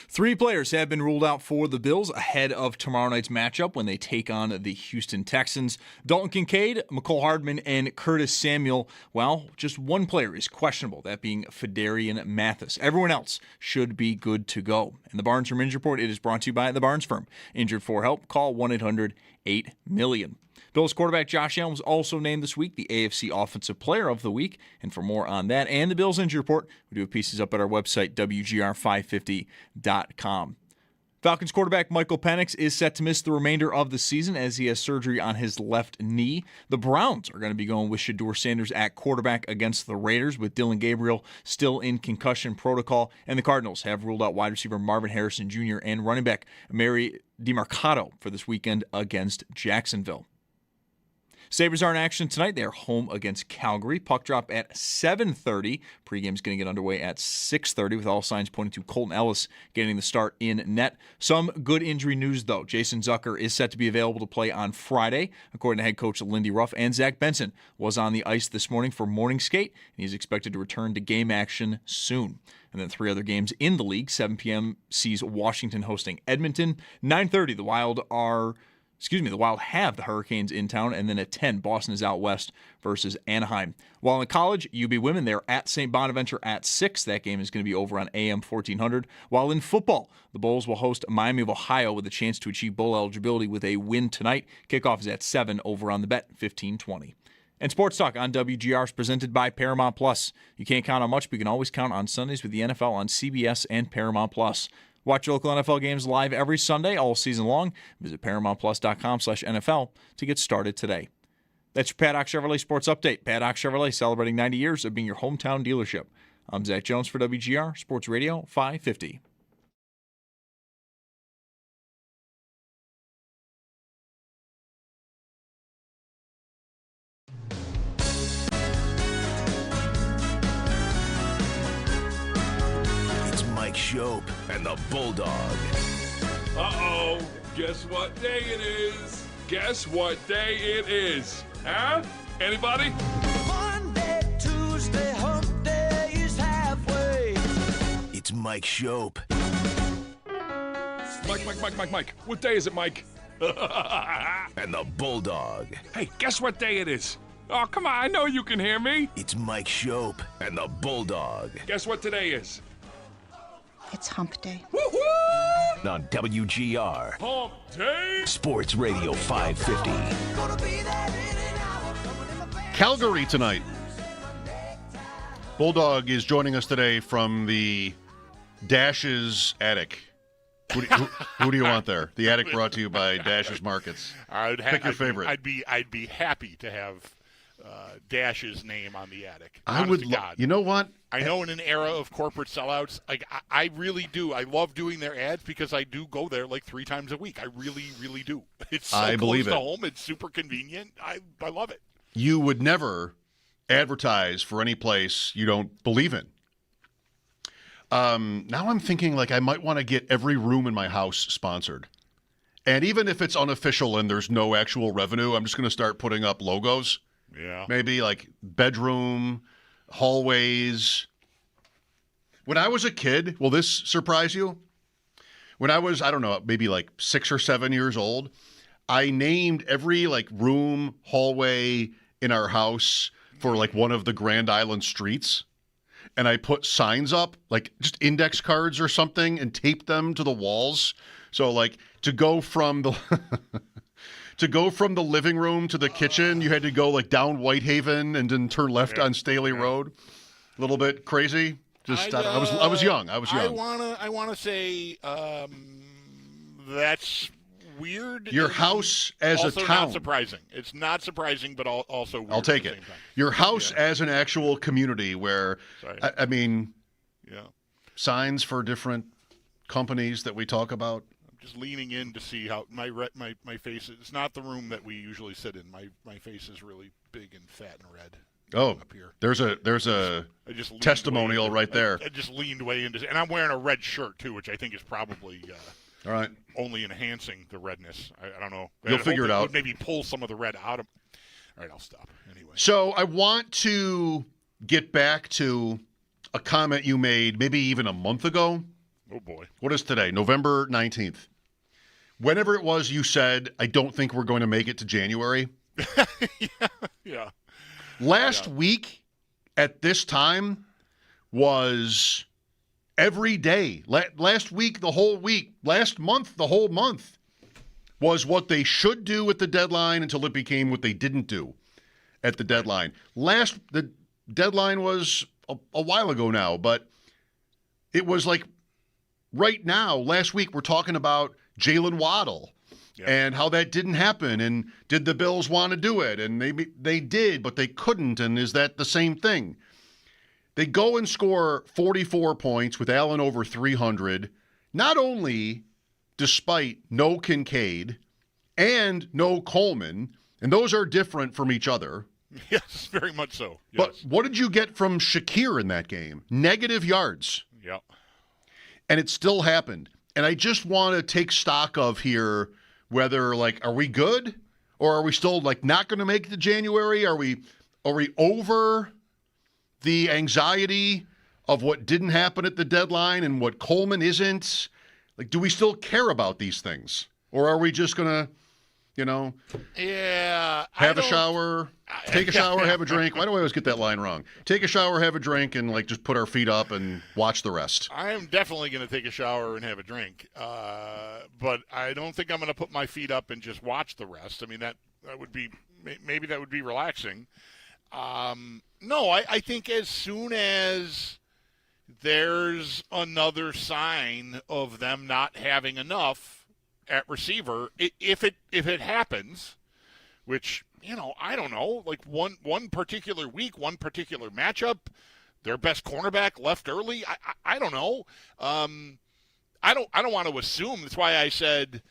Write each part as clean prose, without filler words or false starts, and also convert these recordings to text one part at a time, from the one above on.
Three players have been ruled out for the Bills ahead of tomorrow night's matchup when they take on the Houston Texans. Dalton Kincaid, McCole Hardman, and Curtis Samuel. Well, just one player is questionable, that being Fedarian Mathis. Everyone else should be good to go. And the Barnes from Injury Report, it is brought to you by the Barnes Firm. Injured for help? Call 1-800-8-MILLION. Bills quarterback Josh Allen was also named this week the AFC Offensive Player of the Week. And for more on that and the Bills Injury Report, we do have pieces up at our website, WGR550.com. Falcons quarterback Michael Penix is set to miss the remainder of the season as he has surgery on his left knee. The Browns are going to be going with Shedeur Sanders at quarterback against the Raiders, with Dylan Gabriel still in concussion protocol. And the Cardinals have ruled out wide receiver Marvin Harrison Jr. and running back Mary DeMarcado for this weekend against Jacksonville. Sabres are in action tonight. They are home against Calgary. Puck drop at 7:30. Pre-game's going to get underway at 6:30 with all signs pointing to Colton Ellis getting the start in net. Some good injury news, though. Jason Zucker is set to be available to play on Friday, according to head coach Lindy Ruff. And Zach Benson was on the ice this morning for morning skate, and he's expected to return to game action soon. And then three other games in the league. 7 p.m. sees Washington hosting Edmonton. 9:30, the Wild have the Hurricanes in town, and then at 10, Boston is out west versus Anaheim. While in college, UB women, they're at St. Bonaventure at 6. That game is going to be over on AM 1400. While in football, the Bulls will host Miami of Ohio with a chance to achieve bowl eligibility with a win tonight. Kickoff is at 7 over on the Bet 1520. And Sports Talk on WGR is presented by Paramount Plus. You can't count on much, but you can always count on Sundays with the NFL on CBS and Paramount Plus. Watch your local NFL games live every Sunday all season long. Visit ParamountPlus.com/NFL to get started today. That's your Paddock Chevrolet Sports Update. Paddock Chevrolet celebrating 90 years of being your hometown dealership. I'm Zach Jones for WGR Sports Radio 550. Schopp and the Bulldog. Uh-oh. Guess what day it is? Guess what day it is? Huh? Anybody? Monday, Tuesday, hump day is halfway. It's Mike Schopp. Mike. What day is it, Mike? And the Bulldog. Hey, guess what day it is? Oh, come on. I know you can hear me. It's Mike Schopp and the Bulldog. Guess what today is? It's Hump Day. Woo-hoo! On WGR. Hump Day. Sports Radio 550. Calgary tonight. Bulldog is joining us today from the Dash's Attic. Who do you want there? The Attic brought to you by Dash's Markets. Pick your favorite. I'd be happy to have Dash's name on the Attic. I would. You know what? I know in an era of corporate sellouts, I really do. I love doing their ads because I do go there like 3 times a week. I really, really do. It's so close to home. It's super convenient. I love it. You would never advertise for any place you don't believe in. Now I'm thinking like I might want to get every room in my house sponsored. And even if it's unofficial and there's no actual revenue, I'm just going to start putting up logos. Yeah. Maybe like bedroom, hallways. When I was a kid, will this surprise you? When I was, I don't know, maybe like 6 or 7 years old, I named every like room, hallway in our house for like one of the Grand Island streets. And I put signs up, like just index cards or something, and taped them to the walls. So like to go from the living room to the kitchen, you had to go like down Whitehaven and then turn left on Staley Road. A little bit crazy. Just I was young. I wanna say that's weird. Your house as a town. Not surprising. It's not surprising, but also weird. I'll take it. Your house as an actual community where, I mean, signs for different companies that we talk about. I'm just leaning in to see how my face is. It's not the room that we usually sit in. My face is really big and fat and red. Oh, up here. There's a testimonial right there. I just leaned way into, and I'm wearing a red shirt too, which I think is probably all right, only enhancing the redness. I don't know. You'll figure it out. Maybe pull some of the red out of. All right, I'll stop anyway. So I want to get back to a comment you made maybe even a month ago Oh, boy. What is today? November 19th. Whenever it was you said, I don't think we're going to make it to January. Yeah. Last week at this time was every day. Last week, the whole week. Last month, the whole month was what they should do at the deadline until it became what they didn't do at the deadline. The deadline was a while ago now, but it was like right now, last week, we're talking about Jalen Waddle and how that didn't happen. And did the Bills want to do it? And maybe they did, but they couldn't. And is that the same thing? They go and score 44 points with Allen over 300, not only despite no Kincaid and no Coleman, and those are different from each other. Yes, very much so. Yes. But what did you get from Shakir in that game? Negative yards. Yep. And it still happened. And I just want to take stock of here whether, like, are we good? Or are we still, like, not going to make it to January? Are we over the anxiety of what didn't happen at the deadline and what Coleman isn't? Like, do we still care about these things? Or are we just going to, have a shower, take a shower, have a drink? Why do I always get that line wrong? Take a shower, have a drink, and, like, just put our feet up and watch the rest. I am definitely going to take a shower and have a drink. But I don't think I'm going to put my feet up and just watch the rest. I mean, that would be, maybe that would be relaxing. No, I think as soon as there's another sign of them not having enough at receiver, if it happens, which, I don't know, like one particular week, one particular matchup, their best cornerback left early, I don't know. I don't want to assume. That's why I said,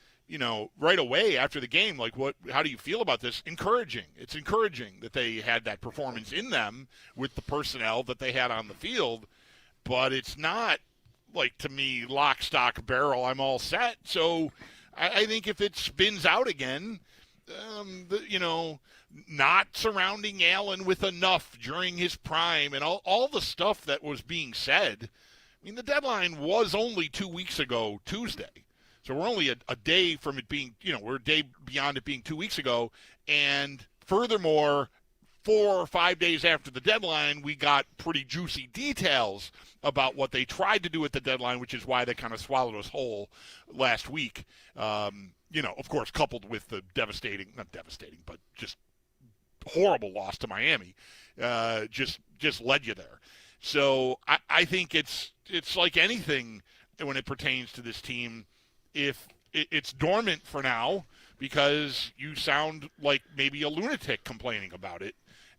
right away after the game, like, how do you feel about this? Encouraging. It's encouraging that they had that performance in them with the personnel that they had on the field, but it's not, like, to me, lock, stock, barrel, I'm all set. So I think if it spins out again, not surrounding Allen with enough during his prime and all the stuff that was being said. I mean, the deadline was only 2 weeks ago, Tuesday. So we're only a day from it being, we're a day beyond it being 2 weeks ago. And furthermore, 4 or 5 days after the deadline, we got pretty juicy details about what they tried to do at the deadline, which is why they kind of swallowed us whole last week. Of course, coupled with the not devastating, but just horrible loss to Miami, just led you there. So I think it's like anything when it pertains to this team. If it's dormant for now because you sound like maybe a lunatic complaining about it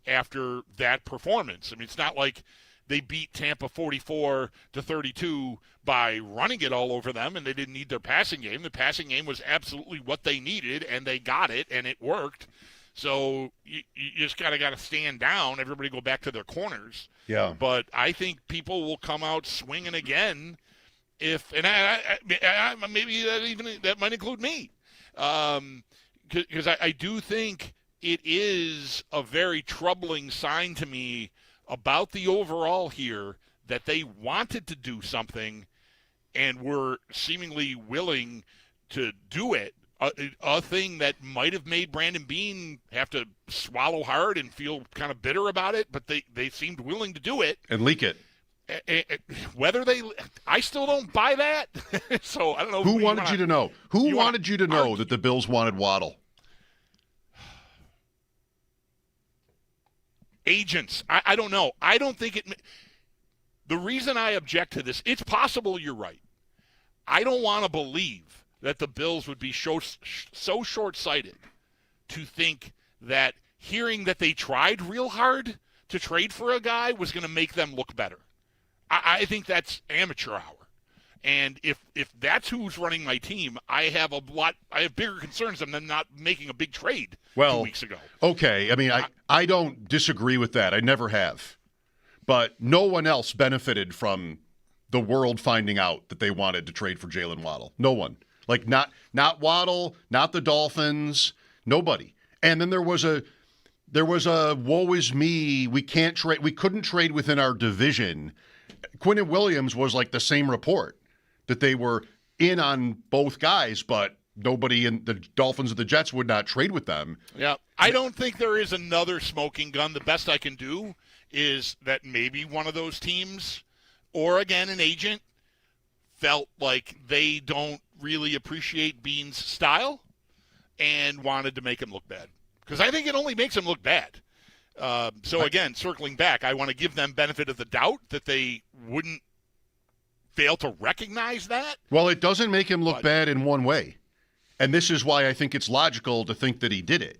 after that performance. I mean, it's not like they beat Tampa 44-32 by running it all over them and they didn't need their passing game. The passing game was absolutely what they needed, and they got it, and it worked. So you just got to stand down. Everybody go back to their corners. Yeah. But I think people will come out swinging again maybe that might include me. Because I do think it is a very troubling sign to me about the overall here that they wanted to do something and were seemingly willing to do it, a thing that might have made Brandon Beane have to swallow hard and feel kind of bitter about it, but they seemed willing to do it. And leak it. I still don't buy that. So I don't know. Who wanted you to know? Who wanted you to know that the Bills wanted Waddle? Agents. I don't know. I don't think it. The reason I object to this, it's possible you're right. I don't want to believe that the Bills would be so short-sighted to think that hearing that they tried real hard to trade for a guy was going to make them look better. I think that's amateur hour. And if that's who's running my team, I have bigger concerns than them not making a big trade 2 weeks ago. Okay. I mean, I don't disagree with that. I never have. But no one else benefited from the world finding out that they wanted to trade for Jalen Waddle. No one. Like, not Waddle, not the Dolphins, nobody. And then there was a woe is me, we couldn't trade within our division. Quinnen Williams was like the same report. that they were in on both guys, but nobody in the Dolphins or the Jets would not trade with them. Yeah, I don't think there is another smoking gun. The best I can do is that maybe one of those teams, or again an agent, felt like they don't really appreciate Bean's style and wanted to make him look bad. Because I think it only makes him look bad. So again, circling back, I want to give them benefit of the doubt that they wouldn't fail to recognize that. Well, it doesn't make him look bad in one way. And this is why I think it's logical to think that he did it.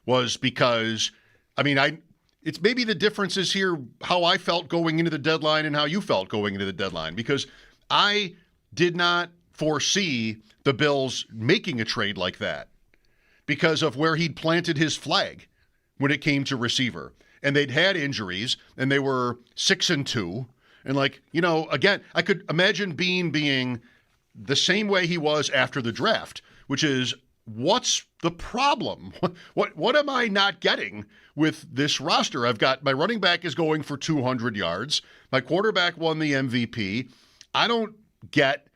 Was because, it's maybe the difference is here how I felt going into the deadline and how you felt going into the deadline. Because I did not foresee the Bills making a trade like that because of where he'd planted his flag when it came to receiver. And they'd had injuries, and they were 6-2. And again, I could imagine Bean being the same way he was after the draft, which is, what's the problem? What am I not getting with this roster? I've got my running back is going for 200 yards. My quarterback won the MVP. I don't get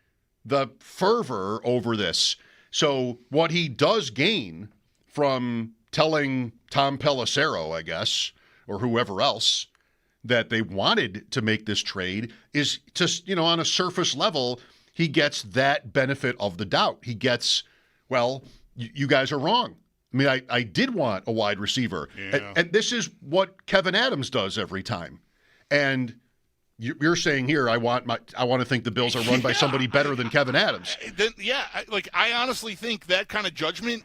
the fervor over this. So what he does gain from telling Tom Pelissero, I guess, or whoever else, that they wanted to make this trade is just, on a surface level, he gets that benefit of the doubt. He gets, well, you guys are wrong. I did want a wide receiver. Yeah. And this is what Kevin Adams does every time. And you're saying here, I want to think the Bills are run by somebody better than Kevin Adams. I honestly think that kind of judgment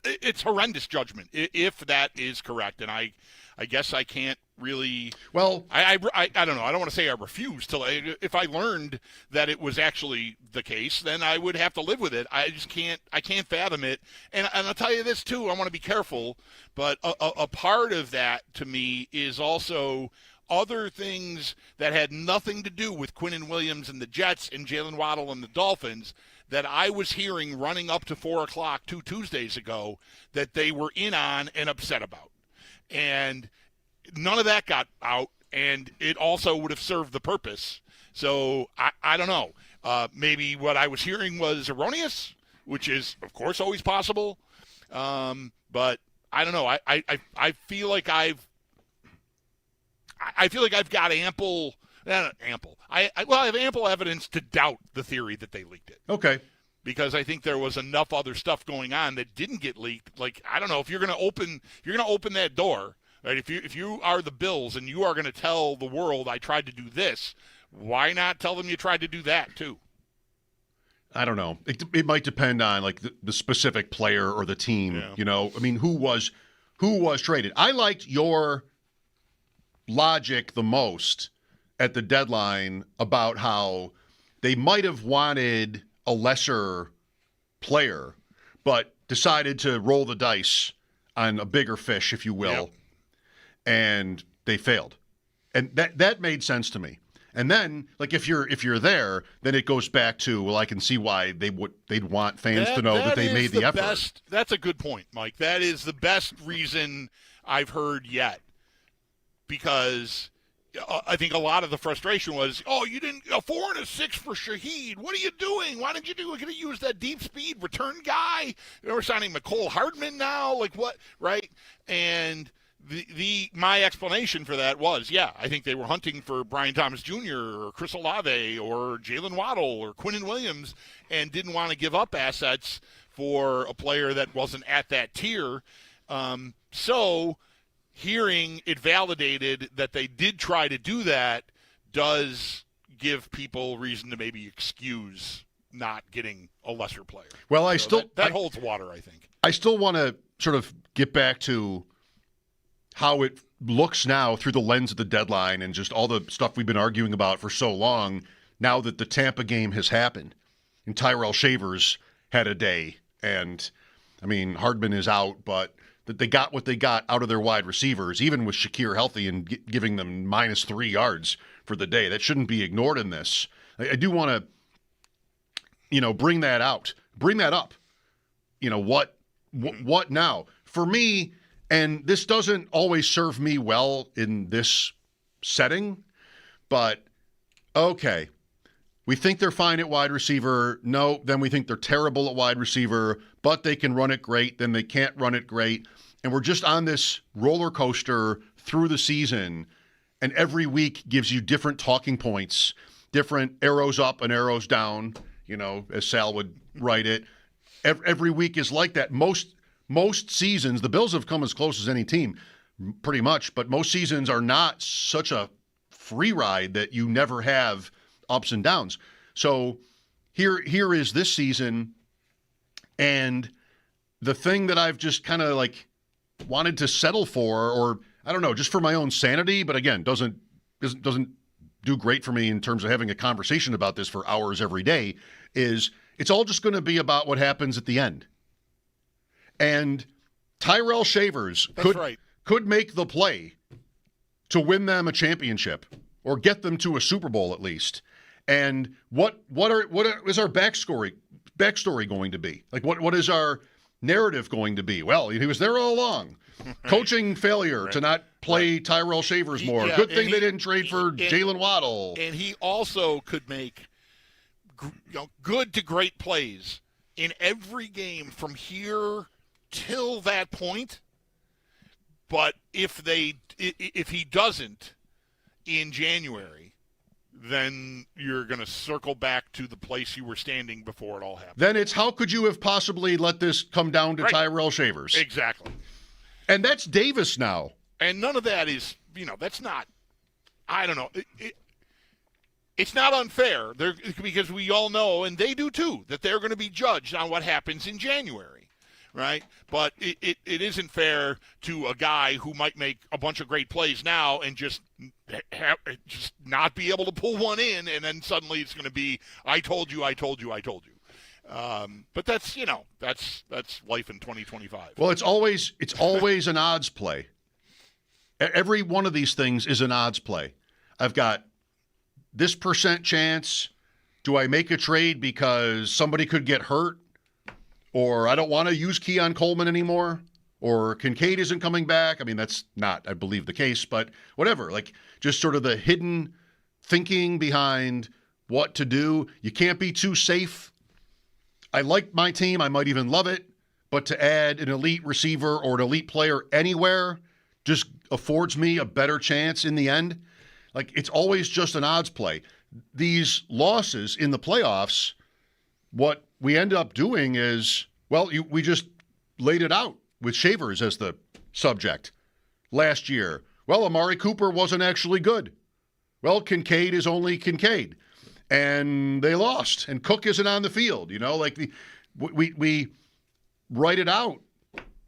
it's horrendous judgment if that is correct. And I guess I can't really. Well, I don't know. I don't want to say I refuse to. If I learned that it was actually the case, then I would have to live with it. I just can't. I can't fathom it. And I'll tell you this too. I want to be careful, but a part of that to me is also other things that had nothing to do with Quinnen Williams and the Jets and Jalen Waddle and the Dolphins that I was hearing running up to 4 o'clock 2 Tuesdays ago that they were in on and upset about. And none of that got out, and it also would have served the purpose. So I don't know. Maybe what I was hearing was erroneous, which is, of course, always possible. But I don't know. I feel like I've got ample. I have ample evidence to doubt the theory that they leaked it. Okay. Because I think there was enough other stuff going on that didn't get leaked. Like, I don't know, if you're going to open that door, right? If you are the Bills and you are going to tell the world I tried to do this, why not tell them you tried to do that too? I don't know. It might depend on the specific player or the team. Yeah. Who was traded. I liked your logic the most at the deadline about how they might have wanted a lesser player, but decided to roll the dice on a bigger fish, if you will, yep. And they failed. And that made sense to me. And then, if you're there, then it goes back to, well, I can see why they'd want fans to know that they made the effort. That's a good point, Mike. That is the best reason I've heard yet. Because I think a lot of the frustration was, you didn't, a 4 and a 6 for Shaheed. What are you doing? Why didn't you do? We're going to use that deep speed return guy. We're signing McCole Hardman now. Like what? Right? And my explanation for that was, I think they were hunting for Brian Thomas Jr. or Chris Olave or Jalen Waddle or Quinnen Williams and didn't want to give up assets for a player that wasn't at that tier. So hearing it validated that they did try to do that does give people reason to maybe excuse not getting a lesser player. Well, that holds water, I think. I still want to sort of get back to how it looks now through the lens of the deadline and just all the stuff we've been arguing about for so long now that the Tampa game has happened. And Tyrell Shavers had a day. And, Hardman is out, but that they got what they got out of their wide receivers, even with Shakir healthy and giving them -3 yards for the day. That shouldn't be ignored in this. I do want to, bring that out. Bring that up. What now? For me, and this doesn't always serve me well in this setting, but okay. We think they're fine at wide receiver. No, then we think they're terrible at wide receiver, but they can run it great. Then they can't run it great. And we're just on this roller coaster through the season, and every week gives you different talking points, different arrows up and arrows down, as Sal would write it. Every week is like that. Most seasons, the Bills have come as close as any team, pretty much, but most seasons are not such a free ride that you never have ups and downs. So here is this season, and the thing that I've just kind of like wanted to settle for, or I don't know, just for my own sanity, but again, doesn't do great for me in terms of having a conversation about this for hours every day, is it's all just going to be about what happens at the end. And Tyrell Shavers could make the play to win them a championship or get them to a Super Bowl at least. And what is our backstory going to be? Like what is our narrative going to be? Well, he was there all along. Coaching failure to not play Tyrell Shavers more. Good thing they didn't trade for Jalen Waddle. And he also could make good to great plays in every game from here till that point. But if he doesn't in January, then you're going to circle back to the place you were standing before it all happened. Then it's how could you have possibly let this come down to Tyrell Shavers? Exactly. And that's Davis now. And none of that is, that's not, I don't know. It's not unfair because we all know, and they do too, that they're going to be judged on what happens in January, right? But it isn't fair to a guy who might make a bunch of great plays now and just not be able to pull one in, and then suddenly it's going to be, I told you. But that's life in 2025. Well, it's always an odds play. Every one of these things is an odds play. I've got this % chance. Do I make a trade because somebody could get hurt? Or I don't want to use Keon Coleman anymore? Or Kincaid isn't coming back? I mean, that's not, I believe, the case, but whatever. Like, just sort of the hidden thinking behind what to do. You can't be too safe. I like my team. I might even love it. But to add an elite receiver or an elite player anywhere just affords me a better chance in the end. Like, it's always just an odds play. These losses in the playoffs, what we end up doing is, we just laid it out with Shavers as the subject last year. Well, Amari Cooper wasn't actually good. Well, Kincaid is only Kincaid. And they lost. And Cook isn't on the field. We write it out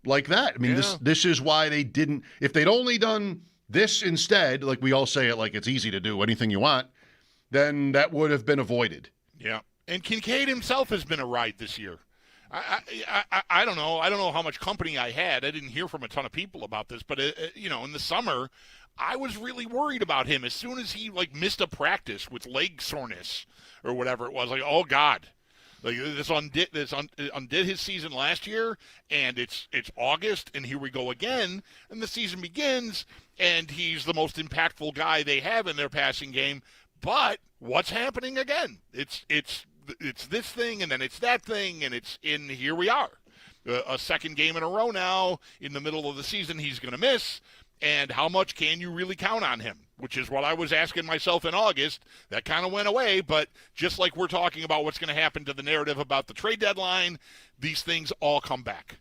like that. I mean, this is why they didn't. If they'd only done this instead, like we all say it like it's easy to do anything you want, then that would have been avoided. Yeah. And Kincaid himself has been a ride this year. I don't know. I don't know how much company I had. I didn't hear from a ton of people about this, but in the summer, I was really worried about him. As soon as he missed a practice with leg soreness or whatever it was, oh God, this undid his season last year, and it's August, and here we go again, and the season begins, and he's the most impactful guy they have in their passing game. But what's happening again? It's this thing, and then it's that thing, and here we are. A second game in a row now in the middle of the season he's going to miss, and how much can you really count on him? Which is what I was asking myself in August. That kind of went away, but just like we're talking about what's going to happen to the narrative about the trade deadline, these things all come back.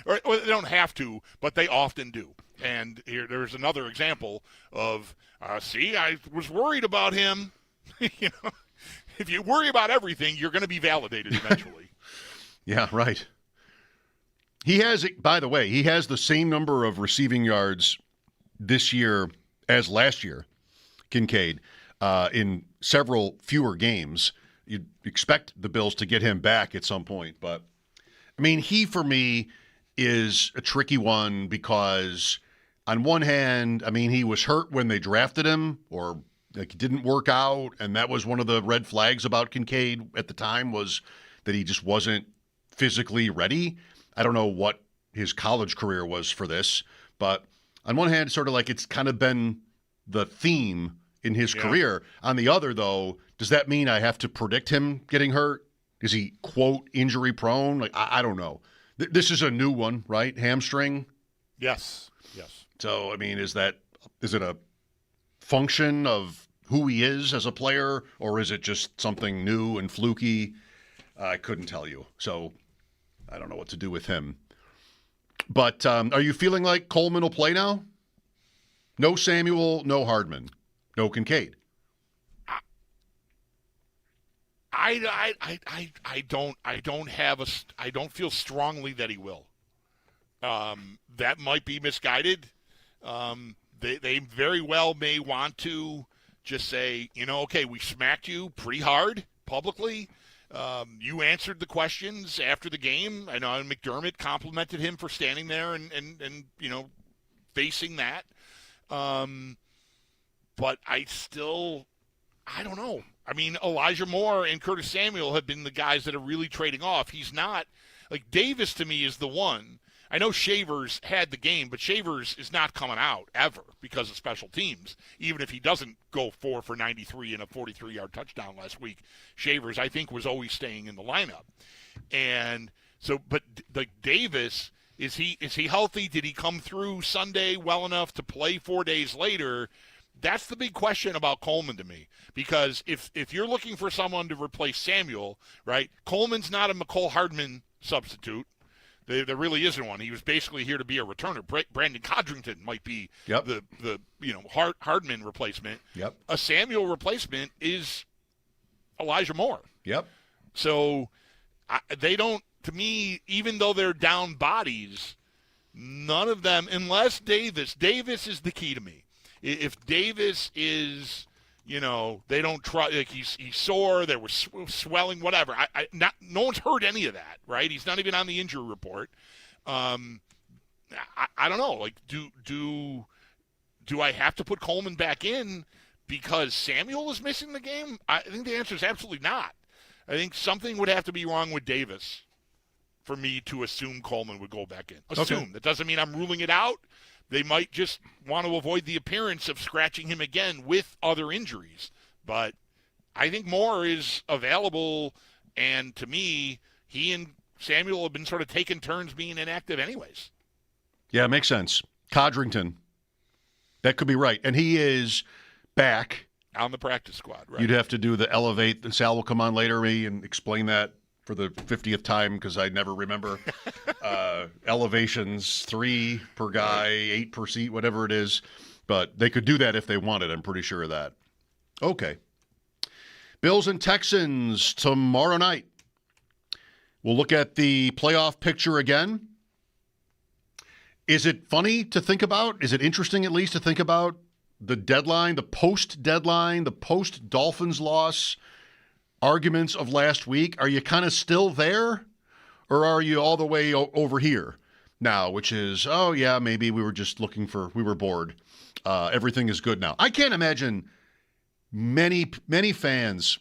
Or they don't have to, but they often do. And there's another example of, I was worried about him. If you worry about everything, you're going to be validated eventually. Yeah, right. By the way, he has the same number of receiving yards this year as last year, Kincaid, in several fewer games. You'd expect the Bills to get him back at some point. But, I mean, he, for me, is a tricky one because, on one hand, I mean, he was hurt when they drafted him, or it didn't work out, and that was one of the red flags about Kincaid at the time, was that he just wasn't physically ready. I don't know what his college career was for this, but on one hand, sort of like it's kind of been the theme in his career. On the other, though, does that mean I have to predict him getting hurt? Is he, quote, injury prone? Like, I don't know. This is a new one, right? Hamstring? Yes. So, I mean, is it a function of who he is as a player, or is it just something new and fluky? I couldn't tell you. So I don't know what to do with him. But are you feeling like Coleman will play now? No Samuel, no Hardman, no Kincaid. I don't feel strongly that he will. That might be misguided. They very well may want to just say, okay, we smacked you pretty hard publicly. You answered the questions after the game. I know McDermott complimented him for standing there and facing that. But I don't know. I mean, Elijah Moore and Curtis Samuel have been the guys that are really trading off. He's not like Davis to me is the one. I know Shavers had the game, but Shavers is not coming out ever because of special teams. Even if he doesn't go 4 for 93 and a 43-yard touchdown last week, Shavers, I think, was always staying in the lineup. And so, but like Davis, is he healthy? Did he come through Sunday well enough to play 4 days later? That's the big question about Coleman to me, because if you're looking for someone to replace Samuel, right? Coleman's not a McCole Hardman substitute. There really isn't one. He was basically here to be a returner. Brandon Codrington might be the Hardman replacement. Yep. A Samuel replacement is Elijah Moore. Yep. So they don't, to me, even though they're down bodies, none of them, unless Davis is the key to me. If Davis is, they don't try, like he's sore, there was swelling, whatever. No one's heard any of that, right? He's not even on the injury report. I don't know. Like, do I have to put Coleman back in because Samuel is missing the game? I think the answer is absolutely not. I think something would have to be wrong with Davis for me to assume Coleman would go back in. Assume. Okay. That doesn't mean I'm ruling it out. They might just want to avoid the appearance of scratching him again with other injuries. But I think Moore is available, and to me, he and Samuel have been sort of taking turns being inactive anyways. Yeah, it makes sense. Codrington. That could be right. And he is back. On the practice squad, right? You'd have to do the elevate. And Sal will come on later and explain that for the 50th time because I never remember. Elevations, 3 per guy, 8 per seat, whatever it is. But they could do that if they wanted. I'm pretty sure of that. Okay. Bills and Texans tomorrow night. We'll look at the playoff picture again. Is it funny to think about? Is it interesting at least to think about the deadline, the post-deadline, the post-Dolphins loss arguments of last week? Are you kind of still there? Or are you all the way over here now, which is, oh, yeah, maybe we were just we were bored. Everything is good now. I can't imagine many fans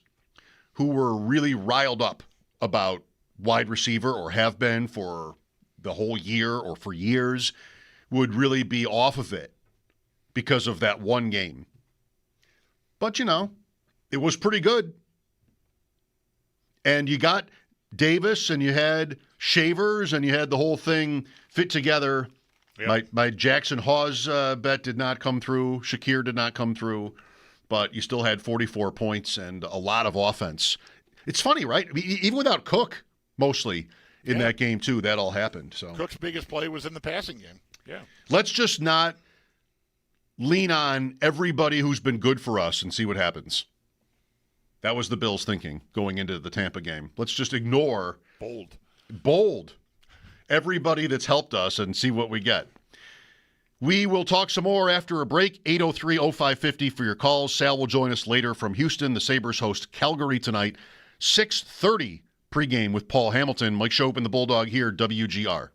who were really riled up about wide receiver or have been for the whole year or for years would really be off of it because of that one game. But, it was pretty good. And you got Davis and you had Shavers and you had the whole thing fit together. Yep. My Jackson Hawes bet did not come through. Shakir did not come through. But you still had 44 points and a lot of offense. It's funny, right? Even without Cook, mostly, in that game, too, that all happened. So Cook's biggest play was in the passing game. Yeah. Let's just not lean on everybody who's been good for us and see what happens. That was the Bills' thinking going into the Tampa game. Let's just ignore bold everybody that's helped us and see what we get. We will talk some more after a break. 803-0550 for your calls. Sal will join us later from Houston. The Sabres host Calgary tonight. 6:30 pregame with Paul Hamilton. Mike Schopp and the Bulldog here, WGR.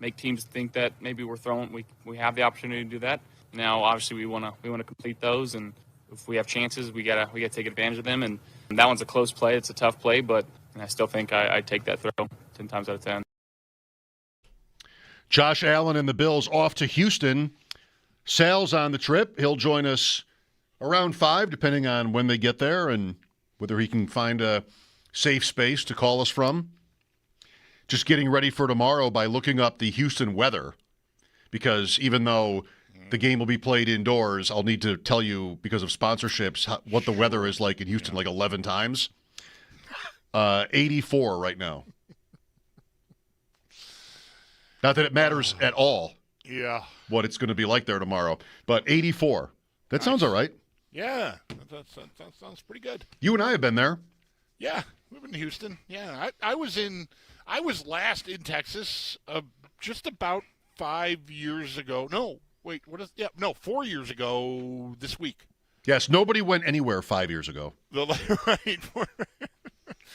make teams think that maybe we're throwing. We have the opportunity to do that. Now, obviously, we want to complete those, and if we have chances, we gotta take advantage of them. And that one's a close play. It's a tough play, but I still think I take that throw 10 times out of 10. Josh Allen and the Bills off to Houston. Sal's on the trip. He'll join us around 5, depending on when they get there and whether he can find a safe space to call us from. Just getting ready for tomorrow by looking up the Houston weather, because even though the game will be played indoors, I'll need to tell you, because of sponsorships, what the weather is like in Houston, like 11 times. 84 right now. Not that it matters at all. Yeah. What it's going to be like there tomorrow, but 84. That sounds all right. Yeah, that sounds pretty good. You and I have been there. Yeah, we've been to Houston. Yeah, I was last in Texas just about 5 years ago. No, wait, 4 years ago this week. Yes, nobody went anywhere 5 years ago. Right.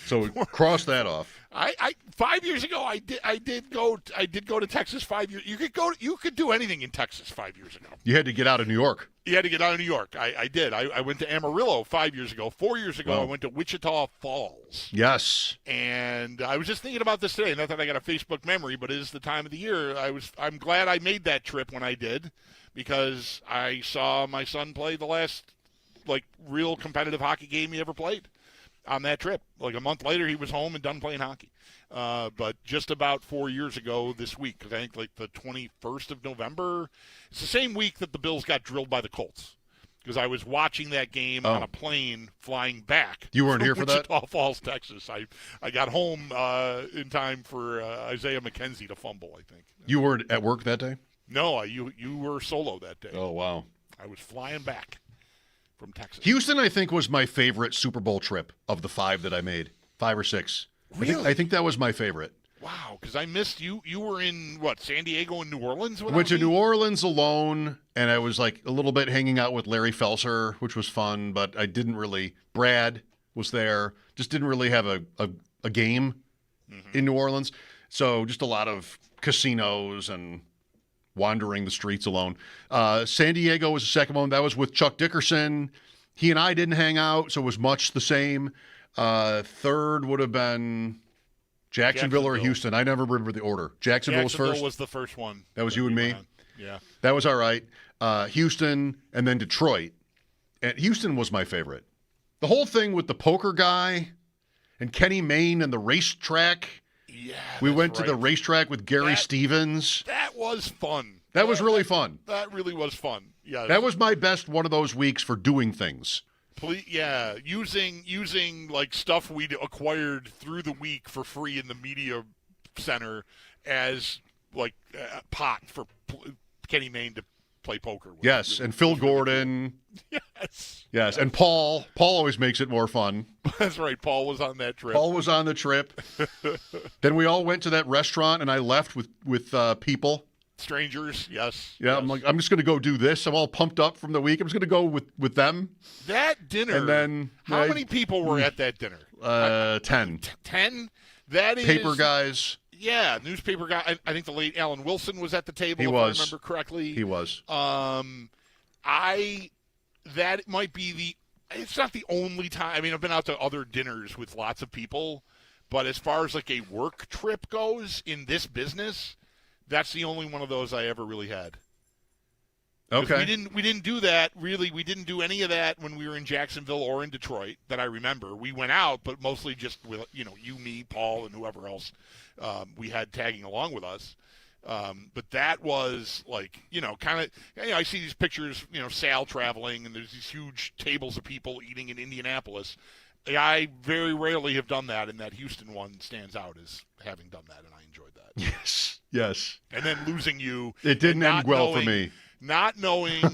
So cross that off. I 5 years ago I did go to Texas 5 years. You could do anything in Texas 5 years ago. You had to get out of New York. You had to get out of New York. I did. I went to Amarillo 5 years ago. 4 years ago, Wow. I went to Wichita Falls. Yes. And I was just thinking about this today. Not that I got a Facebook memory, but it is the time of the year. I'm glad I made that trip when I did, because I saw my son play the last real competitive hockey game he ever played on that trip. Like a month later, he was home and done playing hockey. But just about 4 years ago this week, because I think the 21st of November, it's the same week that the Bills got drilled by the Colts. Because I was watching that game on a plane flying back. You weren't here for that? Wichita Falls, Texas. I got home in time for Isaiah McKenzie to fumble, I think. You weren't at work that day? No, you were solo that day. Oh, wow. I was flying back from Texas. Houston, I think, was my favorite Super Bowl trip of the 5 that I made. 5 or 6. Really? I think that was my favorite. Wow, because I missed you. You were in, San Diego and New Orleans? Went to New Orleans alone, and I was a little bit hanging out with Larry Felser, which was fun, but I didn't really. Brad was there. Just didn't really have a game in New Orleans. So just a lot of casinos and wandering the streets alone. San Diego was the second one. That was with Chuck Dickerson. He and I didn't hang out, so it was much the same. Third would have been Jacksonville or Houston. I never remember the order. Jacksonville was first. Was the first one. That was you and me? Yeah. That was all right. Houston and then Detroit. And Houston was my favorite. The whole thing with the poker guy and Kenny Mayne and the racetrack. Yeah. We went to the racetrack with Gary Stevens. That was fun. That was really fun. That really was fun. Yeah. That was my best one of those weeks for doing things. Yeah, using stuff we'd acquired through the week for free in the media center as pot for Kenny Mayne to play poker with. Yes, and Phil Gordon. Yes. Yes, and Paul. Paul always makes it more fun. That's right. Paul was on that trip. Paul was on the trip. Then we all went to that restaurant, and I left with people. Strangers, yes. Yeah, yes. I'm just going to go do this. I'm all pumped up from the week. I'm just going to go with them. That dinner. And then how many people were at that dinner? 10. 10? That is paper guys. Yeah, newspaper guy. I think the late Alan Wilson was at the table. If I remember correctly. He was. That might be it's not the only time. I mean, I've been out to other dinners with lots of people, but as far as a work trip goes in this business, that's the only one of those I ever really had. Okay. We didn't do that really. We didn't do any of that when we were in Jacksonville or in Detroit that I remember. We went out, but mostly just with you, me, Paul, and whoever else we had tagging along with us. But that was kind of I see these pictures, Sal traveling, and there's these huge tables of people eating in Indianapolis. I very rarely have done that, and that Houston one stands out as having done that, and I enjoyed that. Yes. And then losing you. It didn't end well for me. Not knowing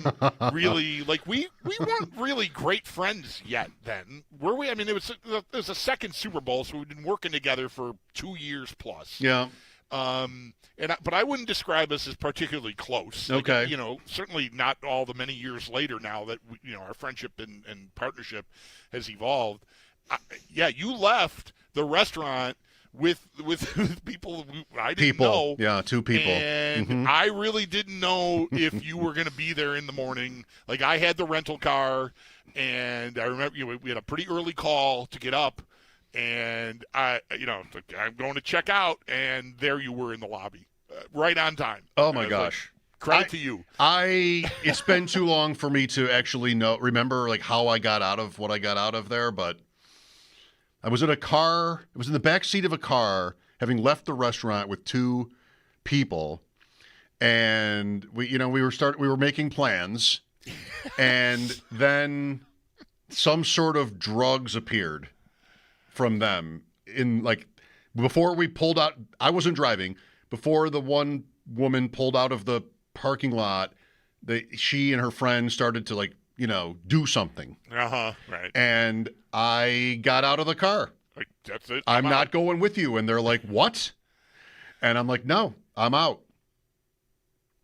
really, we weren't really great friends yet then, were we? I mean, it was a second Super Bowl, so we've been working together for 2 years plus. Yeah. But I wouldn't describe us as particularly close. Okay. Certainly not all the many years later now that our friendship and partnership has evolved. You left the restaurant with people I didn't know. Yeah, 2 people. And I really didn't know if you were going to be there in the morning. Like, I had the rental car, and I remember we had a pretty early call to get up, and I'm going to check out, and there you were in the lobby, right on time. Oh my gosh. Credit to you. It's been too long for me to actually remember like how I got out of what I got out of there, but I was in a car. It was in the back seat of a car, having left the restaurant with 2 people, and we were making plans, and then some sort of drugs appeared from them before we pulled out. I wasn't driving. Before the one woman pulled out of the parking lot, she and her friend started to do something. Right. And I got out of the car. Like, that's it. I'm not going with you. And they're like, what? And I'm like, no, I'm out.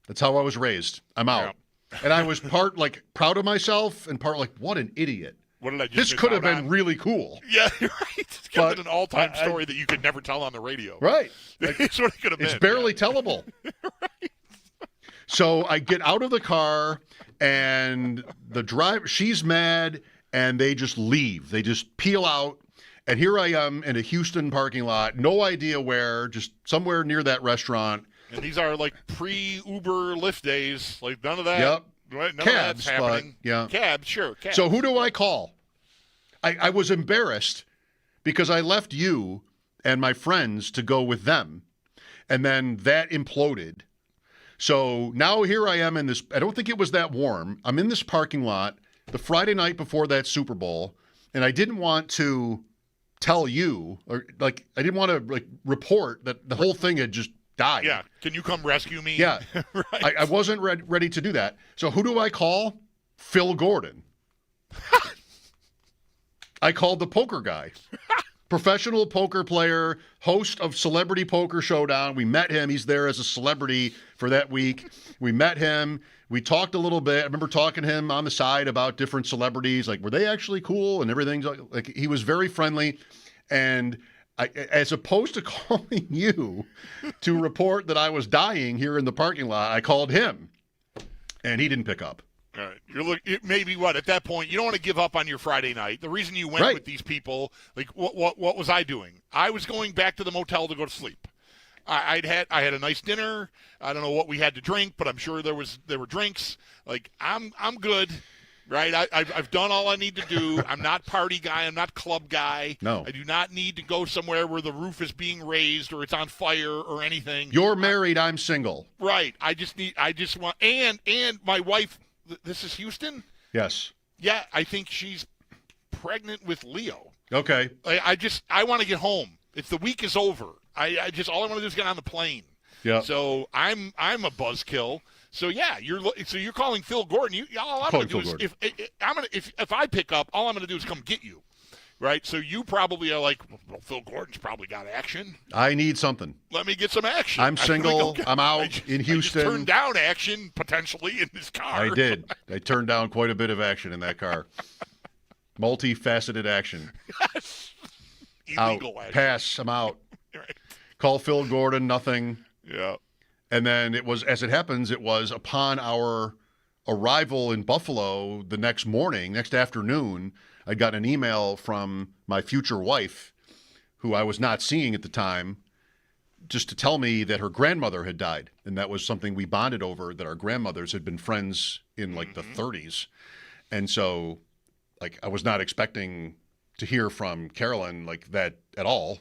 That's how I was raised. I'm out. Yeah. And I was part proud of myself and part what an idiot. What did I just This could have been really cool. Yeah, you're right. It's could have been an all-time story that you could never tell on the radio. Right. It's what it could have been. It's barely tellable. Right. So I get out of the car, and the driver, she's mad, and they just leave. They just peel out, and here I am in a Houston parking lot, no idea where, just somewhere near that restaurant. And these are pre-Uber Lyft days, none of that. Yep. Right? None Cabs, of that's happening. but, yeah. Cabs, sure. Cabs. So who do I call? I was embarrassed because I left you and my friends to go with them, and then that imploded. So now here I am in this, I don't think it was that warm. I'm in this parking lot the Friday night before that Super Bowl, and I didn't want to tell you, or I didn't want to report that the whole thing had just died. Yeah. Can you come rescue me? Yeah. Right. I wasn't ready to do that. So who do I call? Phil Gordon. I called the poker guy. Professional poker player, host of Celebrity Poker Showdown. We met him. He's there as a celebrity for that week. We met him. We talked a little bit. I remember talking to him on the side about different celebrities, were they actually cool and everything. He was very friendly. And as opposed to calling you to report that I was dying here in the parking lot, I called him, and he didn't pick up. All right. Maybe at that point, you don't want to give up on your Friday night. The reason you went with these people, what was I doing? I was going back to the motel to go to sleep. I had a nice dinner. I don't know what we had to drink, but I'm sure there were drinks. I'm good. Right, I've done all I need to do. I'm not party guy. I'm not club guy. No, I do not need to go somewhere where the roof is being raised or it's on fire or anything. You're married. I'm single. Right. I just want. And my wife. This is Houston. Yes. Yeah, I think she's pregnant with Leo. Okay. I want to get home. If the week is over, all I want to do is get on the plane. Yeah. So I'm a buzzkill. So yeah, you're calling Phil Gordon. All I'm going to do is if I pick up, all I'm going to do is come get you, right? So you probably are well, Phil Gordon's probably got action. I need something. Let me get some action. I'm single. I'm out in Houston. I just turned down action potentially in this car. I did. I turned down quite a bit of action in that car. Multifaceted action. Yes. Illegal out. action. Pass. I'm out. Right. Call Phil Gordon. Nothing. Yeah. And then it was, as it happens, it was upon our arrival in Buffalo the next afternoon, I got an email from my future wife, who I was not seeing at the time, just to tell me that her grandmother had died. And that was something we bonded over, that our grandmothers had been friends in the 30s. And so, I was not expecting to hear from Carolyn that at all.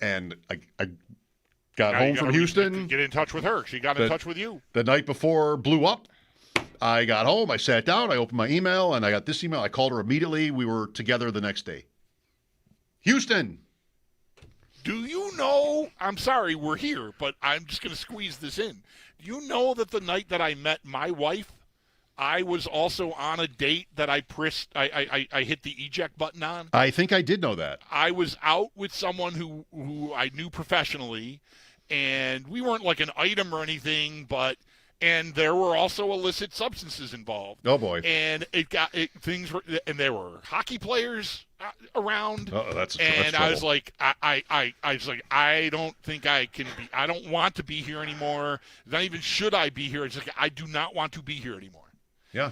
And I got home from Houston. Get in touch with her. She got in touch with you. The night before blew up. I got home. I sat down. I opened my email, and I got this email. I called her immediately. We were together the next day. Houston. Do you know? I'm sorry, we're here, but I'm just going to squeeze this in. Do you know that the night that I met my wife, I was also on a date that I pressed. I hit the eject button on. I think I did know that. I was out with someone who I knew professionally, and we weren't an item or anything, but and there were also illicit substances involved. Oh boy! And and there were hockey players around. That's and trouble. I was like, I don't think I can be. I don't want to be here anymore. Not even should I be here. It's like I do not want to be here anymore. Yeah.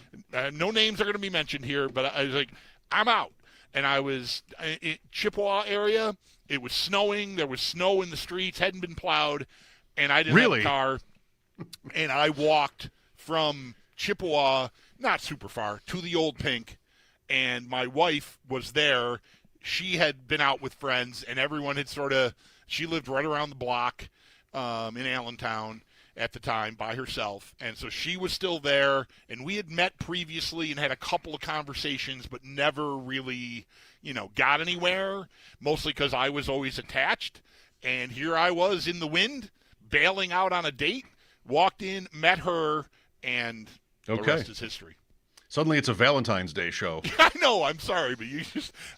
No names are going to be mentioned here, but I was like, I'm out. And I was in Chippewa area. It was snowing. There was snow in the streets. Hadn't been plowed, and I didn't have a car. And I walked from Chippewa, not super far, to the Old Pink, and my wife was there. She had been out with friends, and everyone had she lived right around the block in Allentown at the time by herself, and so she was still there, and we had met previously and had a couple of conversations, but never really, got anywhere, mostly because I was always attached, and here I was in the wind, bailing out on a date. Walked in, met her, and the rest is history. Suddenly it's a Valentine's Day show. I know, I'm sorry, but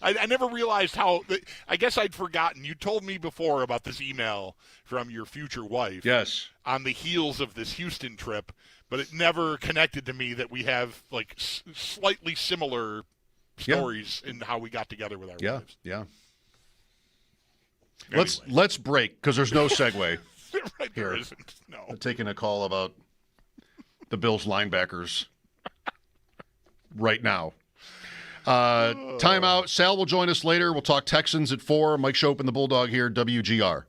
I never realized how, I guess I'd forgotten. You told me before about this email from your future wife. Yes. On the heels of this Houston trip, but it never connected to me that we have, slightly similar stories in how we got together with our wives. Yeah. Anyway. Let's break, because there's no segue. Right, there isn't. No. I'm taking a call about the Bills linebackers right now. Timeout. Sal will join us later. We'll talk Texans at 4. Mike Schopp and the Bulldog here, WGR.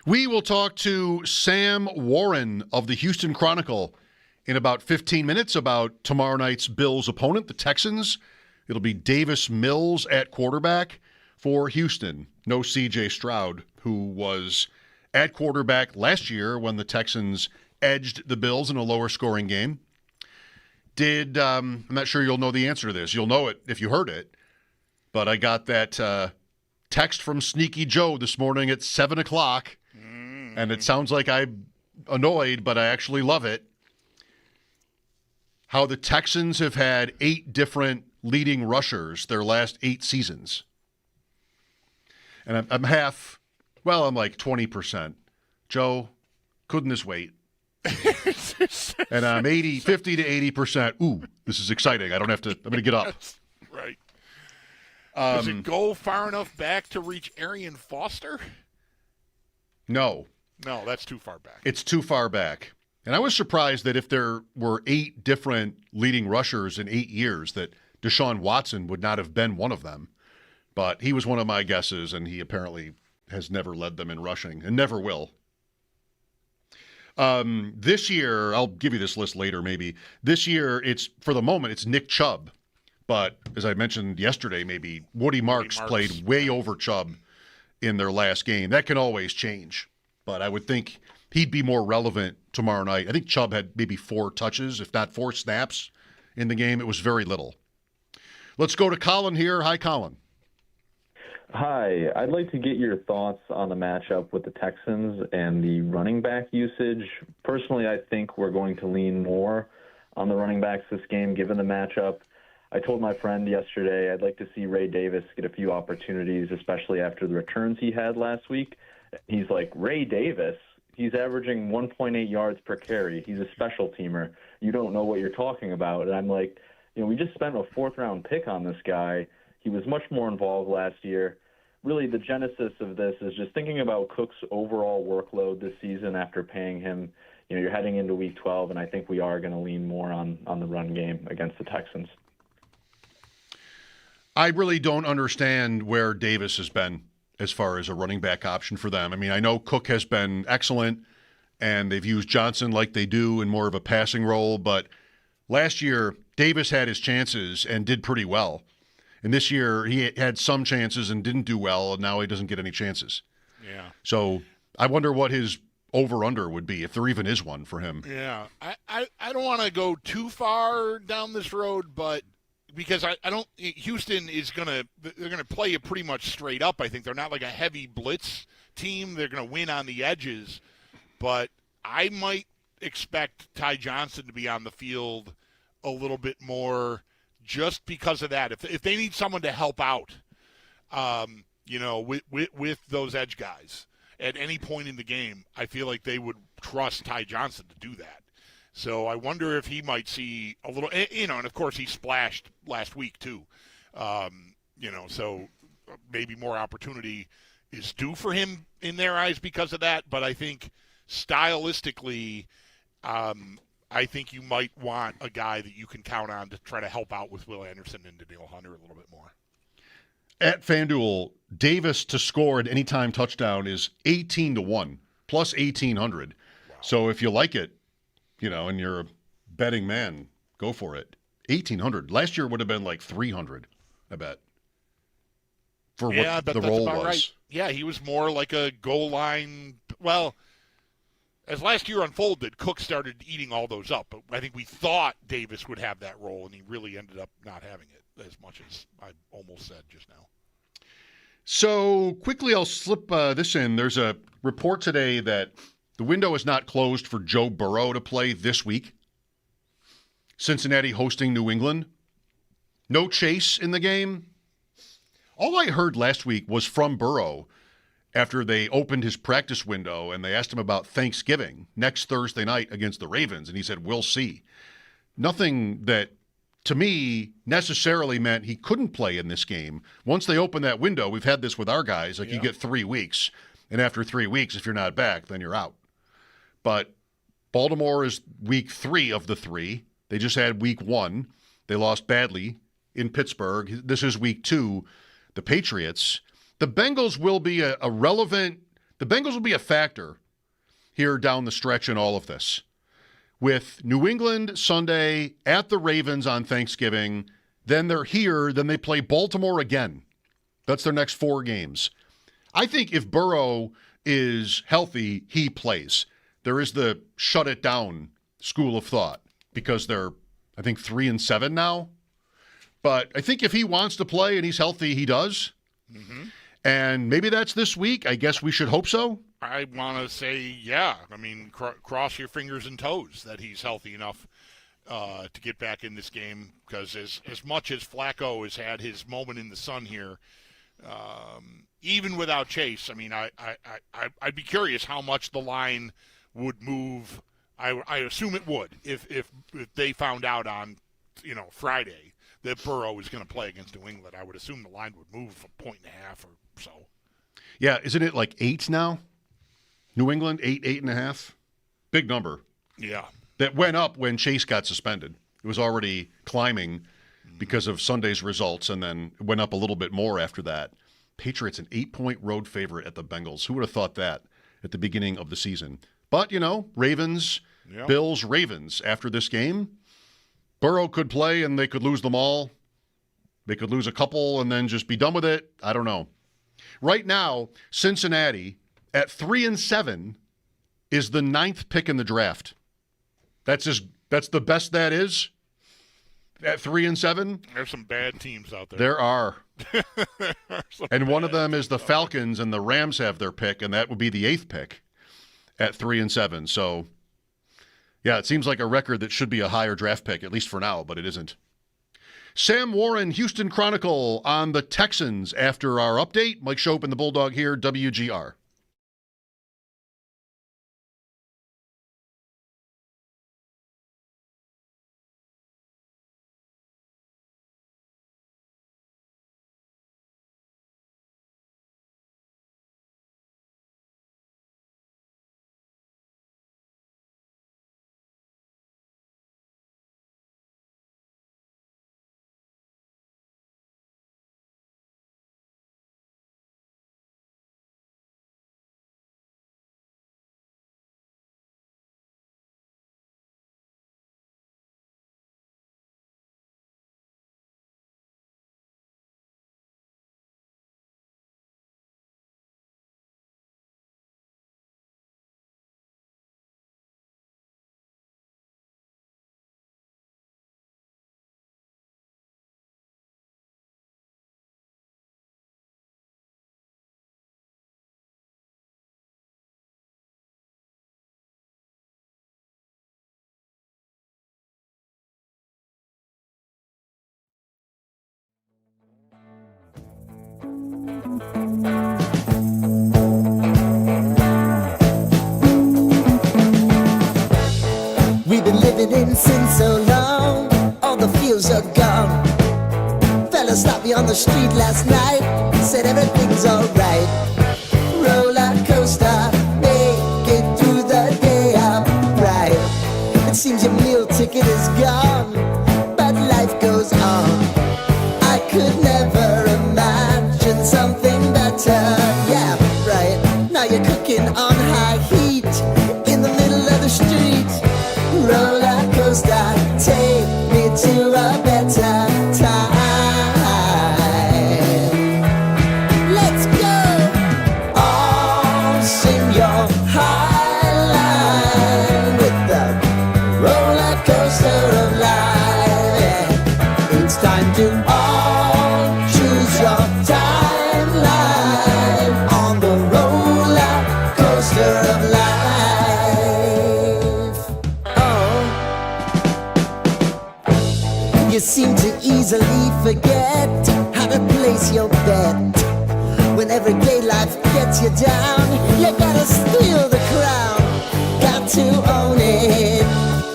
We will talk to Sam Warren of the Houston Chronicle in about 15 minutes about tomorrow night's Bills opponent, the Texans. It'll be Davis Mills at quarterback for Houston. No C.J. Stroud, who was at quarterback last year when the Texans edged the Bills in a lower-scoring game. I'm not sure you'll know the answer to this. You'll know it if you heard it. But I got that text from Sneaky Joe this morning at 7 o'clock. And it sounds like I'm annoyed, but I actually love it. How the Texans have had 8 different leading rushers their last 8 seasons. And I'm like 20%. Joe, couldn't this wait? And I'm 50 to 80%. Ooh, this is exciting. I'm going to get up. Right. Does it go far enough back to reach Arian Foster? No. No, that's too far back. It's too far back. And I was surprised that if there were 8 different leading rushers in 8 years, that Deshaun Watson would not have been one of them. But he was one of my guesses, and he apparently has never led them in rushing and never will. This year, I'll give you this list later maybe. This year, for the moment, it's Nick Chubb. But as I mentioned yesterday, maybe Woody Marks played way over Chubb in their last game. That can always change. But I would think he'd be more relevant tomorrow night. I think Chubb had maybe 4 touches, if not 4 snaps in the game. It was very little. Let's go to Colin here. Hi, Colin. Hi. I'd like to get your thoughts on the matchup with the Texans and the running back usage. Personally, I think we're going to lean more on the running backs this game, given the matchup. I told my friend yesterday I'd like to see Ray Davis get a few opportunities, especially after the returns he had last week. He's like, Ray Davis? He's averaging 1.8 yards per carry. He's a special teamer. You don't know what you're talking about. And I'm like, we just spent a 4th-round pick on this guy. He was much more involved last year. Really, the genesis of this is just thinking about Cook's overall workload this season after paying him. You're heading into Week 12, and I think we are going to lean more on the run game against the Texans. I really don't understand where Davis has been as far as a running back option for them. I mean, I know Cook has been excellent, and they've used Johnson like they do in more of a passing role, but last year, Davis had his chances and did pretty well. And this year, he had some chances and didn't do well, and now he doesn't get any chances. Yeah. So I wonder what his over-under would be, if there even is one for him. Yeah. I don't want to go too far down this road, but because I don't – Houston is going to – they're going to play you pretty much straight up, I think. They're not like a heavy blitz team. They're going to win on the edges. But I might expect Ty Johnson to be on the field a little bit more just because of that. If they need someone to help out, with those edge guys at any point in the game, I feel like they would trust Ty Johnson to do that. So I wonder if he might see a little, and of course he splashed last week too. So maybe more opportunity is due for him in their eyes because of that. But I think stylistically, I think you might want a guy that you can count on to try to help out with Will Anderson and Danielle Hunter a little bit more. At FanDuel, Davis to score an anytime touchdown is 18-1, plus 1,800. Wow. So if you like it, and you're a betting man, go for it. 1,800. Last year would have been like 300, I bet. For what the role was. Right. Yeah, he was more like a goal line. Well, as last year unfolded, Cook started eating all those up. But I think we thought Davis would have that role, and he really ended up not having it as much as I almost said just now. So quickly, I'll slip this in. There's a report today that the window is not closed for Joe Burrow to play this week. Cincinnati hosting New England. No Chase in the game. All I heard last week was from Burrow after they opened his practice window and they asked him about Thanksgiving next Thursday night against the Ravens, and he said, we'll see. Nothing that, to me, necessarily meant he couldn't play in this game. Once they open that window, we've had this with our guys, you get 3 weeks, and after 3 weeks, if you're not back, then you're out. But Baltimore is week 3 of the 3. They just had week 1. They lost badly in Pittsburgh. This is week 2. The Patriots. The Bengals will be a relevant – The Bengals will be a factor here down the stretch in all of this. With New England Sunday at the Ravens on Thanksgiving, then they're here, then they play Baltimore again. That's their next 4 games. I think if Burrow is healthy, he plays. There is the shut it down school of thought because they're, I think, 3-7 now. But I think if he wants to play and he's healthy, he does. Mm-hmm. And maybe that's this week. I guess we should hope so. I want to say, yeah. I mean, cross your fingers and toes that he's healthy enough to get back in this game. Because as much as Flacco has had his moment in the sun here, even without Chase, I mean, I'd be curious how much the line would move. I assume it would if they found out on, Friday that Burrow was going to play against New England. I would assume the line would move 1.5 points or so. Yeah, isn't it like 8 now? New England, 8.5. Big number. Yeah. That went up when Chase got suspended. It was already climbing because of Sunday's results, and then it went up a little bit more after that. Patriots, an 8-point road favorite at the Bengals. Who would have thought that at the beginning of the season? But, Ravens, Bills, Ravens. After this game, Burrow could play and they could lose them all. They could lose a couple and then just be done with it. I don't know. Right now, Cincinnati at 3-7 is the 9th pick in the draft. That's the best that is at 3-7. There's some bad teams out there. There are. And one of them is the Falcons, and the Rams have their pick, and that would be the 8th pick at 3-7. So, yeah, it seems like a record that should be a higher draft pick, at least for now, but it isn't. Sam Warren, Houston Chronicle on the Texans after our update. Mike Schopp and the Bulldog here, WGR. We've been living in sin so long, all the feels are gone. Fella stopped me on the street last night, said everything's alright. Roller coaster, make it through the day, I'm right. It seems your meal ticket is gone, but life goes on. I could never imagine something better. Yeah, right. Now you're cooking on high heat in the middle of the street. Roller coaster, take me to a better time. Let's go. All sing your high line with the roller coaster of life. Yeah. It's time to all choose your timeline on the roller coaster of life. You seem to easily forget how to place your bet. When everyday life gets you down, you gotta steal the crown. Got to own it.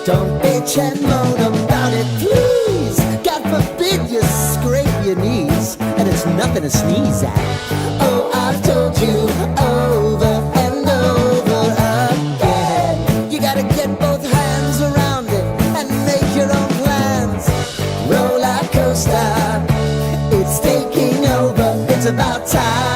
Don't bitch and moan about it, please. God forbid you scrape your knees, and it's nothing to sneeze at. Oh, I've told you over and over again. You gotta get both hands around it and make your own plans. Roller coaster, it's taking over, it's about time.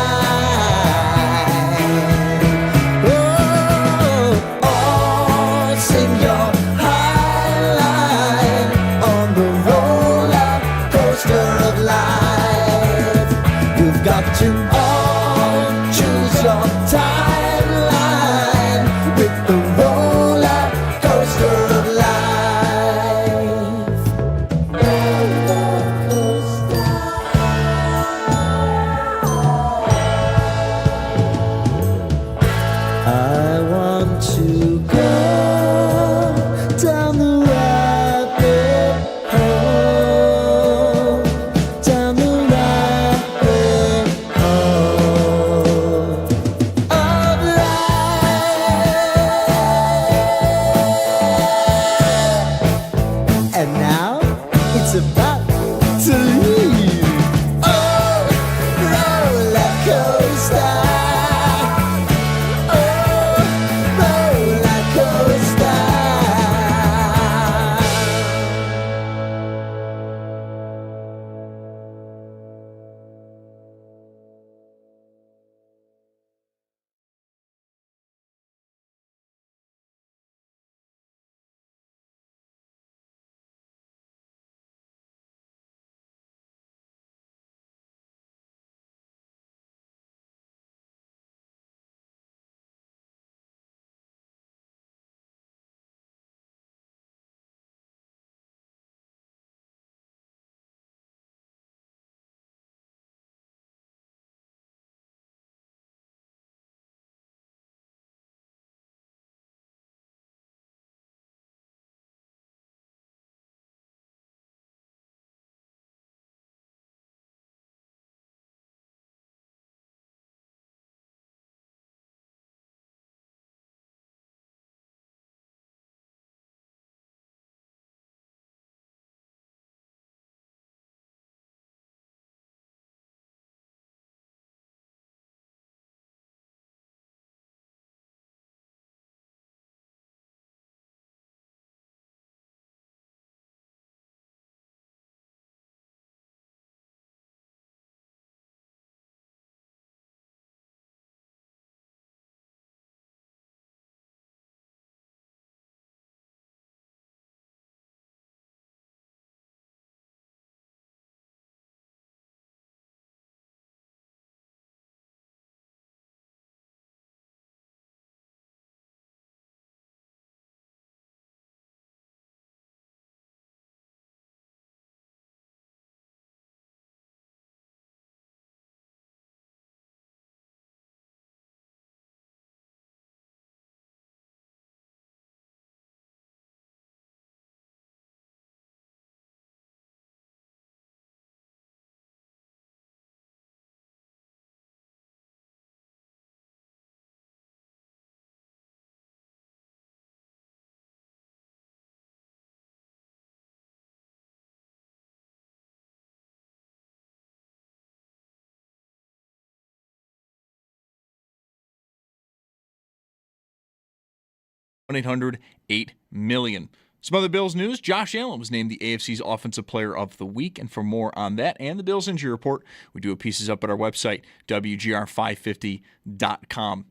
1-800-8-million. Some other Bills news, Josh Allen was named the AFC's Offensive Player of the Week. And for more on that and the Bills injury report, we do have pieces up at our website, WGR550.com.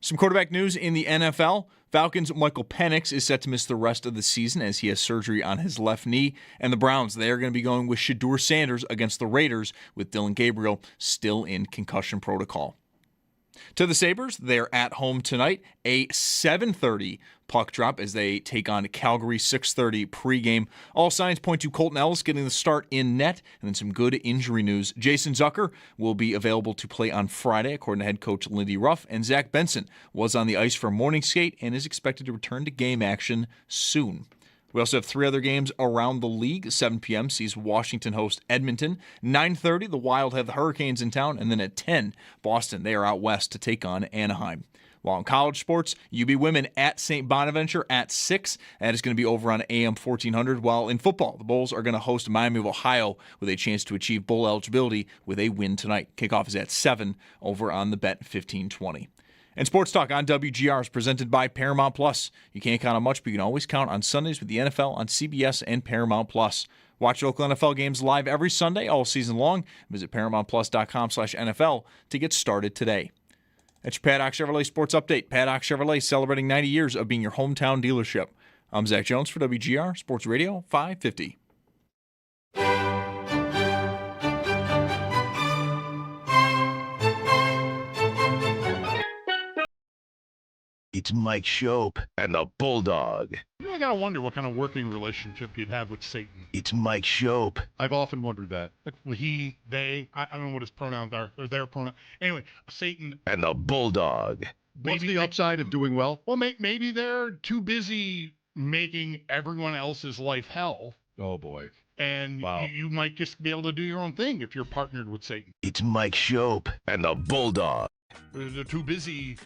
Some quarterback news in the NFL. Falcons' Michael Penix is set to miss the rest of the season as he has surgery on his left knee. And the Browns, they are going to be going with Shedeur Sanders against the Raiders with Dillon Gabriel still in concussion protocol. To the Sabres, they're at home tonight, a 7:30 puck drop as they take on Calgary, 6:30 pregame. All signs point to Colton Ellis getting the start in net, and then some good injury news. Jason Zucker will be available to play on Friday, according to head coach Lindy Ruff, and Zach Benson was on the ice for morning skate and is expected to return to game action soon. We also have 3 other games around the league. 7 p.m. sees Washington host Edmonton. 9:30, the Wild have the Hurricanes in town. And then at 10, Boston, they are out west to take on Anaheim. While in college sports, UB women at St. Bonaventure at 6. That is going to be over on AM 1400. While in football, the Bulls are going to host Miami of Ohio with a chance to achieve bowl eligibility with a win tonight. Kickoff is at 7 over on the Bet 1520. And Sports Talk on WGR is presented by Paramount Plus. You can't count on much, but you can always count on Sundays with the NFL on CBS and Paramount Plus. Watch local NFL games live every Sunday all season long. Visit ParamountPlus.com/NFL to get started today. That's your Paddock Chevrolet Sports Update. Paddock Chevrolet celebrating 90 years of being your hometown dealership. I'm Zach Jones for WGR Sports Radio 550. It's Mike Schopp and the Bulldog. You know, I gotta wonder what kind of working relationship you'd have with Satan. It's Mike Schopp. I've often wondered that. Like, well, he, they, I don't know what his pronouns are, or their pronoun. Anyway, Satan. And the Bulldog. What's the upside of doing well? Well, maybe they're too busy making everyone else's life hell. Oh, boy. And wow. you might just be able to do your own thing if you're partnered with Satan. It's Mike Schopp and the Bulldog. They're too busy,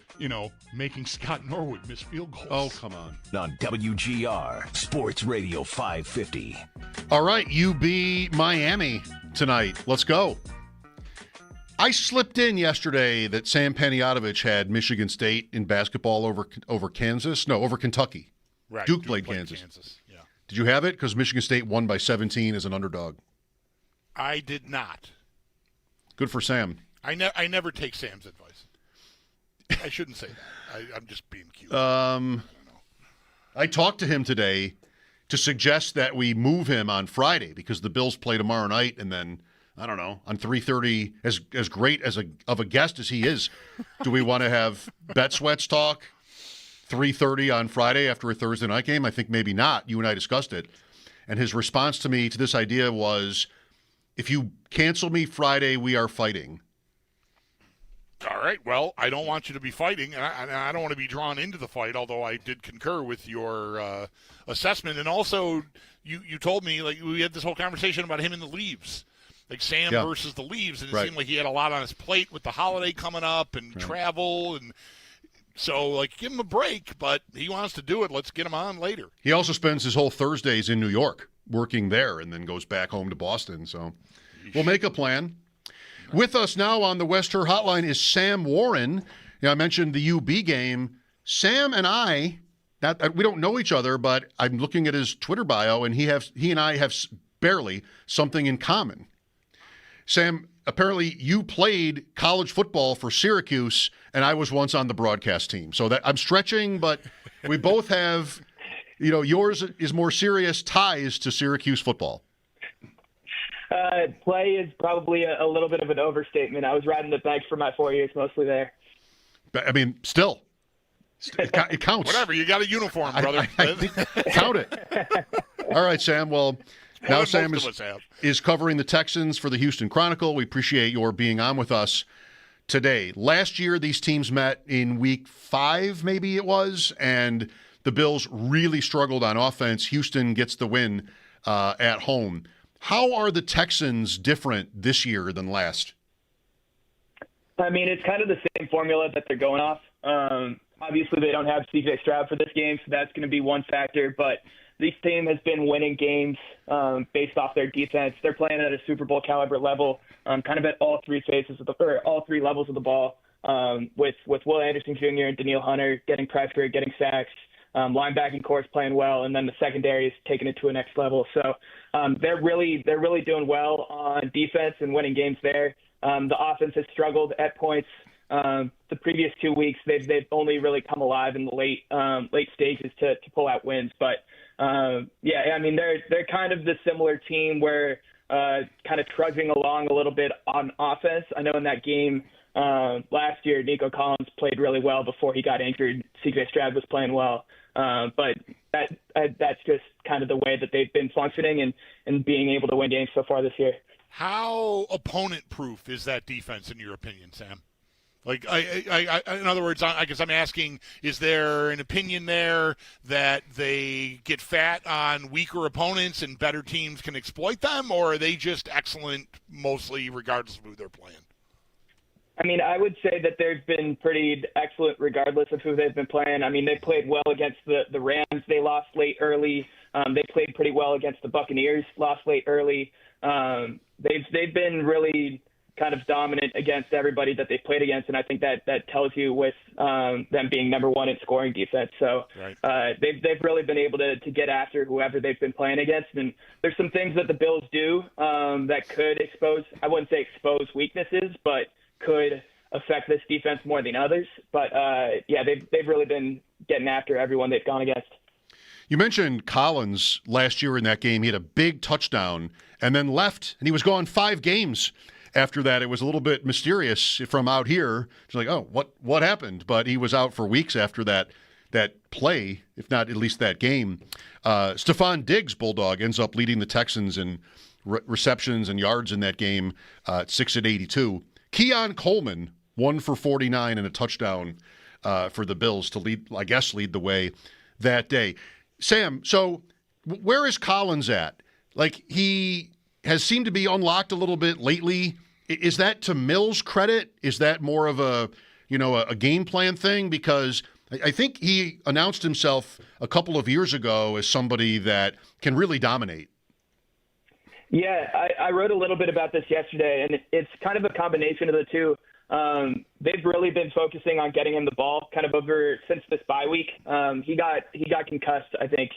making Scott Norwood miss field goals. Oh, come on. On WGR Sports Radio 550. All right, UB Miami tonight. Let's go. I slipped in yesterday that Sam Panayotovich had Michigan State in basketball over Kansas. No, over Kentucky. Right. Duke played Kansas. Yeah. Did you have it? Because Michigan State won by 17 as an underdog. I did not. Good for Sam. I never take Sam's advice. I shouldn't say that. I'm just being cute. I talked to him today to suggest that we move him on Friday because the Bills play tomorrow night, and then I don't know on 3:30. As great as of a guest as he is, do we want to have Bet Sweats talk 3:30 on Friday after a Thursday night game? I think maybe not. You and I discussed it, and his response to me to this idea was, "If you cancel me Friday, we are fighting." All right. Well, I don't want you to be fighting, and I don't want to be drawn into the fight, although I did concur with your assessment. And also, you told me, like, we had this whole conversation about him and the Leaves, like Sam versus the Leaves, and it seemed like he had a lot on his plate with the holiday coming up and travel. And so, like, give him a break, but he wants to do it. Let's get him on later. He also spends his whole Thursdays in New York working there and then goes back home to Boston. So we'll make a plan. With us now on the West Her Hotline is Sam Warren. I mentioned the UB game. Sam and I, we don't know each other, but I'm looking at his Twitter bio, and he and I have barely something in common. Sam, apparently you played college football for Syracuse, and I was once on the broadcast team. So that I'm stretching, but we both have, yours is more serious ties to Syracuse football. Play is probably a little bit of an overstatement. I was riding the bike for my 4 years, mostly there. I mean, still, it counts. Whatever, you got a uniform, brother. Count it. All right, Sam. Well, now Sam is covering the Texans for the Houston Chronicle. We appreciate your being on with us today. Last year, these teams met in week 5, maybe it was, and the Bills really struggled on offense. Houston gets the win at home. How are the Texans different this year than last? I mean, it's kind of the same formula that they're going off. Obviously, they don't have C.J. Stroud for this game, so that's going to be one factor. But this team has been winning games based off their defense. They're playing at a Super Bowl caliber level, kind of at all three levels of the ball. With Will Anderson Jr. and Daniil Hunter getting pressure, getting sacks, Linebacking core is playing well, and then the secondary is taking it to a next level. So they're really doing well on defense and winning games there. The offense has struggled at points. The previous 2 weeks, they've only really come alive in the late stages to pull out wins. But yeah, I mean they're kind of the similar team where kind of trudging along a little bit on offense. I know in that game last year, Nico Collins played really well before he got injured. CJ Stroud was playing well, but that's just kind of the way that they've been functioning and being able to win games so far this year. How opponent-proof is that defense in your opinion, Sam? Like, I, in other words, I guess I'm asking, is there an opinion there that they get fat on weaker opponents and better teams can exploit them, or are they just excellent mostly regardless of who they're playing? I mean, I would say that they've been pretty excellent regardless of who they've been playing. I mean, they played well against the Rams. They lost late early. They played pretty well against the Buccaneers, lost late early. They've been really kind of dominant against everybody that they've played against, and I think that tells you with them being number one in scoring defense. So right. They've really been able to get after whoever they've been playing against. And there's some things that the Bills do that could expose, I wouldn't say expose weaknesses, but could affect this defense more than others. But yeah, they've really been getting after everyone they've gone against. You mentioned Collins last year in that game. He had a big touchdown and then left, and he was gone 5 games. After that, it was a little bit mysterious from out here. It's like, oh, what happened? But he was out for weeks after that play, if not at least that game. Stephon Diggs, Bulldog, ends up leading the Texans in receptions and yards in that game, 6 at 82. Keon Coleman, 1 for 49 and a touchdown for the Bills to lead the way that day. Sam, so where is Collins at? Like, he has seemed to be unlocked a little bit lately. Is that to Mills' credit? Is that more of a game plan thing? Because I think he announced himself a couple of years ago as somebody that can really dominate. Yeah, I wrote a little bit about this yesterday, and it's kind of a combination of the two. They've really been focusing on getting him the ball kind of over since this bye week. He got concussed, I think,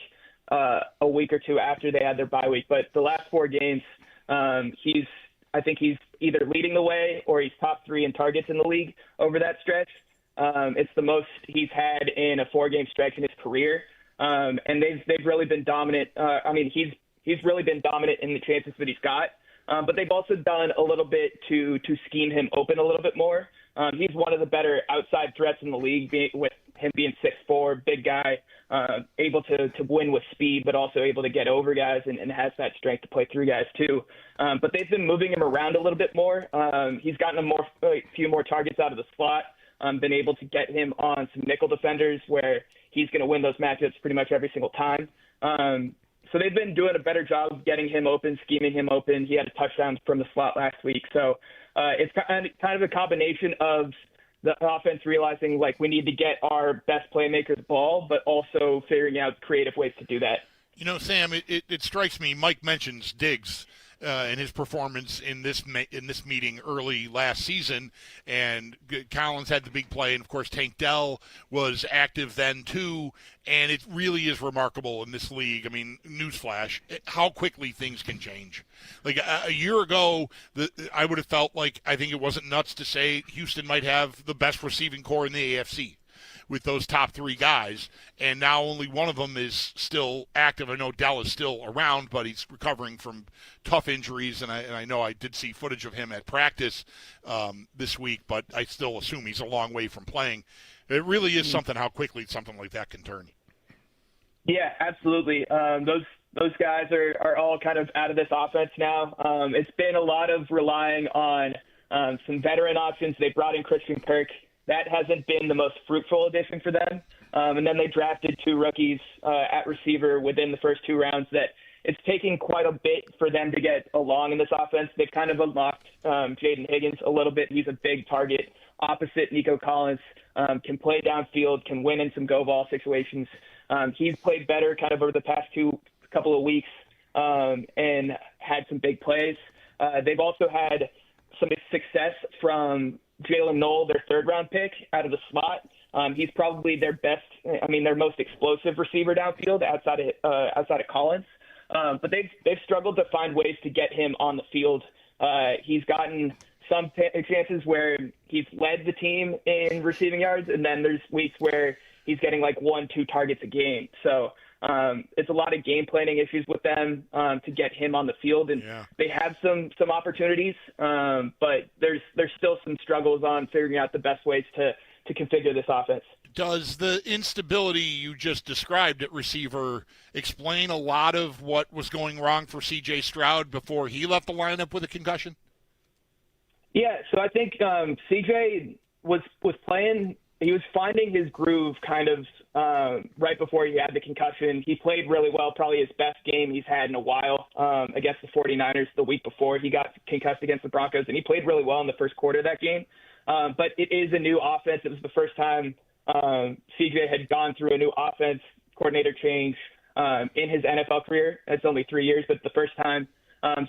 a week or two after they had their bye week. But the last 4 games, I think he's either leading the way or he's top 3 in targets in the league over that stretch. It's the most he's had in a 4-game stretch in his career. And they've really been dominant. I mean, he's really been dominant in the chances that he's got. But they've also done a little bit to scheme him open a little bit more. He's one of the better outside threats in the league, with him being 6'4", big guy, able to win with speed, but also able to get over guys and has that strength to play through guys too. But they've been moving him around a little bit more. He's gotten a few more targets out of the slot, been able to get him on some nickel defenders where he's going to win those matchups pretty much every single time. So they've been doing a better job of getting him open, scheming him open. He had a touchdown from the slot last week. So it's kind of a combination of the offense realizing, like, we need to get our best playmaker the ball, but also figuring out creative ways to do that. You know, Sam, it strikes me, Mike mentions Diggs and his performance in this meeting early last season, and Collins had the big play, and of course Tank Dell was active then too, and it really is remarkable in this league. I mean, newsflash, how quickly things can change. Like a year ago, I would have felt like, I think it wasn't nuts to say Houston might have the best receiving core in the AFC with those top 3 guys, and now only one of them is still active. I know Dell is still around, but he's recovering from tough injuries, and I know I did see footage of him at practice this week, but I still assume he's a long way from playing. It really is something how quickly something like that can turn. Yeah, absolutely. Those guys are all kind of out of this offense now. It's been a lot of relying on some veteran options. They brought in Christian Kirk. That hasn't been the most fruitful addition for them. And then they drafted 2 rookies at receiver within the first 2 rounds that it's taking quite a bit for them to get along in this offense. They've kind of unlocked Jaden Higgins a little bit. He's a big target opposite Nico Collins, can play downfield, can win in some go ball situations. He's played better kind of over the past couple of weeks and had some big plays. They've also had some success from Jalen Knoll, their 3rd-round pick, out of the slot. He's probably their most explosive receiver downfield outside of Collins. But they've struggled to find ways to get him on the field. He's gotten some chances where he's led the team in receiving yards, and then there's weeks where he's getting like 1-2 targets a game. So it's a lot of game planning issues with them to get him on the field, and they have some opportunities, but there's still some struggles on figuring out the best ways to configure this offense. Does the instability you just described at receiver explain a lot of what was going wrong for C.J. Stroud before he left the lineup with a concussion? Yeah, so I think C.J. was playing. He was finding his groove kind of right before he had the concussion. He played really well, probably his best game he's had in a while against the 49ers the week before he got concussed against the Broncos, and he played really well in the first quarter of that game. But it is a new offense. It was the first time CJ had gone through a new offense coordinator change in his NFL career. It's only 3 years, but the first time.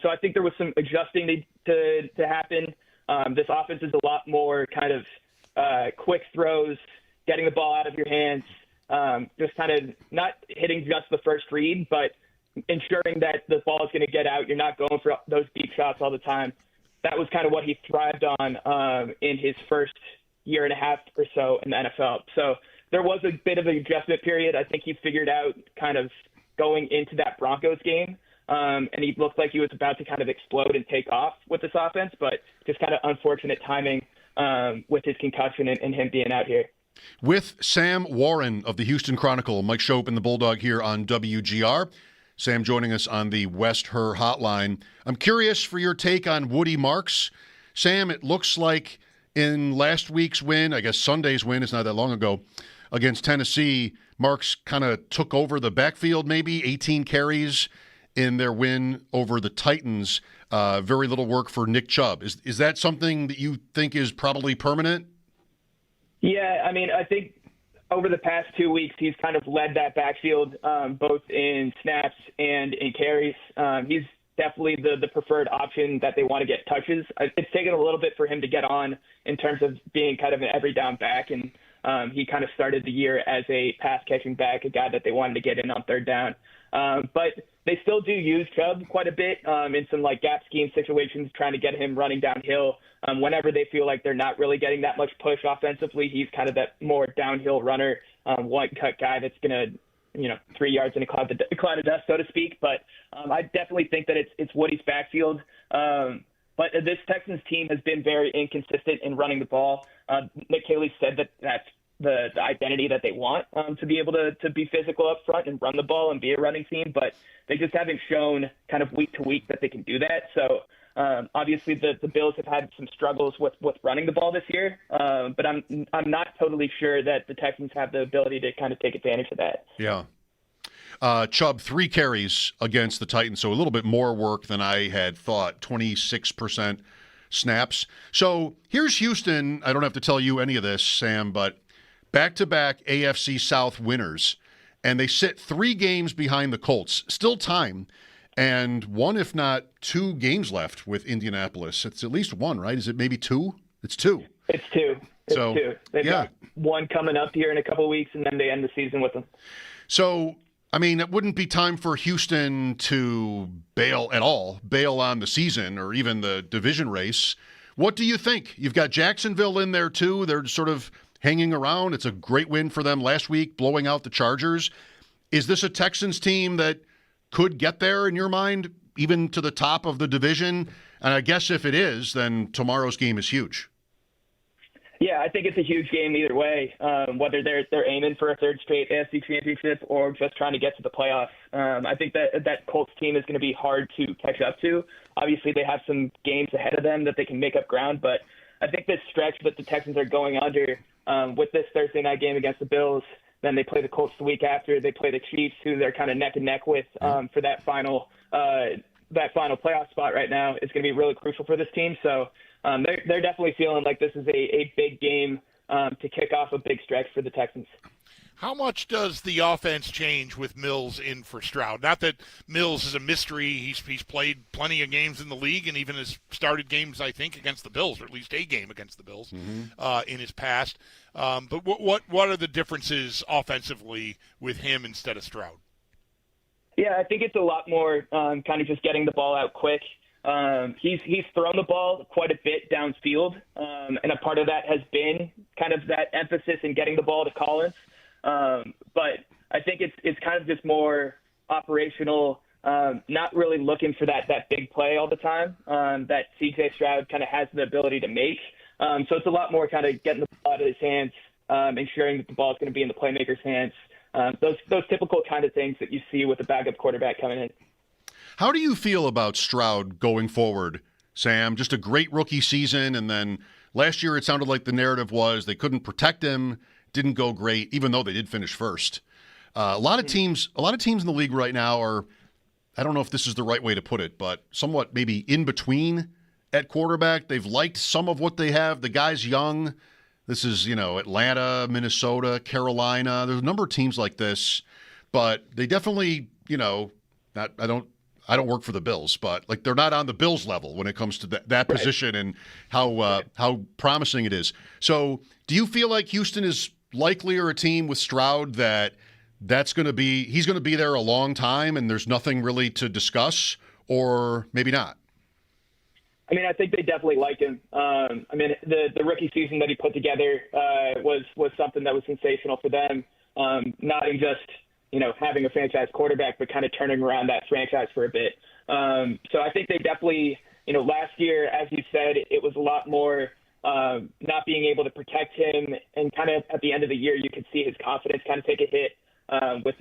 So I think there was some adjusting to happen. This offense is a lot more kind of quick throws, getting the ball out of your hands, just kind of not hitting just the first read, but ensuring that the ball is going to get out. You're not going for those deep shots all the time. That was kind of what he thrived on in his first year and a half or so in the NFL. So there was a bit of an adjustment period. I think he figured out kind of going into that Broncos game, and he looked like he was about to kind of explode and take off with this offense, but just kind of unfortunate timing with his concussion and him being out here. With Sam Warren of the Houston Chronicle, Mike Schopp and the Bulldog here on WGR. Sam joining us on the West Her hotline. I'm curious for your take on Woody Marks. Sam, it looks like in last week's win, I guess Sunday's win, it's not that long ago, against Tennessee, Marks kind of took over the backfield maybe, 18 carries in their win over the Titans. Very little work for Nick Chubb. Is that something that you think is probably permanent? Yeah, I mean, I think over the past 2 weeks, he's kind of led that backfield, both in snaps and in carries. He's definitely the preferred option that they want to get touches. It's taken a little bit for him to get on in terms of being kind of an every down back, and he kind of started the year as a pass-catching back, a guy that they wanted to get in on third down. But they still do use Chubb quite a bit in some like gap scheme situations, trying to get him running downhill. Whenever they feel like they're not really getting that much push offensively, he's kind of that more downhill runner, one-cut guy that's going to, 3 yards in a cloud of dust, so to speak. But I definitely think that it's Woody's backfield. But this Texans team has been very inconsistent in running the ball. Nick Caley said that that's the identity that they want, to be able to be physical up front and run the ball and be a running team, but they just haven't shown kind of week to week that they can do that. So obviously the Bills have had some struggles with running the ball this year, but I'm not totally sure that the Texans have the ability to kind of take advantage of that. Yeah. Chubb, 3 carries against the Titans, so a little bit more work than I had thought, 26% snaps. So here's Houston. I don't have to tell you any of this, Sam, but back-to-back AFC South winners, and they sit 3 games behind the Colts. Still time, and 1, if not 2 games left with Indianapolis. It's at least 1, right? Is it maybe 2? It's 2. It's 2. It's 2. They've got 1 coming up here in a couple of weeks, and then they end the season with them. So, I mean, it wouldn't be time for Houston to bail at all, bail on the season or even the division race. What do you think? You've got Jacksonville in there, too. They're sort of hanging around. It's a great win for them last week, blowing out the Chargers. Is this a Texans team that could get there, in your mind, even to the top of the division? And I guess if it is, then tomorrow's game is huge. Yeah, I think it's a huge game either way, whether they're aiming for a third straight AFC championship or just trying to get to the playoffs. I think that Colts team is going to be hard to catch up to. Obviously, they have some games ahead of them that they can make up ground, but I think this stretch that the Texans are going under with this Thursday night game against the Bills, then they play the Colts the week after. They play the Chiefs, who they're kind of neck and neck with for that final playoff spot right now. It's going to be really crucial for this team. So they're definitely feeling like this is a big game to kick off a big stretch for the Texans. How much does the offense change with Mills in for Stroud? Not that Mills is a mystery. He's played plenty of games in the league and even has started games, I think, against the Bills, or at least a game against the Bills in his past. But what are the differences offensively with him instead of Stroud? Yeah, I think it's a lot more kind of just getting the ball out quick. He's thrown the ball quite a bit downfield, and a part of that has been kind of that emphasis in getting the ball to Collins. But I think it's kind of just more operational, not really looking for that big play all the time that C.J. Stroud kind of has the ability to make. So it's a lot more kind of getting the ball out of his hands, ensuring that the ball is going to be in the playmaker's hands. Those typical kind of things that you see with a backup quarterback coming in. How do you feel about Stroud going forward, Sam? Just a great rookie season, and then last year it sounded like the narrative was they couldn't protect him, didn't go great, even though they did finish first. A lot of teams in the league right now are, I don't know if this is the right way to put it, but somewhat maybe in between at quarterback. They've liked some of what they have. The guy's young. This is, Atlanta, Minnesota, Carolina. There's a number of teams like this, but they definitely, I don't work for the Bills, but like they're not on the Bills level when it comes to that position and how promising it is. So do you feel like Houston is likelier a team with Stroud he's going to be there a long time and there's nothing really to discuss, or maybe not? I mean, I think they definitely like him. The rookie season that he put together was something that was sensational for them. Not in just having a franchise quarterback, but kind of turning around that franchise for a bit. So I think they definitely, last year, as you said, it was a lot more not being able to protect him, and kind of at the end of the year, you could see his confidence kind of take a hit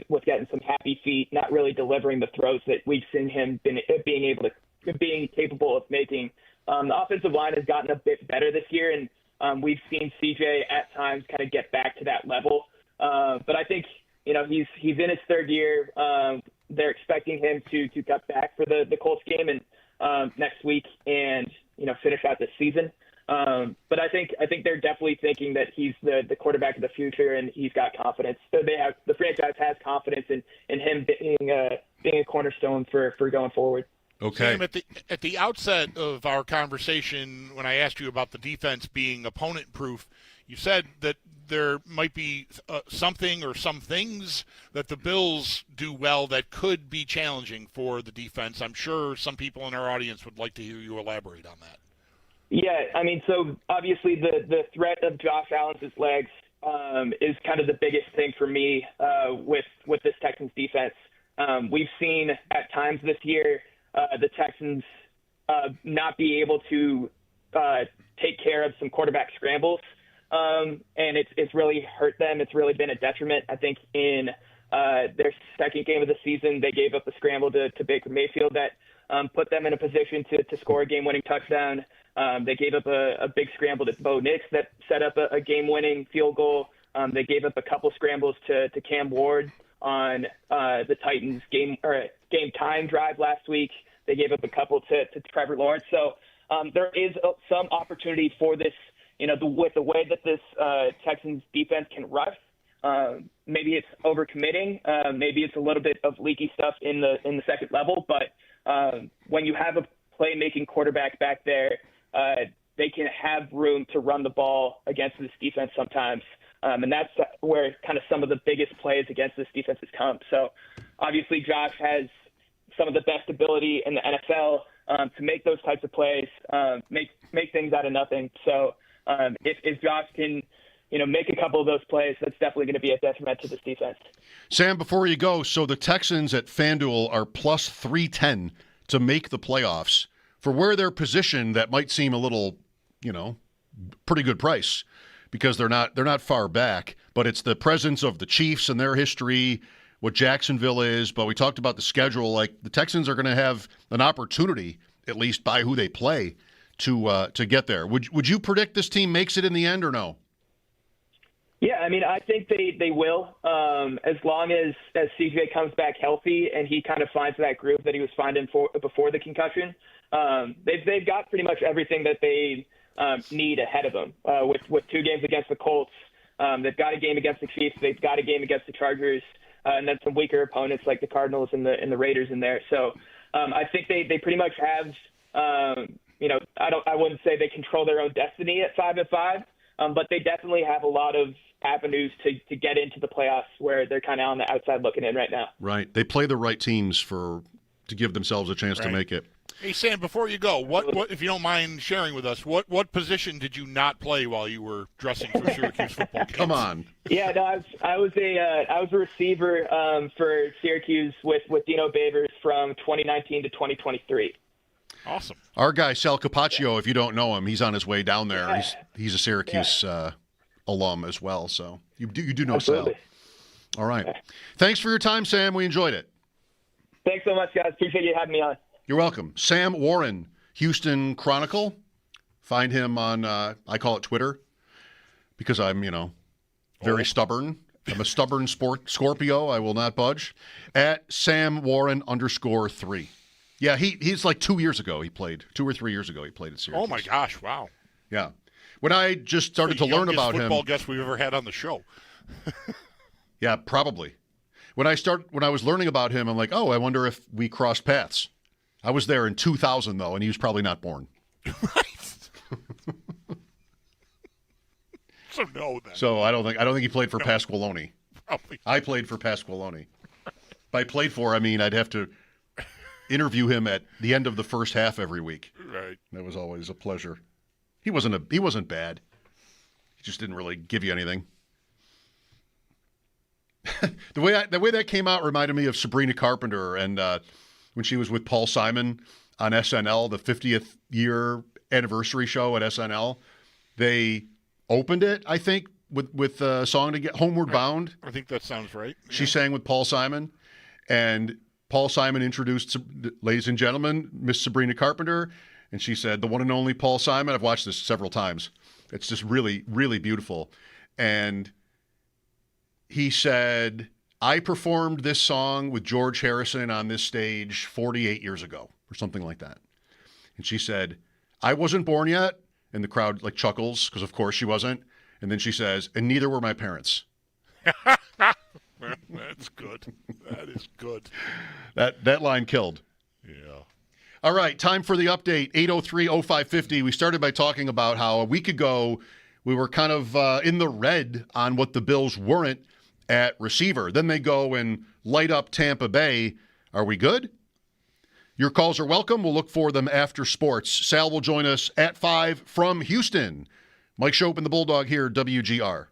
with getting some happy feet, not really delivering the throws that we've seen him being capable of making. The offensive line has gotten a bit better this year, and we've seen CJ at times kind of get back to that level. But I think, he's in his third year. They're expecting him to cut back for the Colts game and next week and, finish out the season. But I think they're definitely thinking that he's the quarterback of the future, and he's got confidence. So the franchise has confidence in him being a cornerstone for going forward. Okay. Sam, at the outset of our conversation, when I asked you about the defense being opponent-proof, you said that there might be something or some things that the Bills do well that could be challenging for the defense. I'm sure some people in our audience would like to hear you elaborate on that. Yeah, so obviously the threat of Josh Allen's legs is kind of the biggest thing for me with this Texans defense. We've seen at times this year the Texans not be able to take care of some quarterback scrambles, and it's really hurt them. It's really been a detriment. I think in their second game of the season, they gave up a scramble to Baker Mayfield that put them in a position to score a game-winning touchdown. They gave up a big scramble to Bo Nix that set up a game-winning field goal. They gave up a couple scrambles to Cam Ward on the Titans game-time drive last week. They gave up a couple to Trevor Lawrence. So there is some opportunity for this, with the way that this Texans defense can rush. Maybe it's overcommitting. Maybe it's a little bit of leaky stuff in the second level. But when you have a playmaking quarterback back there, they can have room to run the ball against this defense sometimes. And that's where kind of some of the biggest plays against this defense has come. So obviously Josh has some of the best ability in the NFL to make those types of plays, make things out of nothing. So if Josh can, make a couple of those plays, that's definitely going to be a detriment to this defense. Sam, before you go, so the Texans at FanDuel are plus 310 to make the playoffs. For where they're positioned, that might seem a little, pretty good price because they're not far back. But it's the presence of the Chiefs and their history, what Jacksonville is. But we talked about the schedule. Like the Texans are going to have an opportunity, at least by who they play, to get there. Would you predict this team makes it in the end or no? Yeah, I think they will, as long as CJ comes back healthy and he kind of finds that groove that he was finding before the concussion. They've got pretty much everything that they need ahead of them with 2 games against the Colts, They've got a game against the Chiefs. They've got a game against the Chargers, and then some weaker opponents like the Cardinals and the Raiders in there. So I think they pretty much have, I wouldn't say they control their own destiny at 5-5, but they definitely have a lot of avenues to get into the playoffs where they're kind of on the outside looking in right now. Right. They play the right teams to give themselves a chance to make it. Hey, Sam, before you go, what if you don't mind sharing with us, what position did you not play while you were dressing for Syracuse football games? Come on. Yeah, no, I was a receiver for Syracuse with Dino Babers from 2019 to 2023. Awesome. Our guy Sal Capaccio, if you don't know him, he's on his way down there. Yeah. He's a Syracuse alum as well, so you do know Absolutely. Sal. All right. Thanks for your time, Sam. We enjoyed it. Thanks so much, guys. Appreciate you having me on. You're welcome. Sam Warren, Houston Chronicle. Find him on, I call it Twitter, because I'm, very stubborn. I'm a stubborn Scorpio. I will not budge. At Sam Warren _3. Yeah, he's like 2 years ago he played. 2 or 3 years ago he played at Syracuse. Oh, my gosh. Wow. Yeah. When I just started to learn about him. Football guest we've ever had on the show. Yeah, probably. When I was learning about him, I'm like, oh, I wonder if we crossed paths. I was there in 2000 though, and he was probably not born. Right. So no, then. So I don't think he played for Pasqualoni. Probably. I played for Pasqualoni. By played for, I mean I'd have to interview him at the end of the first half every week. Right. That was always a pleasure. He wasn't bad. He just didn't really give you anything. The way that came out reminded me of Sabrina Carpenter and when she was with Paul Simon on SNL, the 50th year anniversary show at SNL. They opened it, I think, with a song to get Homeward Bound. I think that sounds right. She sang with Paul Simon, and Paul Simon introduced, ladies and gentlemen, Miss Sabrina Carpenter, and she said, the one and only Paul Simon. I've watched this several times. It's just really, really beautiful. And he said, I performed this song with George Harrison on this stage 48 years ago, or something like that. And she said, I wasn't born yet. And the crowd like chuckles, because of course she wasn't. And then she says, and neither were my parents. That's good. That is good. That line killed. Yeah. All right, time for the update, 803-0550. We started by talking about how a week ago we were kind of in the red on what the Bills weren't at receiver. Then they go and light up Tampa Bay. Are we good? Your calls are welcome. We'll look for them after sports. Sal will join us at 5 from Houston. Mike Schopp and the Bulldog here, WGR.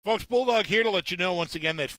Folks, Bulldog here to let you know once again that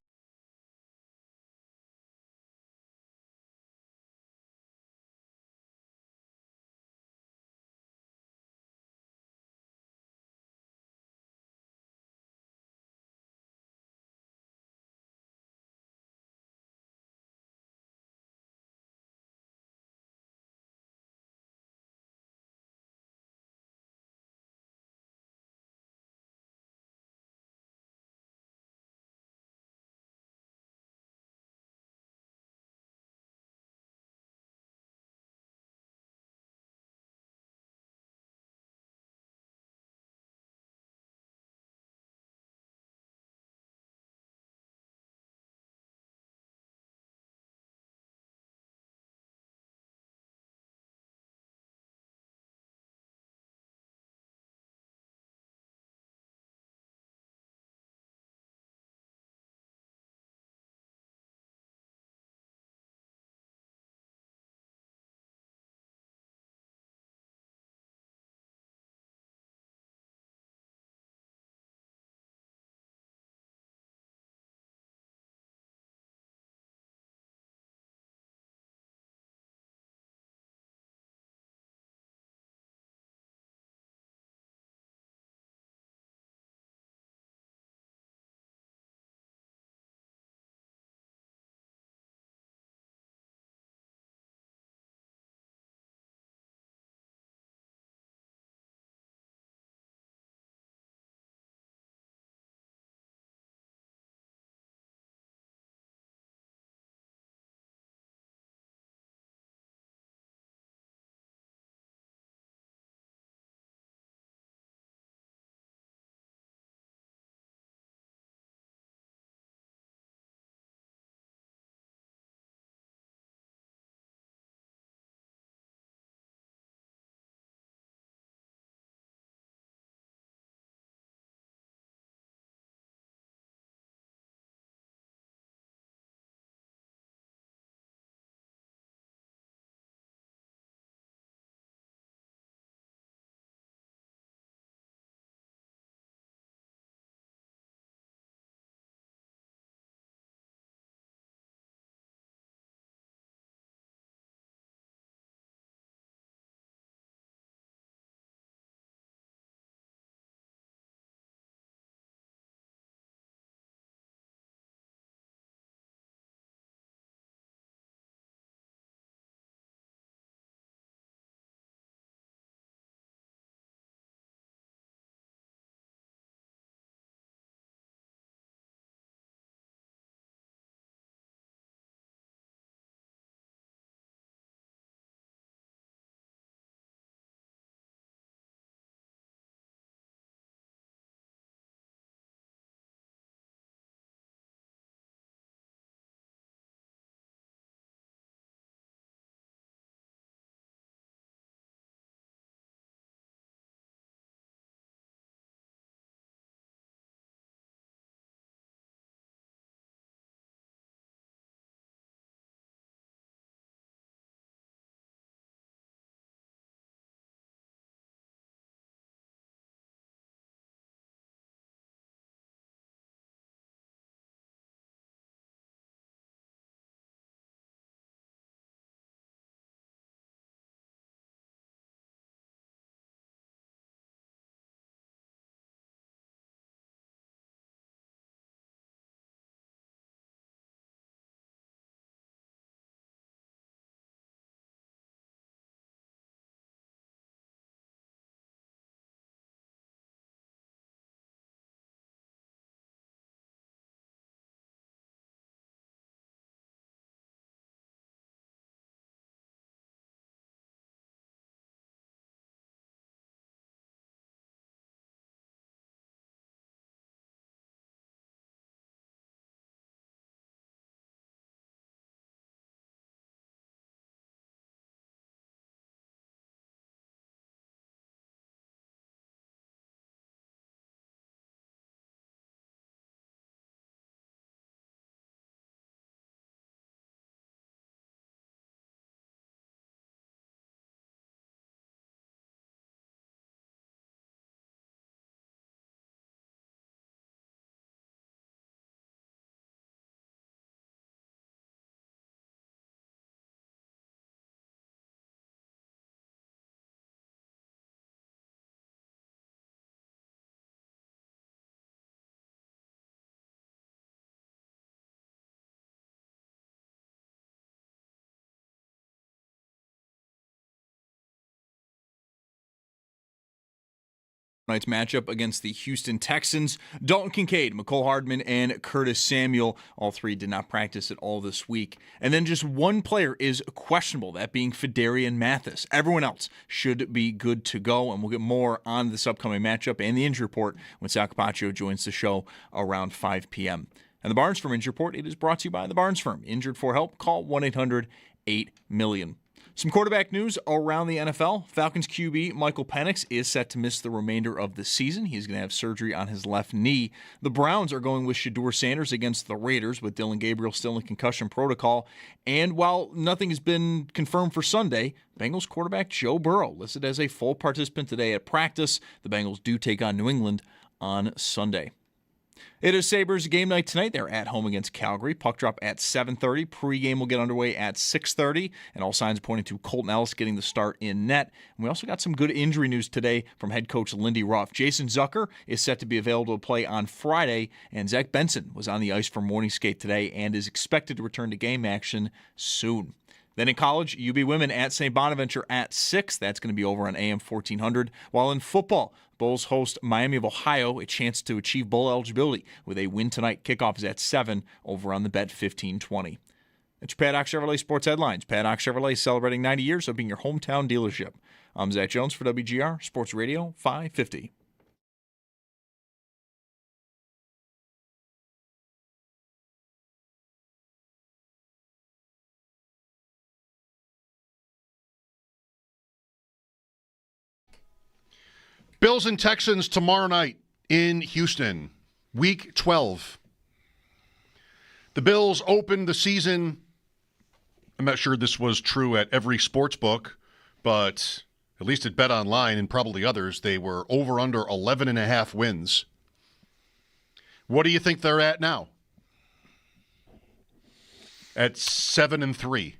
Tonight's matchup against the Houston Texans. Dalton Kincaid, McCole Hardman, and Curtis Samuel. All three did not practice at all this week. And then just one player is questionable, that being Fedarian Mathis. Everyone else should be good to go, and we'll get more on this upcoming matchup and the injury report when Sal Capaccio joins the show around 5 p.m. And the Barnes Firm Injury Report, it is brought to you by the Barnes Firm. Injured for help? Call 1-800-8-million. Some quarterback news around the NFL. Falcons QB Michael Penix is set to miss the remainder of the season. He's going to have surgery on his left knee. The Browns are going with Shedeur Sanders against the Raiders, with Dillon Gabriel still in concussion protocol. And while nothing has been confirmed for Sunday, Bengals quarterback Joe Burrow listed as a full participant today at practice. The Bengals do take on New England on Sunday. It is Sabres game night tonight. They're at home against Calgary. Puck drop at 7:30. Pre-game will get underway at 6:30. And all signs are pointing to Colton Ellis getting the start in net. And we also got some good injury news today from head coach Lindy Ruff. Jason Zucker is set to be available to play on Friday. And Zach Benson was on the ice for morning skate today and is expected to return to game action soon. Then in college, UB women at St. Bonaventure at 6. That's going to be over on AM 1400. While in football, Bulls host Miami of Ohio, a chance to achieve bowl eligibility with a win tonight. Kickoff is at 7 over on the Bet 1520. That's your Paddock Chevrolet Sports Headlines. Paddock Chevrolet celebrating 90 years of being your hometown dealership. I'm Zach Jones for WGR Sports Radio 550. Bills and Texans tomorrow night in Houston, Week 12. The Bills opened the season, I'm not sure this was true at every sports book, but at least at Bet Online and probably others, they were over under 11.5 wins. What do you think they're at now? At 7-3.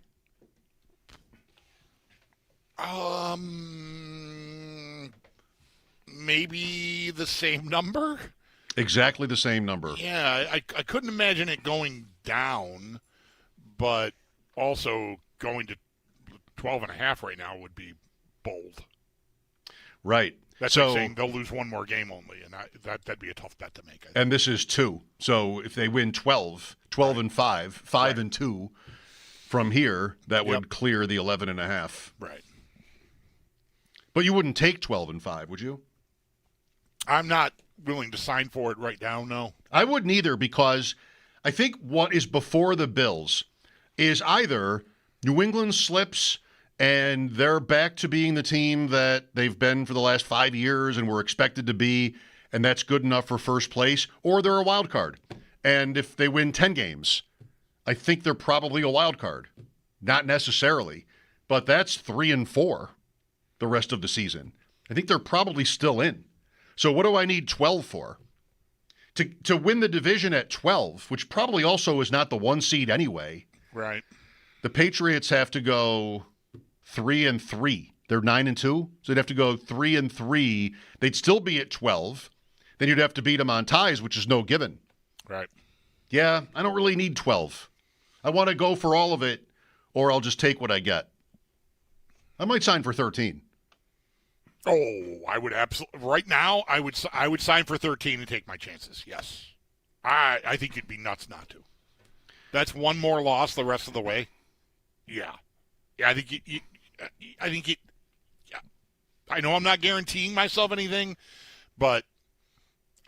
Maybe the same number? Exactly the same number. Yeah, I couldn't imagine it going down, but also going to 12.5 right now would be bold. Right. That's like saying they'll lose one more game only, and that'd be a tough bet to make. And this is 2. So if they win 12 and 5 and 2 from here, that would clear the 11.5. Right. But you wouldn't take 12 and 5, would you? I'm not willing to sign for it right now, no. I wouldn't either, because I think what is before the Bills is either New England slips and they're back to being the team that they've been for the last 5 years and were expected to be, and that's good enough for first place, or they're a wild card. And if they win 10 games, I think they're probably a wild card. Not necessarily, but that's 3 and 4 the rest of the season. I think they're probably still in. So what do I need 12 for? To win the division at 12, which probably also is not the 1 seed anyway. Right. The Patriots have to go 3 and 3. They're 9 and 2, so they'd have to go 3 and 3. They'd still be at 12. Then you'd have to beat them on ties, which is no given. Right. Yeah, I don't really need 12. I want to go for all of it, or I'll just take what I get. I might sign for 13. Oh, I would absolutely. Right now, I would sign for 13 and take my chances. Yes, I think you'd be nuts not to. That's one more loss the rest of the way. Yeah, I think you. Yeah, I know I'm not guaranteeing myself anything, but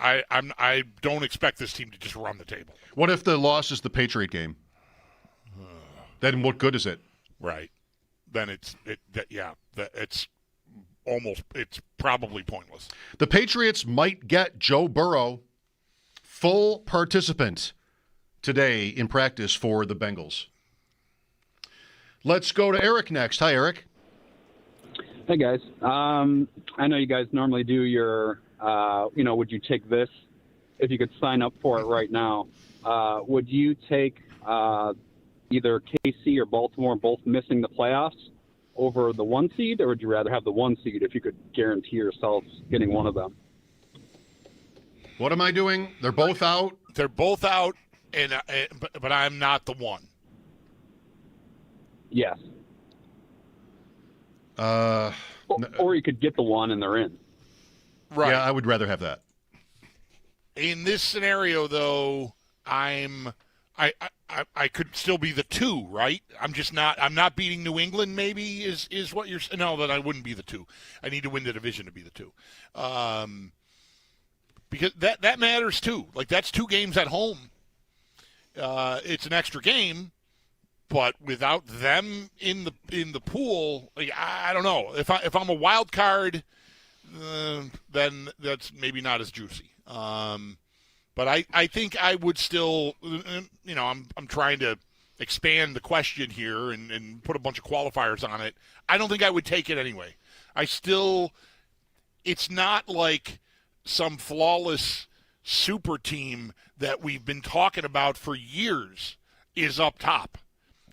I don't expect this team to just run the table. What if the loss is the Patriot game? Then what good is it? Right. Then it's probably pointless. The Patriots might get Joe Burrow full participant today in practice for the Bengals. Let's go to Eric next. Hi, Eric. Hey, guys. I know you guys normally do your, would you take this if you could sign up for it right now? Would you take either KC or Baltimore both missing the playoffs over the 1 seed, or would you rather have the 1 seed if you could guarantee yourself getting one of them? What am I doing? They're both out? They're both out, but I'm not the one. Yes. Or you could get the one and they're in. Right. Yeah, I would rather have that. In this scenario, though, I could still be the 2, right? I'm not beating New England, maybe, is what you're saying. No, that I wouldn't be the 2. I need to win the division to be the 2. Because that matters, too. Like, that's 2 games at home. It's an extra game, but without them in the pool, like, I don't know. If I'm a wild card, then that's maybe not as juicy. But I think I would still, I'm trying to expand the question here and put a bunch of qualifiers on it. I don't think I would take it anyway. It's not like some flawless super team that we've been talking about for years is up top.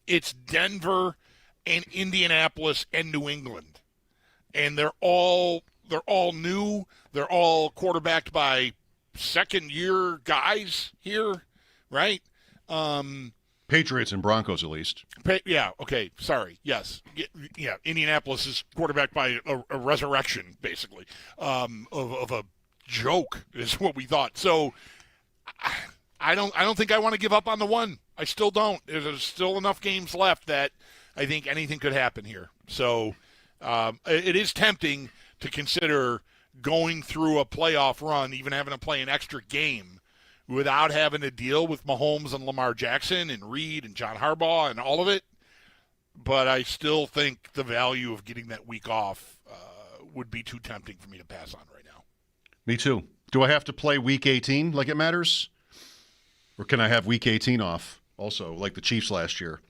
It's Denver and Indianapolis and New England. And they're all new. They're all quarterbacked by second-year guys here, right? Patriots and Broncos, at least. Yeah, okay, sorry, yes. Yeah, Indianapolis is quarterbacked by a resurrection, basically, of a joke is what we thought. So I don't think I want to give up on the 1. I still don't. There's still enough games left that I think anything could happen here. So it is tempting to consider going through a playoff run, even having to play an extra game without having to deal with Mahomes and Lamar Jackson and Reed and John Harbaugh and all of it. But I still think the value of getting that week off would be too tempting for me to pass on right now. Me too. Do I have to play Week 18 like it matters? Or can I have Week 18 off also, like the Chiefs last year?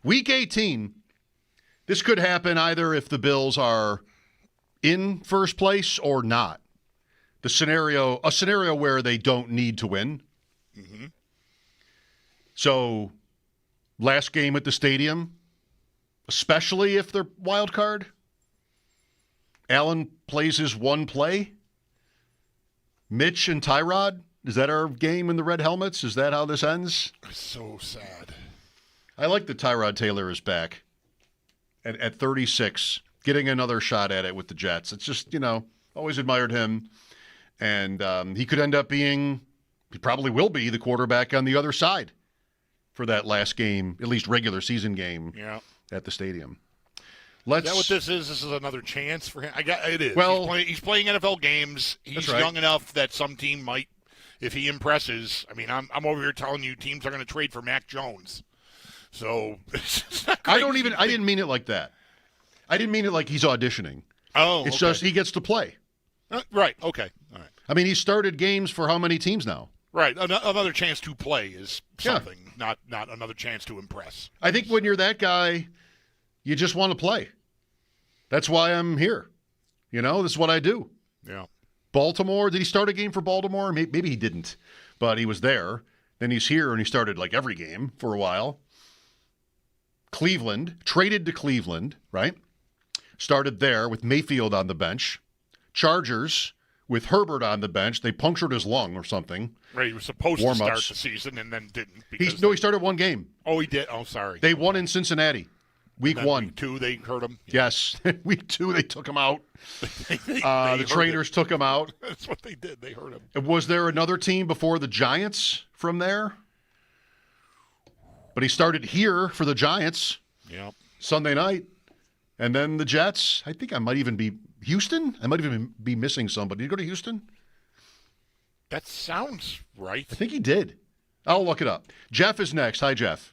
Week 18, this could happen either if the Bills are in first place or not. A scenario where they don't need to win. Mm-hmm. So, last game at the stadium, especially if they're wild card, Allen plays his 1 play. Mitch and Tyrod, is that our game in the red helmets? Is that how this ends? So sad. I like that Tyrod Taylor is back at 36. Getting another shot at it with the Jets. It's just, always admired him. And he could end up he probably will be the quarterback on the other side for that last game, at least regular season game at the stadium. Is that what this is? This is another chance for him? It is. Well, he's playing NFL games. He's young enough that some team might, if he impresses. I mean, I'm over here telling you teams are going to trade for Mac Jones. So, I didn't mean it like that. I didn't mean it like he's auditioning. Oh, it's just he gets to play. Right. Okay. All right. I mean, he started games for how many teams now? Right. Another chance to play is something, not another chance to impress. I think when you're that guy, you just want to play. That's why I'm here. This is what I do. Yeah. Baltimore, did he start a game for Baltimore? Maybe he didn't, but he was there. Then he's here, and he started like every game for a while. Cleveland, traded to Cleveland, right? Started there with Mayfield on the bench. Chargers with Herbert on the bench. They punctured his lung or something. Right, he was supposed to start the season and then didn't. He started 1 game. Oh, he did? Oh, sorry. They won in Cincinnati. Week 1. Week 2, they hurt him. Yes. Week 2, they took him out. The trainers took him out. That's what they did. They hurt him. Was there another team before the Giants from there? But he started here for the Giants. Yeah. Sunday night. And then the Jets. I think I might even be Houston. I might even be missing somebody. Did you go to Houston? That sounds right. I think he did. I'll look it up. Jeff is next. Hi, Jeff.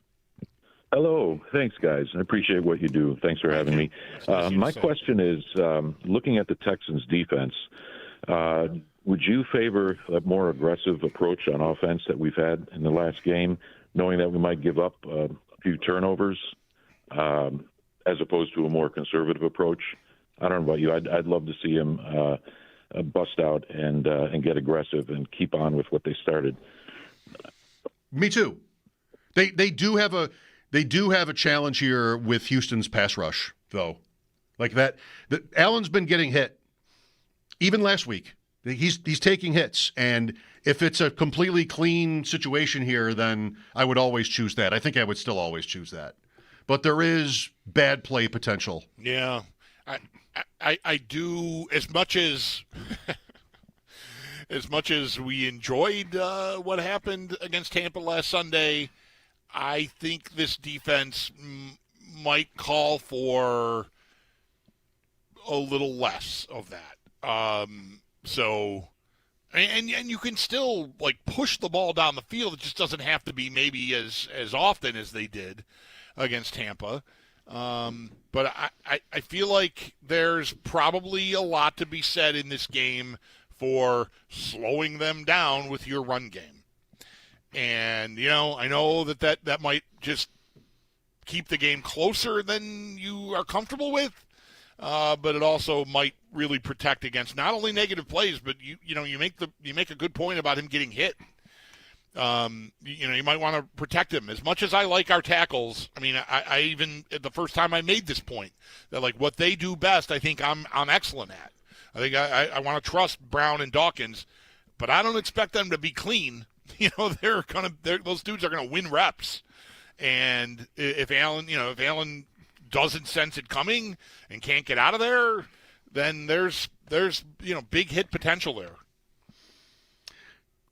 Hello. Thanks, guys. I appreciate what you do. Thanks for having me. My question is, looking at the Texans' defense, would you favor a more aggressive approach on offense that we've had in the last game, knowing that we might give up a few turnovers, as opposed to a more conservative approach? I don't know about you. I'd love to see him bust out and get aggressive and keep on with what they started. Me too. They do have a challenge here with Houston's pass rush, though. Like that Allen's been getting hit. Even last week, he's taking hits, and if it's a completely clean situation here, then I would always choose that. I think I would still always choose that. But there is bad play potential. Yeah. I do, as much as as much as we enjoyed what happened against Tampa last Sunday, I think this defense might call for a little less of that. And you can still push the ball down the field. It just doesn't have to be maybe as often as they did against Tampa. But I feel like there's probably a lot to be said in this game for slowing them down with your run game. And, I know that might just keep the game closer than you are comfortable with, but it also might really protect against not only negative plays, but you make a good point about him getting hit. You might want to protect him. As much as I like our tackles, I mean, I even the first time I made this point that what they do best, I think I'm excellent at. I think I want to trust Brown and Dawkins, but I don't expect them to be clean. Those dudes are gonna win reps, and if Allen doesn't sense it coming and can't get out of there, then there's big hit potential there.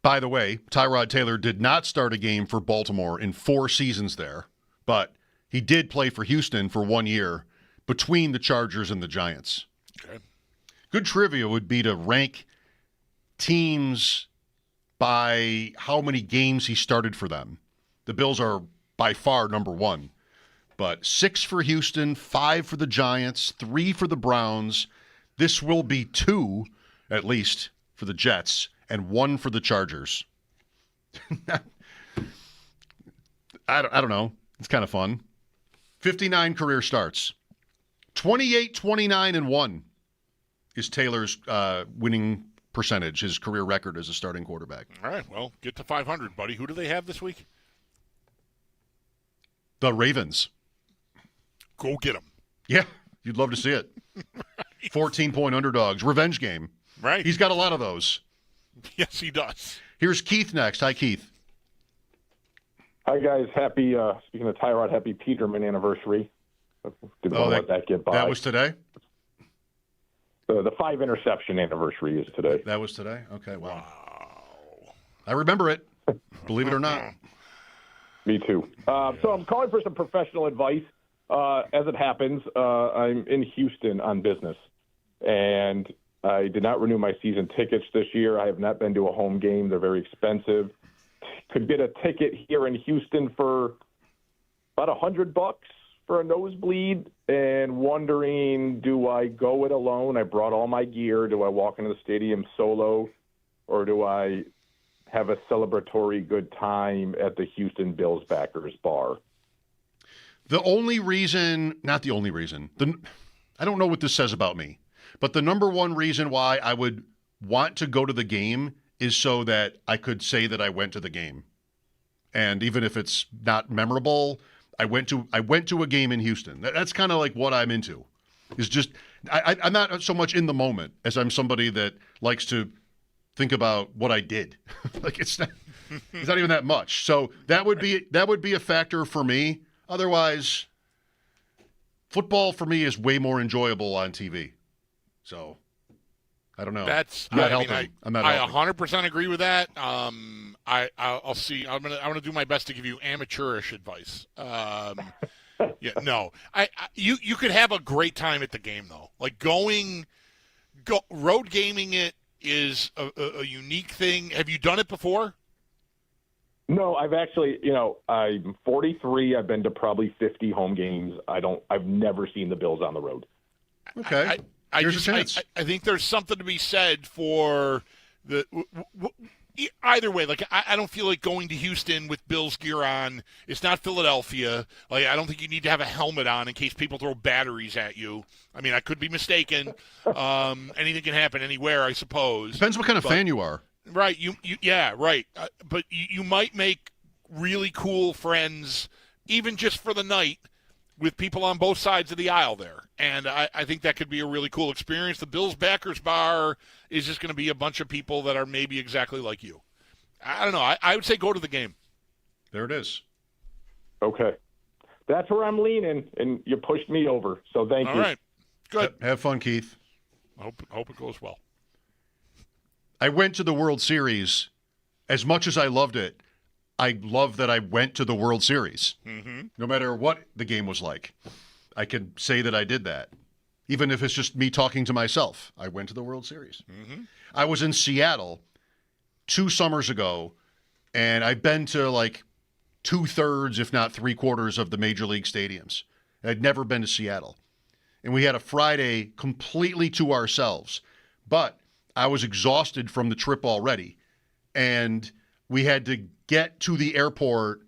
By the way, Tyrod Taylor did not start a game for Baltimore in 4 seasons there, but he did play for Houston for 1 year between the Chargers and the Giants. Okay. Good trivia would be to rank teams by how many games he started for them. The Bills are by far number 1, but 6 for Houston, 5 for the Giants, 3 for the Browns. This will be 2, at least, for the Jets, and 1 for the Chargers. I don't know. It's kind of fun. 59 career starts. 28, 29, and 1 is Taylor's winning percentage, his career record as a starting quarterback. All right, well, get to 500, buddy. Who do they have this week? The Ravens. Go get them. Yeah, you'd love to see it. Right. 14-point underdogs. Revenge game. Right. He's got a lot of those. Yes, he does. Here's Keith next. Hi, Keith. Hi, guys. Happy, speaking of Tyrod, happy Peterman anniversary. Didn't want to let that get by. That was today? The 5 interception anniversary is today. That was today? Okay, wow. I remember it, believe it or not. Me too. So I'm calling for some professional advice. As it happens, I'm in Houston on business, and I did not renew my season tickets this year. I have not been to a home game. They're very expensive. Could get a ticket here in Houston for about $100 for a nosebleed, and wondering, do I go it alone? I brought all my gear. Do I walk into the stadium solo, or do I have a celebratory good time at the Houston Bills backers bar? The only reason, not the only reason, I don't know what this says about me, but the number one reason why I would want to go to the game is so that I could say that I went to the game. And even if it's not memorable, I went to a game in Houston. That's kind of like what I'm into. Is just I'm not so much in the moment as I'm somebody that likes to think about what I did. Like it's not even that much. So that would be a factor for me. Otherwise, football for me is way more enjoyable on TV. So I don't know. I'm not helping. I 100% agree with that. I'll see. I'm gonna do my best to give you amateurish advice. You could have a great time at the game though. Like road gaming it is a unique thing. Have you done it before? No, I've actually, I'm 43. I've been to probably 50 home games. I've never seen the Bills on the road. Okay. I think there's something to be said for either way. Like I don't feel like going to Houston with Bills gear on. It's not Philadelphia. Like I don't think you need to have a helmet on in case people throw batteries at you. I mean, I could be mistaken. Anything can happen anywhere, I suppose. Depends what kind of fan you are. Right. Yeah. Right. But you might make really cool friends, even just for the night, with people on both sides of the aisle there. And I think that could be a really cool experience. The Bills Backers Bar is just going to be a bunch of people that are maybe exactly like you. I don't know. I would say go to the game. There it is. Okay. That's where I'm leaning, and you pushed me over. So thank you. All right. Good. Have fun, Keith. Hope it goes well. I went to the World Series. As much as I loved it, I love that I went to the World Series. Mm-hmm. No matter what the game was like, I could say that I did that. Even if it's just me talking to myself, I went to the World Series. Mm-hmm. I was in Seattle 2 summers ago, and I've been to like 2/3, if not 3/4 of the major league stadiums. I'd never been to Seattle. And we had a Friday completely to ourselves. But I was exhausted from the trip already. And we had to get to the airport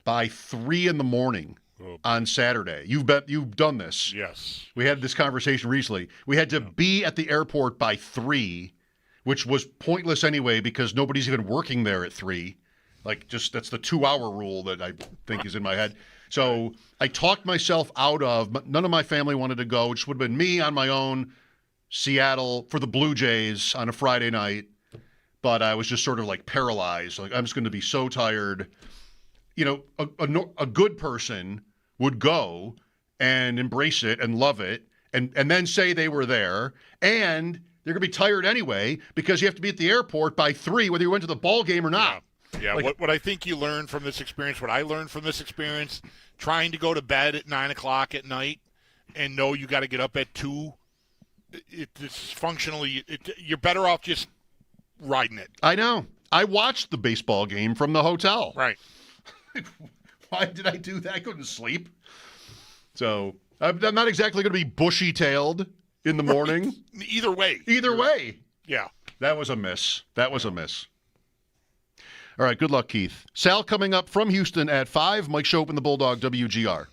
by 3 a.m. on Saturday. You've done this. Yes. We had this conversation recently. We had to be at the airport by 3, which was pointless anyway because nobody's even working there at 3. That's the 2-hour rule that I think is in my head. So I talked myself out of, none of my family wanted to go. It just would have been me on my own, Seattle for the Blue Jays on a Friday night. But I was just sort of like paralyzed. Like, I'm just going to be so tired. You know, a good person would go and embrace it and love it and then say they were there. And they're going to be tired anyway because you have to be at the airport by 3, whether you went to the ball game or not. Yeah, what I think you learned from this experience, what I learned from this experience, trying to go to bed at 9 o'clock at night and know you got to get up at 2, it's functionally, you're better off just riding it. I know. I watched the baseball game from the hotel. Right. Why did I do that? I couldn't sleep. So I'm not exactly going to be bushy-tailed in the morning. Either way. Yeah. That was a miss. All right, good luck, Keith. Sal coming up from Houston at 5. Mike Schopp and the Bulldog, WGR.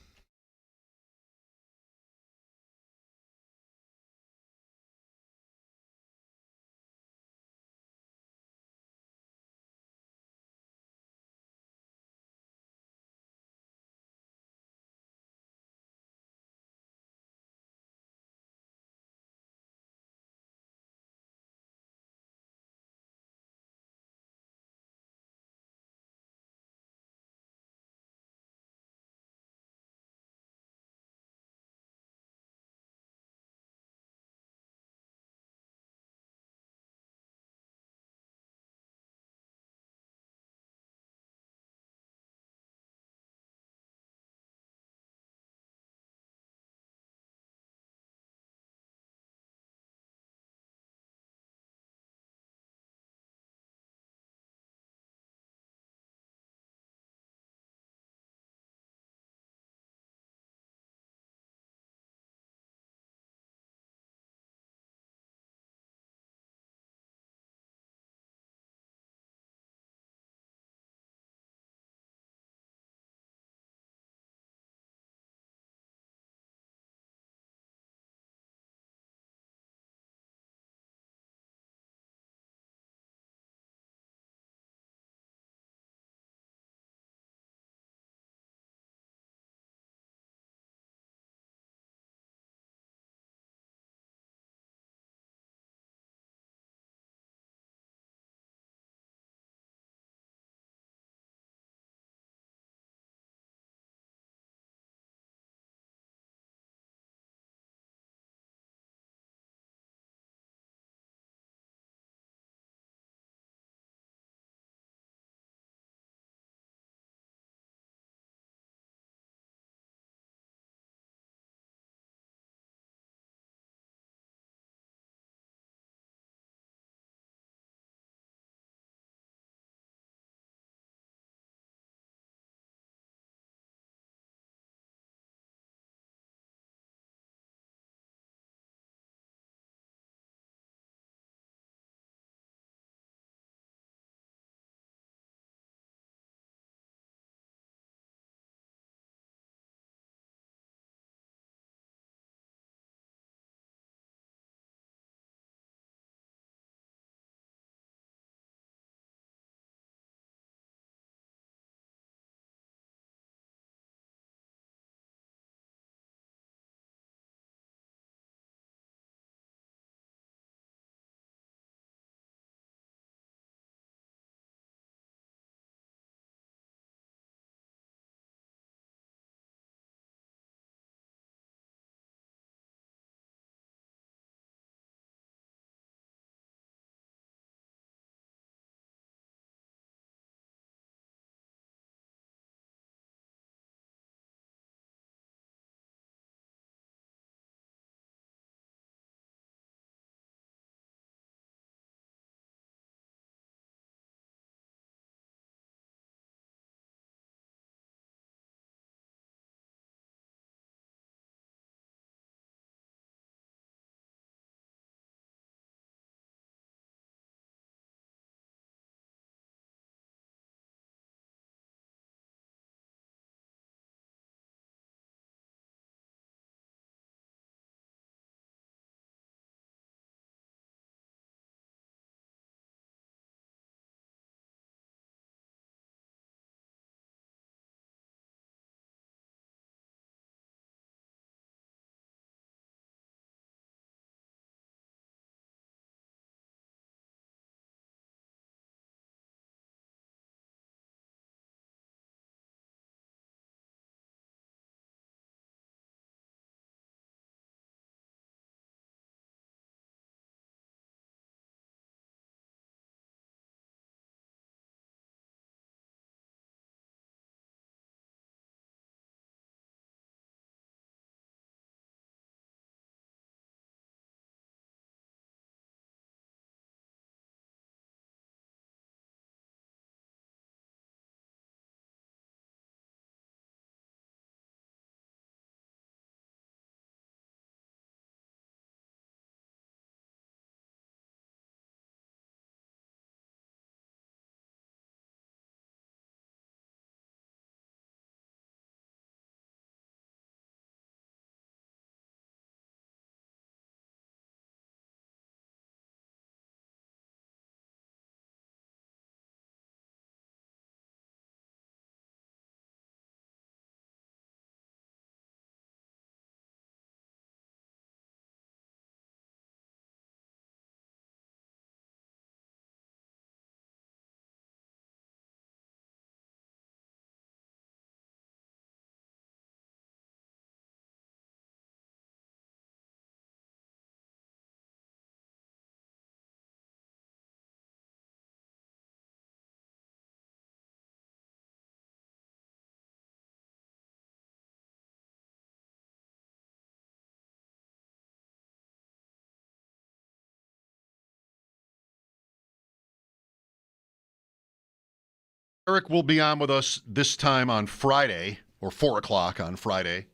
Eric will be on with us this time on Friday, or 4 o'clock on Friday.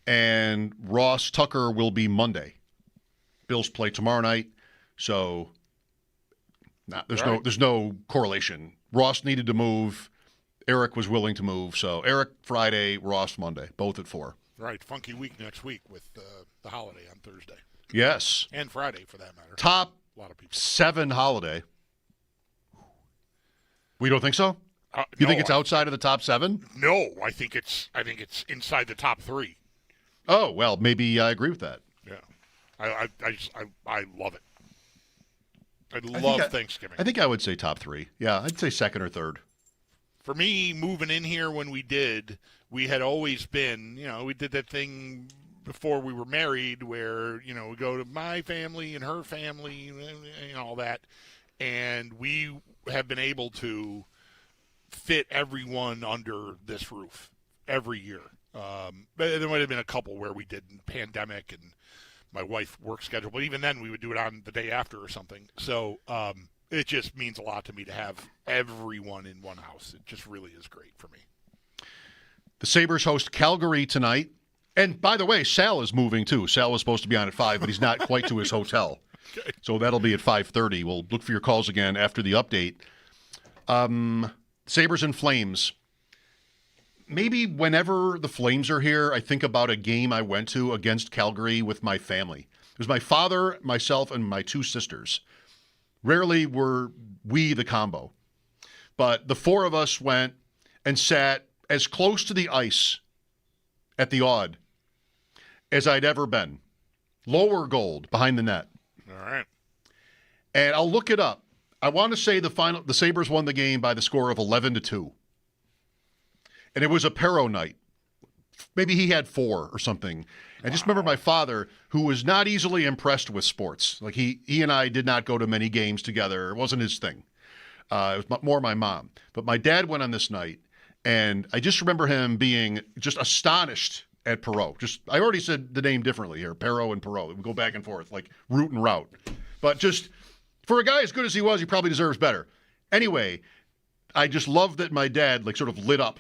And Ross Tucker will be Monday. Bills play tomorrow night, so there's no correlation. Ross needed to move. Eric was willing to move. So Eric Friday, Ross Monday, both at 4. Right, funky week next week with the holiday on Thursday. Yes. And Friday, for that matter. Top a lot of people. 7 holiday. We don't think so? You think it's outside of the top 7? No, I think it's inside the top 3. Oh, well, maybe I agree with that. Yeah, I love it. I love Thanksgiving. I think I would say top 3. Yeah, I'd say second or third. For me, moving in here when we did, we had always been, we did that thing before we were married where, we go to my family and her family and all that. And we have been able to fit everyone under this roof every year. But there might have been a couple where we did pandemic and my wife work schedule, but even then we would do it on the day after or something. So it just means a lot to me to have everyone in one house. It just really is great for me. The Sabres host Calgary tonight. And by the way, Sal is moving too. Sal was supposed to be on at 5, but he's not quite to his hotel. Okay. So that'll be at 5:30. We'll look for your calls again after the update. Sabres and Flames. Maybe whenever the Flames are here, I think about a game I went to against Calgary with my family. It was my father, myself, and my 2 sisters. Rarely were we the combo. But the 4 of us went and sat as close to the ice at the odd as I'd ever been. Lower gold behind the net. All right. And I'll look it up. I want to say the Sabres won the game by the score of 11-2. And it was a Perro night. Maybe he had 4 or something. I just remember my father, who was not easily impressed with sports. Like he and I did not go to many games together. It wasn't his thing. It was more my mom. But my dad went on this night, and I just remember him being just astonished at Perot. I already said the name differently here, Perot and Perot. We go back and forth, like root and route. But just for a guy as good as he was, he probably deserves better. Anyway, I just love that my dad sort of lit up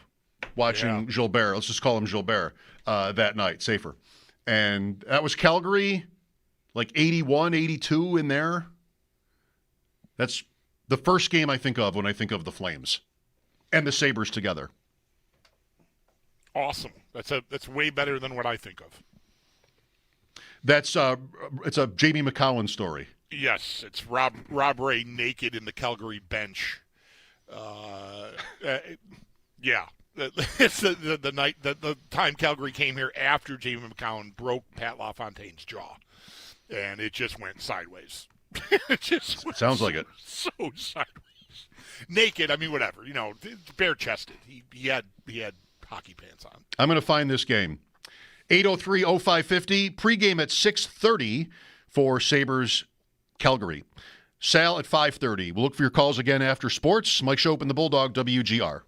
watching Gilbert. Let's just call him Gilbert that night, safer. And that was Calgary, 81, 82 in there. That's the first game I think of when I think of the Flames and the Sabres together. Awesome. That's way better than what I think of. It's a Jamie McCowan story. Yes, it's Rob Ray naked in the Calgary bench. Yeah. It's the night the time Calgary came here after Jamie McCowan broke Pat LaFontaine's jaw, and it just went sideways. It just went sounds like it. So sideways. Naked, I mean, whatever. Bare chested. He had hockey pants on. I'm going to find this game. 803-0550 pregame at 6:30 for Sabres Calgary. Sal at 5:30. We'll look for your calls again after sports. Mike Schopp and the Bulldog, WGR.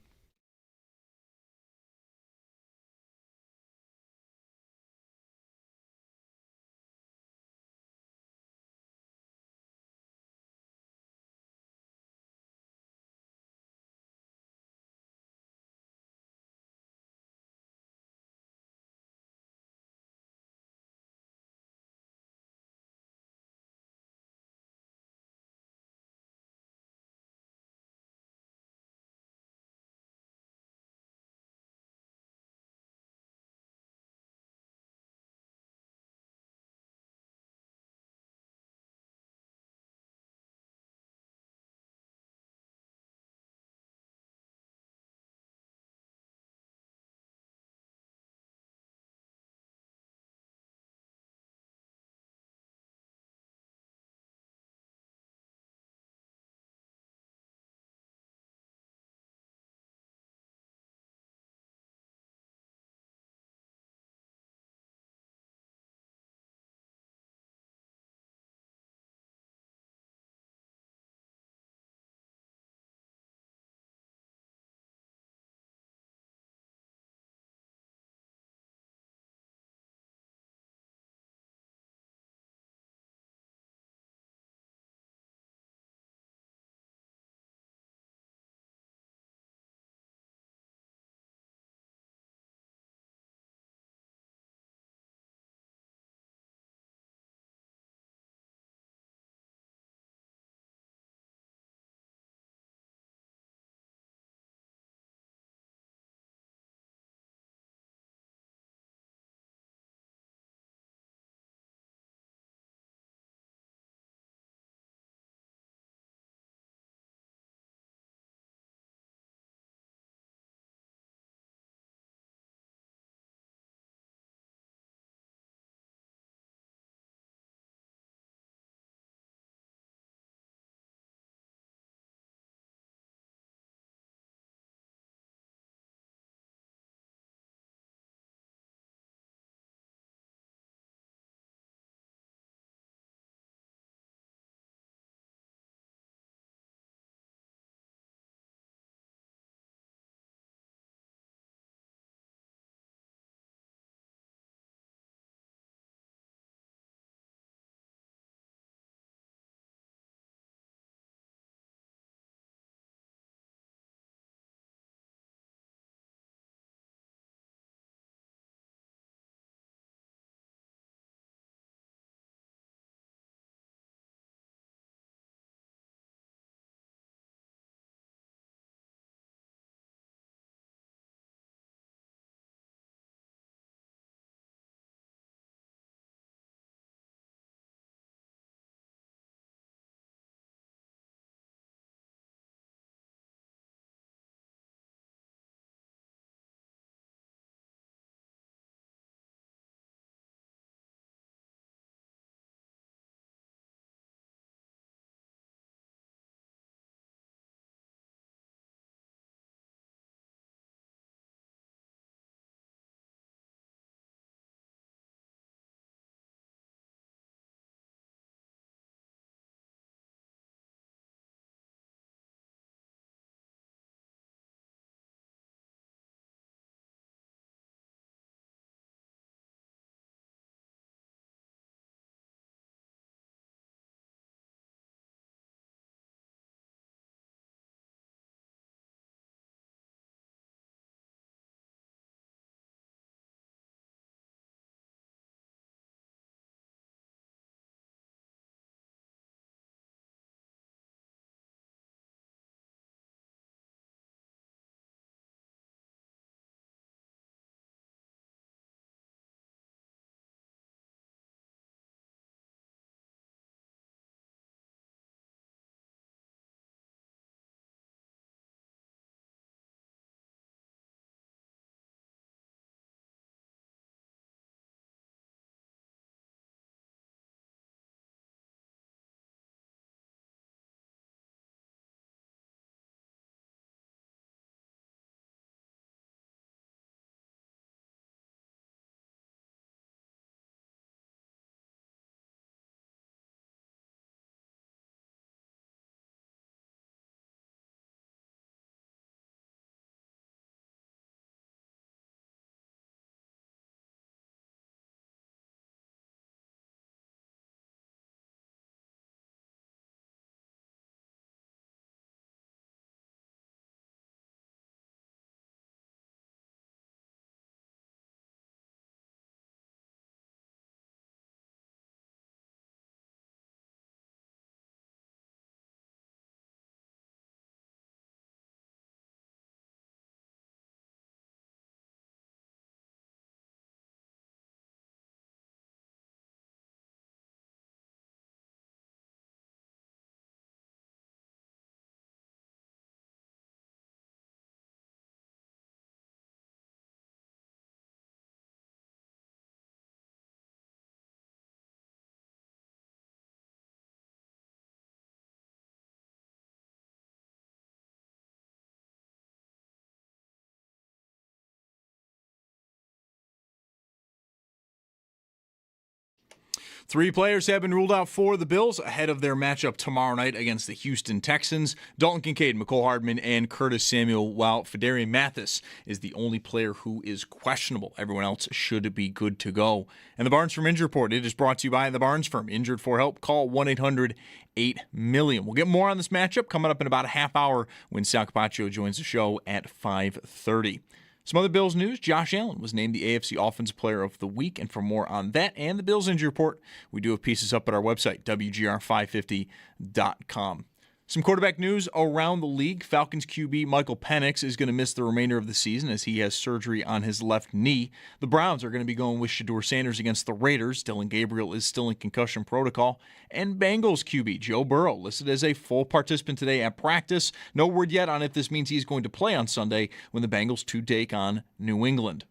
3 players have been ruled out for the Bills ahead of their matchup tomorrow night against the Houston Texans. Dalton Kincaid, McCole Hardman, and Curtis Samuel, while Fedarian Mathis is the only player who is questionable. Everyone else should be good to go. And the Barnes Firm Injury Report, it is brought to you by the Barnes Firm. Injured for help, call 1-800-8-MILLION. We'll get more on this matchup coming up in about a half hour when Sal Capaccio joins the show at 5:30. Some other Bills news, Josh Allen was named the AFC Offensive Player of the Week, and for more on that and the Bills injury report, we do have pieces up at our website, WGR550.com. Some quarterback news around the league. Falcons QB Michael Penix is going to miss the remainder of the season as he has surgery on his left knee. The Browns are going to be going with Shedeur Sanders against the Raiders. Dillon Gabriel is still in concussion protocol. And Bengals QB Joe Burrow listed as a full participant today at practice. No word yet on if this means he's going to play on Sunday when the Bengals take on New England.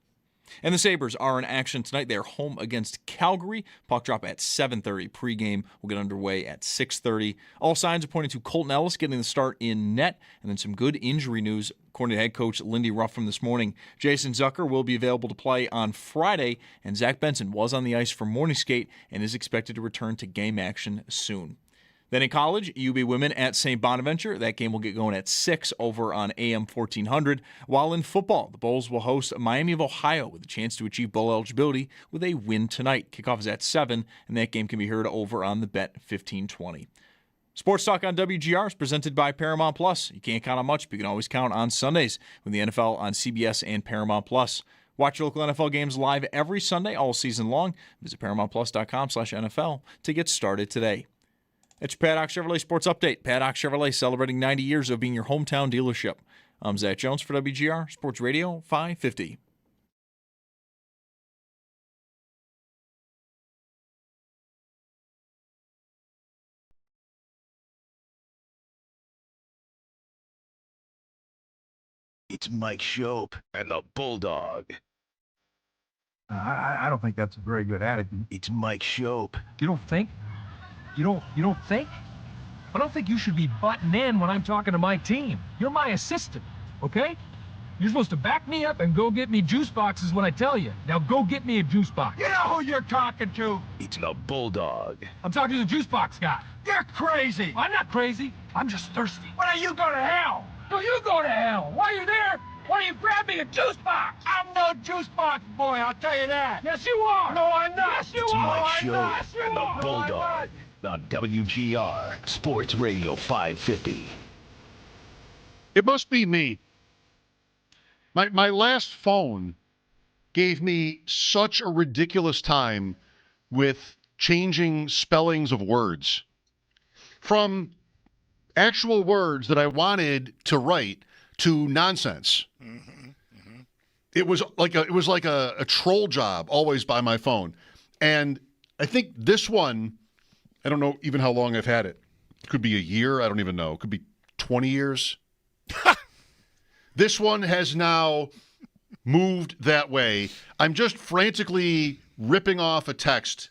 And the Sabres are in action tonight. They're home against Calgary. Puck drop at 7:30. Pregame will get underway at 6:30. All signs are pointing to Colton Ellis getting the start in net. And then some good injury news, according to head coach Lindy Ruff from this morning. Jason Zucker will be available to play on Friday, and Zach Benson was on the ice for morning skate and is expected to return to game action soon. Then in college, UB women at St. Bonaventure. That game will get going at 6 over on AM 1400. While in football, the Bulls will host Miami of Ohio with a chance to achieve bowl eligibility with a win tonight. Kickoff is at 7, and that game can be heard over on the Bet 1520. Sports Talk on WGR is presented by Paramount Plus. You can't count on much, but you can always count on Sundays with the NFL on CBS and Paramount Plus. Watch your local NFL games live every Sunday all season long. Visit ParamountPlus.com/NFL to get started today. It's your Paddock Chevrolet Sports Update. Paddock Chevrolet celebrating 90 years of being your hometown dealership. I'm Zach Jones for WGR Sports Radio 550. It's Mike Schopp and the Bulldog. I don't think that's a very good attitude. It's Mike Schopp. You don't think? You don't think? I don't think you should be butting in when I'm talking to my team. You're my assistant, okay? You're supposed to back me up and go get me juice boxes when I tell you. Now go get me a juice box. You know who you're talking to? It's the Bulldog. I'm talking to the juice box guy. You're crazy. I'm not crazy. I'm just thirsty. Why don't you go to hell? No, you go to hell. While you're there, why don't you grab me a juice box? I'm no juice box boy, I'll tell you that. Yes, you are. No, I'm not. Yes, you It's are. Mike No, I'm not. Schopp Yes, you and the are. Bulldog. On WGR Sports Radio 550. It must be me. My last phone gave me such a ridiculous time with changing spellings of words. From actual words that I wanted to write to nonsense. It was like a troll job always by my phone. And I think this one, I don't know even how long I've had it. It could be a year. I don't even know. It could be 20 years. This one has now moved that way. I'm just frantically ripping off a text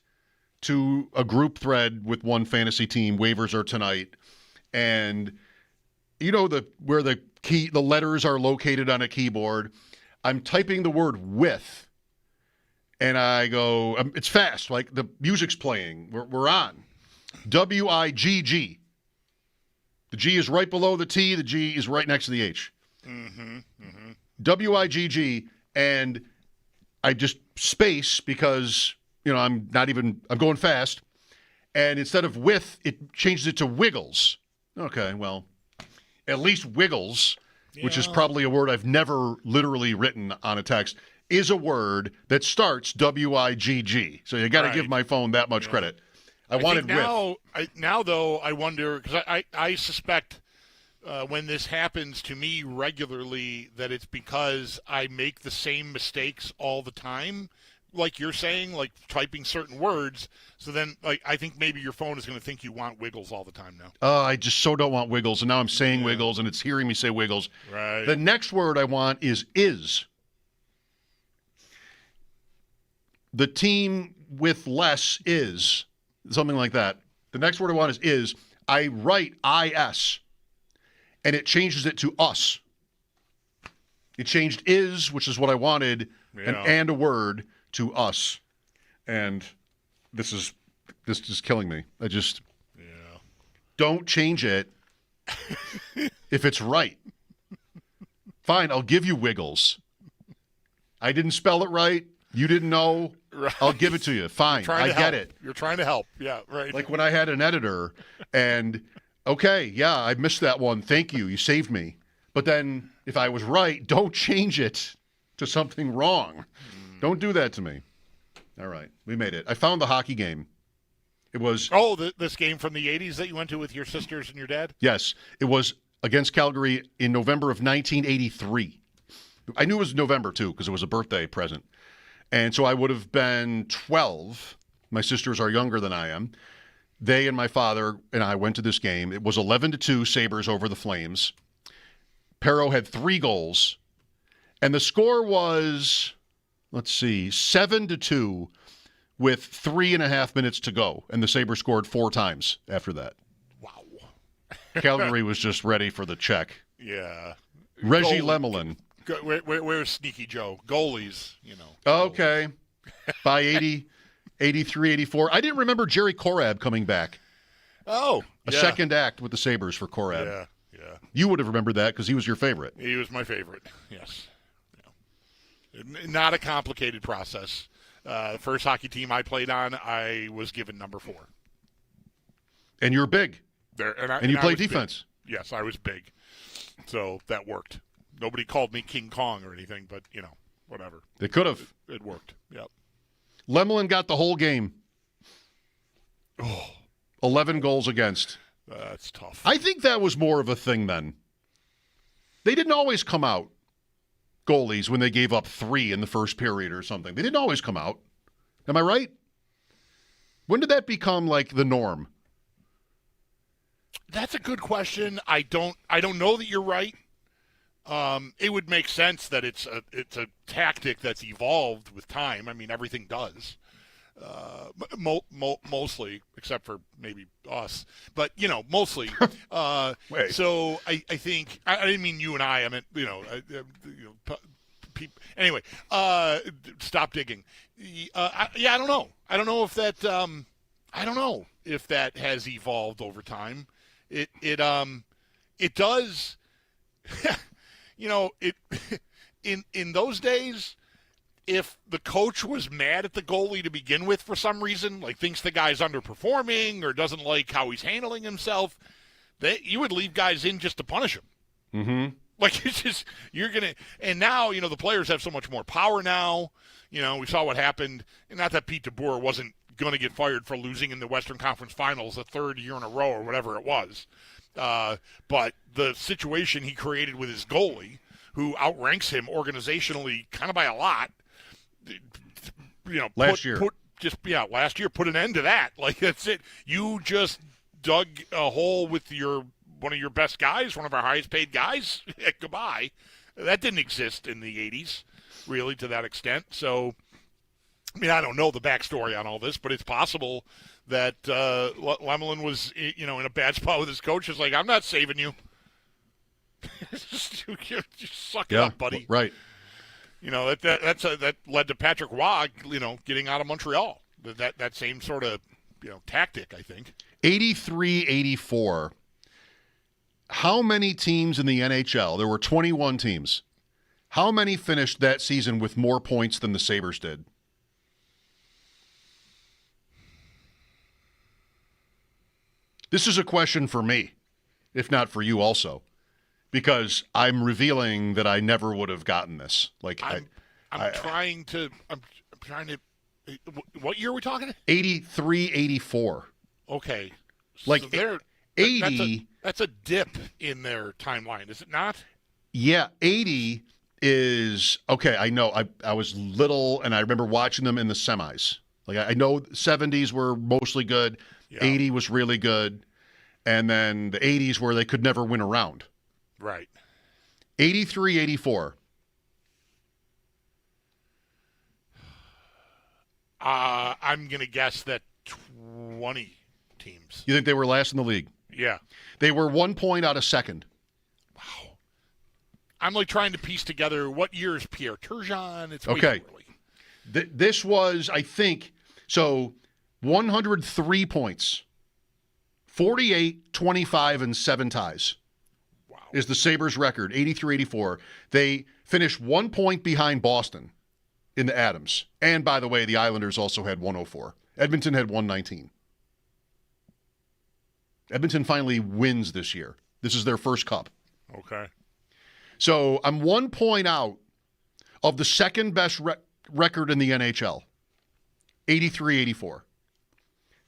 to a group thread with one fantasy team. Waivers are tonight. And you know where the letters are located on a keyboard. I'm typing the word with. And I go, it's fast. Like the music's playing. We're on. W-I-G-G. The G is right below the T. The G is right next to the H. W-I-G-G. And I just space because, I'm going fast. And instead of with, it changes it to wiggles. Okay, well, at least wiggles, which is probably a word I've never literally written on a text, is a word that starts W-I-G-G. So you got to give my phone that much credit. I wanted now, I wonder, because I suspect when this happens to me regularly that it's because I make the same mistakes all the time, like you're saying, like typing certain words. So then, I think maybe your phone is going to think you want wiggles all the time now. I just so don't want wiggles, and now I'm saying wiggles, and it's hearing me say wiggles. Right. The next word I want is. The team with less is. Something like that. The next word I want is. I write I-S, and it changes it to us. It changed is, which is what I wanted, and a word to us. And this is This is killing me. Don't change it if it's right. Fine, I'll give you wiggles. I didn't spell it right. You didn't know. Right. I'll give it to you. Fine, I get it. You're trying to help. Yeah, right. Like when I had an editor and, okay, yeah, I missed that one. Thank you. You saved me. But then if I was right, don't change it to something wrong. Don't do that to me. All right, we made it. I found the hockey game. It was... Oh, this game from the 80s that you went to with your sisters and your dad? Yes. It was against Calgary in November of 1983. I knew it was November, too, because it was a birthday present. And so I would have been 12. My sisters are younger than I am. They and my father and I went to this game. It was 11-2 Sabres over the Flames. Perreault had 3 goals. And the score was, 7-2 with 3.5 minutes to go. And the Sabres scored 4 times after that. Wow. Calgary was just ready for the check. Yeah. Reggie Lemelin. Where's Sneaky Joe? Goalies, Okay. By 83, 84. I didn't remember Jerry Korab coming back. Oh. A second act with the Sabres for Korab. Yeah. You would have remembered that because he was your favorite. He was my favorite, yes. Yeah. Not a complicated process. The first hockey team I played on, I was given number 4. And you were big. And you played defense. Big. Yes, I was big. So that worked. Nobody called me King Kong or anything, but, whatever. They could have. It worked, yep. Lemelin got the whole game. 11 goals against. That's tough. I think that was more of a thing then. They didn't always come out, goalies, when they gave up 3 in the first period or something. They didn't always come out. Am I right? When did that become like the norm? That's a good question. I don't know that you're right. It would make sense that it's a tactic that's evolved with time. I mean, everything does. Mostly, except for maybe us, but mostly. So I think I didn't mean you and I meant anyway. Stop digging. I don't know. I don't know if that. I don't know if that has evolved over time. It does. In those days. If the coach was mad at the goalie to begin with for some reason, like thinks the guy's underperforming or doesn't like how he's handling himself, you would leave guys in just to punish him. Mm-hmm. Like it's just and now the players have so much more power now. We saw what happened. And not that Pete DeBoer wasn't going to get fired for losing in the Western Conference Finals a 3rd year in a row or whatever it was. But the situation he created with his goalie, who outranks him organizationally kind of by a lot. Last year put an end to that. Like that's it. You just dug a hole with one of your best guys, one of our highest paid guys. Goodbye. That didn't exist in the 80s, really, to that extent. So, I mean, I don't know the backstory on all this, but it's possible that Lemelin was, in a bad spot with his coach. It's like, I'm not saving you. Just suck it up, buddy. Right. That led to Patrick Waugh, getting out of Montreal. That same sort of, tactic, I think. 83-84. How many teams in the NHL? There were 21 teams. How many finished that season with more points than the Sabres did? This is a question for me, if not for you also. Because I'm revealing that I never would have gotten this. Like I'm trying to. What year are we talking? 83-84. Okay. Like so 80. That's a dip in their timeline, is it not? Yeah, 80 is okay. I know. I was little, and I remember watching them in the semis. Like I know 70s were mostly good. Yeah. 80 was really good, and then the 80s where they could never win a round. Right. 83-84. I'm going to guess that 20 teams. You think they were last in the league? Yeah. They were 1 point out of second. Wow. I'm like trying to piece together what year is Pierre Turgeon. It's okay. This was, I think, so 103 points. 48, 25, and 7 ties. Wow. Is the Sabres record, 83-84. They finished 1 point behind Boston in the Adams. And by the way, the Islanders also had 104. Edmonton had 119. Edmonton finally wins this year. This is their first cup. Okay. So I'm 1 point out of the second best record in the NHL, 83-84.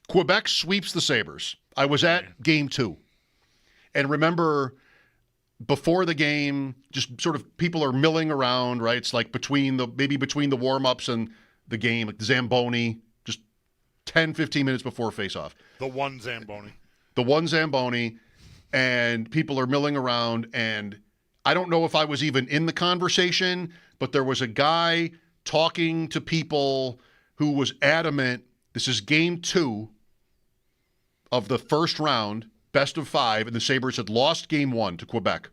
Quebec sweeps the Sabres. I was at game 2. And remember, before the game, just sort of people are milling around, right? It's like between the warm-ups and the game, like Zamboni, just 10, 15 minutes before face-off. The one Zamboni. And people are milling around, and I don't know if I was even in the conversation, but there was a guy talking to people who was adamant, this is game 2 of the first round, best of 5, and the Sabres had lost game 1 to Quebec.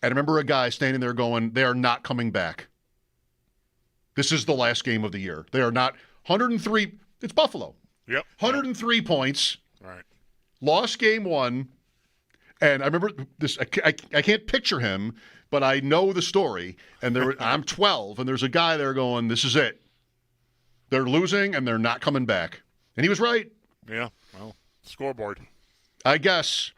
And I remember a guy standing there going, they are not coming back. This is the last game of the year. They are not. 103, it's Buffalo. Yep. 103 points. Right. Lost game 1. And I remember this, I can't picture him, but I know the story. And I'm 12, and there's a guy there going, this is it. They're losing, and they're not coming back. And he was right. Yeah, well, scoreboard. I guess.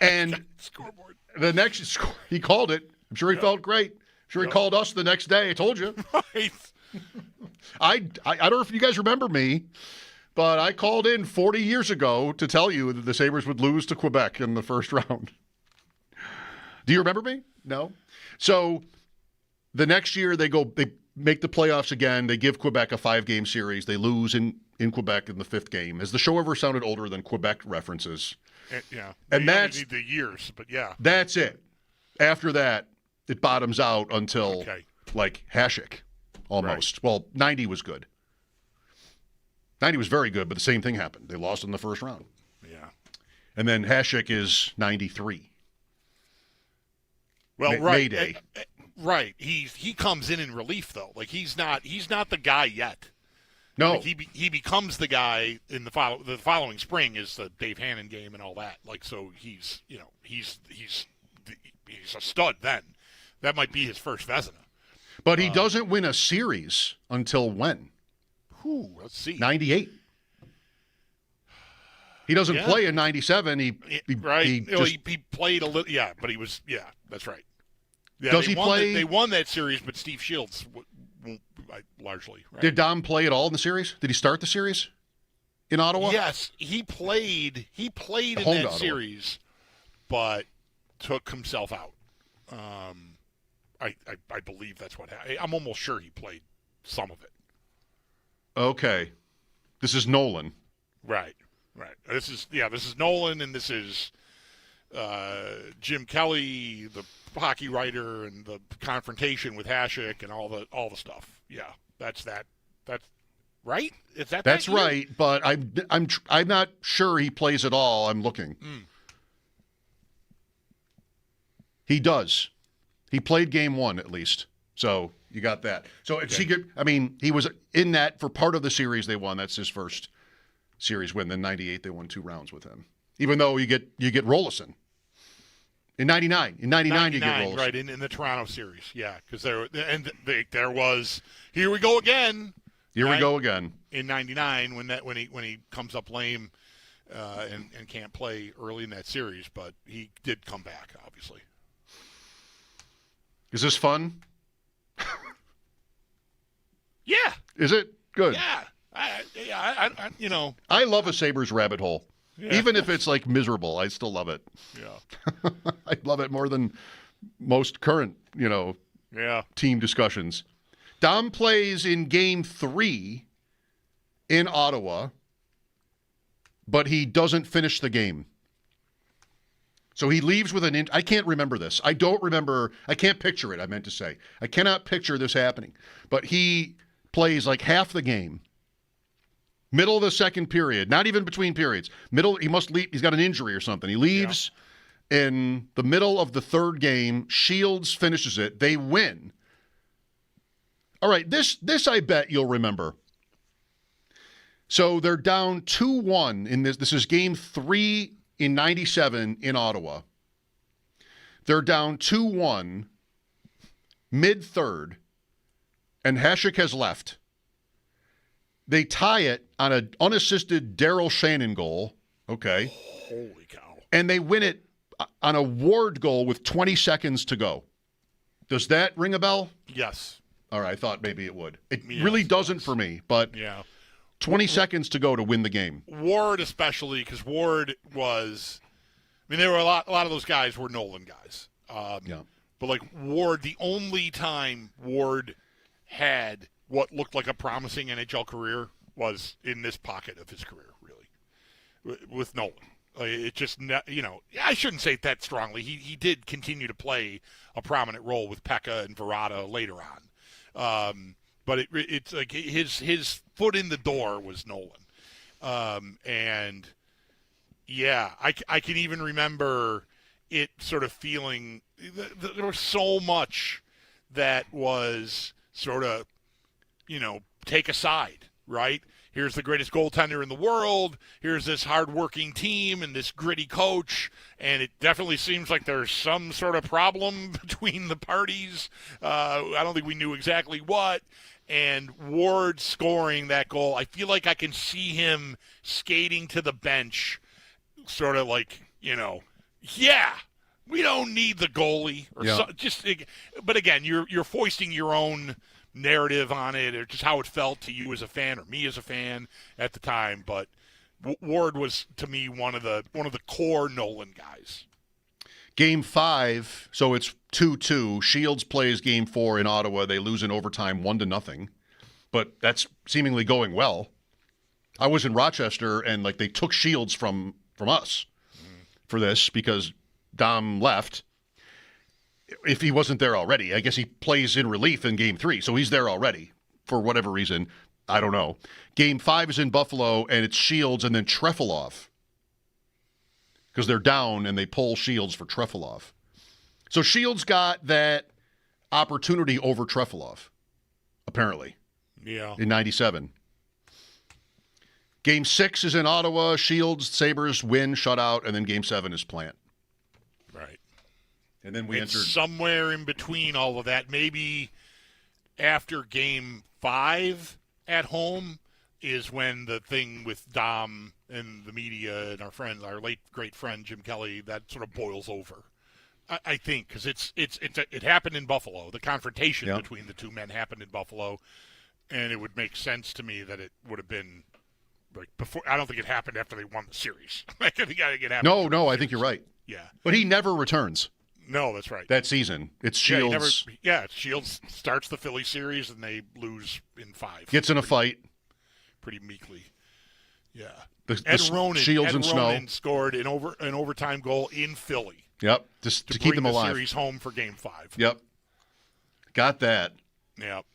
And scoreboard. The next, he called it. I'm sure he felt great. I'm sure he called us the next day. I told you. Right. I don't know if you guys remember me, but I called in 40 years ago to tell you that the Sabres would lose to Quebec in the first round. Do you remember me? No. So the next year they make the playoffs again. They give Quebec a 5-game series. They lose in Quebec in the 5th game. Has the show ever sounded older than Quebec references? Yeah. And that's need the years, but yeah. That's it. After that, it bottoms out until like Hasek almost. Right. Well, 90 was good. 90 was very good, but the same thing happened. They lost in the first round. Yeah. And then Hasek is 93. Well, right. Mayday. Right. He comes in relief though. Like he's not the guy yet. No. Like he becomes the guy in the following spring is the Dave Hannon game and all that. Like so he's a stud then. That might be his first Vezina. But he doesn't win a series until when? Let's see. 98. He doesn't play in 97. He played a little. Yeah, but he was. Yeah, that's right. Yeah, Does he play? They won that series, but Steve Shields largely. Right? Did Dom play at all in the series? Did he start the series in Ottawa? Yes, he played. He played in that series, but took himself out. I believe that's what happened. I'm almost sure he played some of it. Okay, this is Nolan. Right. This is Nolan, and this is Jim Kelly, the hockey writer, and the confrontation with Hasek and all the stuff. Yeah, that's right. Is that that's right? But I'm not sure he plays at all. I'm looking. He does. He played game 1 at least. So you got that. So it's secret. I mean, he was in that for part of the series they won. That's his first series win. Then 98 they won 2 rounds with him. Even though you get Rolison. In 99 you get Rolison. Right, in the Toronto series. Yeah, because there was here we go again. Here we go again. In 99 when he comes up lame and can't play early in that series, but he did come back obviously. Is this fun? Yeah. Is it? Good. Yeah. I love a Sabres rabbit hole. Yeah. Even if it's like miserable, I still love it. Yeah. I love it more than most current, team discussions. Dom plays in game 3 in Ottawa, but he doesn't finish the game. So he leaves with I can't remember this. I can't picture it, I meant to say. I cannot picture this happening. But he plays like half the game. Middle of the second period, not even between periods. He must leave. He's got an injury or something. He leaves in the middle of the third game. Shields finishes it. They win. All right, this I bet you'll remember. So they're down 2-1 in this. This is game 3 in 97 in Ottawa. They're down 2-1 mid-third, and Hasek has left. They tie it on an unassisted Daryl Shannon goal. Okay. Holy cow. And they win it on a Ward goal with 20 seconds to go. Does that ring a bell? Yes. All right, I thought maybe it would. It really doesn't for me, but yeah. 20 seconds to go to win the game. Ward especially, because Ward was – I mean, there were a lot of those guys were Nolan guys. Yeah. But, like, Ward, the only time Ward had what looked like a promising NHL career was in this pocket of his career, really, with Nolan. It just, you know, I shouldn't say it that strongly. He did continue to play a prominent role with Pekka and Verata later on. But it's like his foot in the door was Nolan. And, yeah, I can even remember it sort of feeling there was so much that was sort of, you know, take a side, right? Here's the greatest goaltender in the world. Here's this hardworking team and this gritty coach. And it definitely seems like there's some sort of problem between the parties. I don't think we knew exactly what. And Ward scoring that goal, I feel like I can see him skating to the bench, sort of like, you know, yeah, we don't need the goalie. Or but again, you're foisting your own narrative on it, or just how it felt to you as a fan or me as a fan at the time. But Ward was, to me, one of the core Nolan guys. Game 5, so it's 2-2. Shields plays game 4 in Ottawa. They lose in overtime 1-0, but that's seemingly going well. I was in Rochester, and like they took Shields from us for this because Dom left. If he wasn't there already, I guess he plays in relief in game 3, so he's there already for whatever reason. I don't know. Game 5 is in Buffalo, and it's Shields and then Trefilov because they're down and they pull Shields for Trefilov. So Shields got that opportunity over Trefilov, apparently. Yeah. In 97. Game 6 is in Ottawa. Shields, Sabres win, shutout, and then game 7 is Plant. Right. And then we entered somewhere in between all of that. Maybe after game 5 at home is when the thing with Dom and the media and our friends, our late great friend Jim Kelly, that sort of boils over. I think because it happened in Buffalo. The confrontation between the two men happened in Buffalo, and it would make sense to me that it would have been like before. I don't think it happened after they won the series. I think it happened. No, I think you're right. Yeah, but he never returns. No, that's right. That season, it's Shields. Shields starts the Philly series and they lose in 5. Gets in a fight, pretty meekly. Yeah, Ed Ronan scored an overtime goal in Philly. Yep, just to keep them alive. The series home for game 5. Yep, got that. Yep,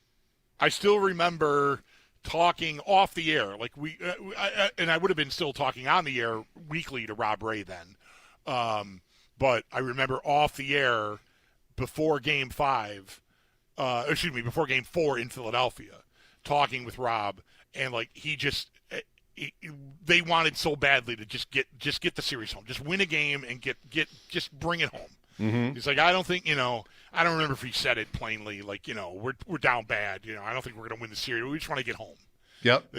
I still remember talking off the air, like and I would have been still talking on the air weekly to Rob Ray then. But I remember off the air before game 5, before game 4 in Philadelphia, talking with Rob, and like they wanted so badly to just get the series home, just win a game and just bring it home. Mm-hmm. He's like, I don't think, I don't remember if he said it plainly, like, we're down bad, I don't think we're going to win the series. We just want to get home. Yep.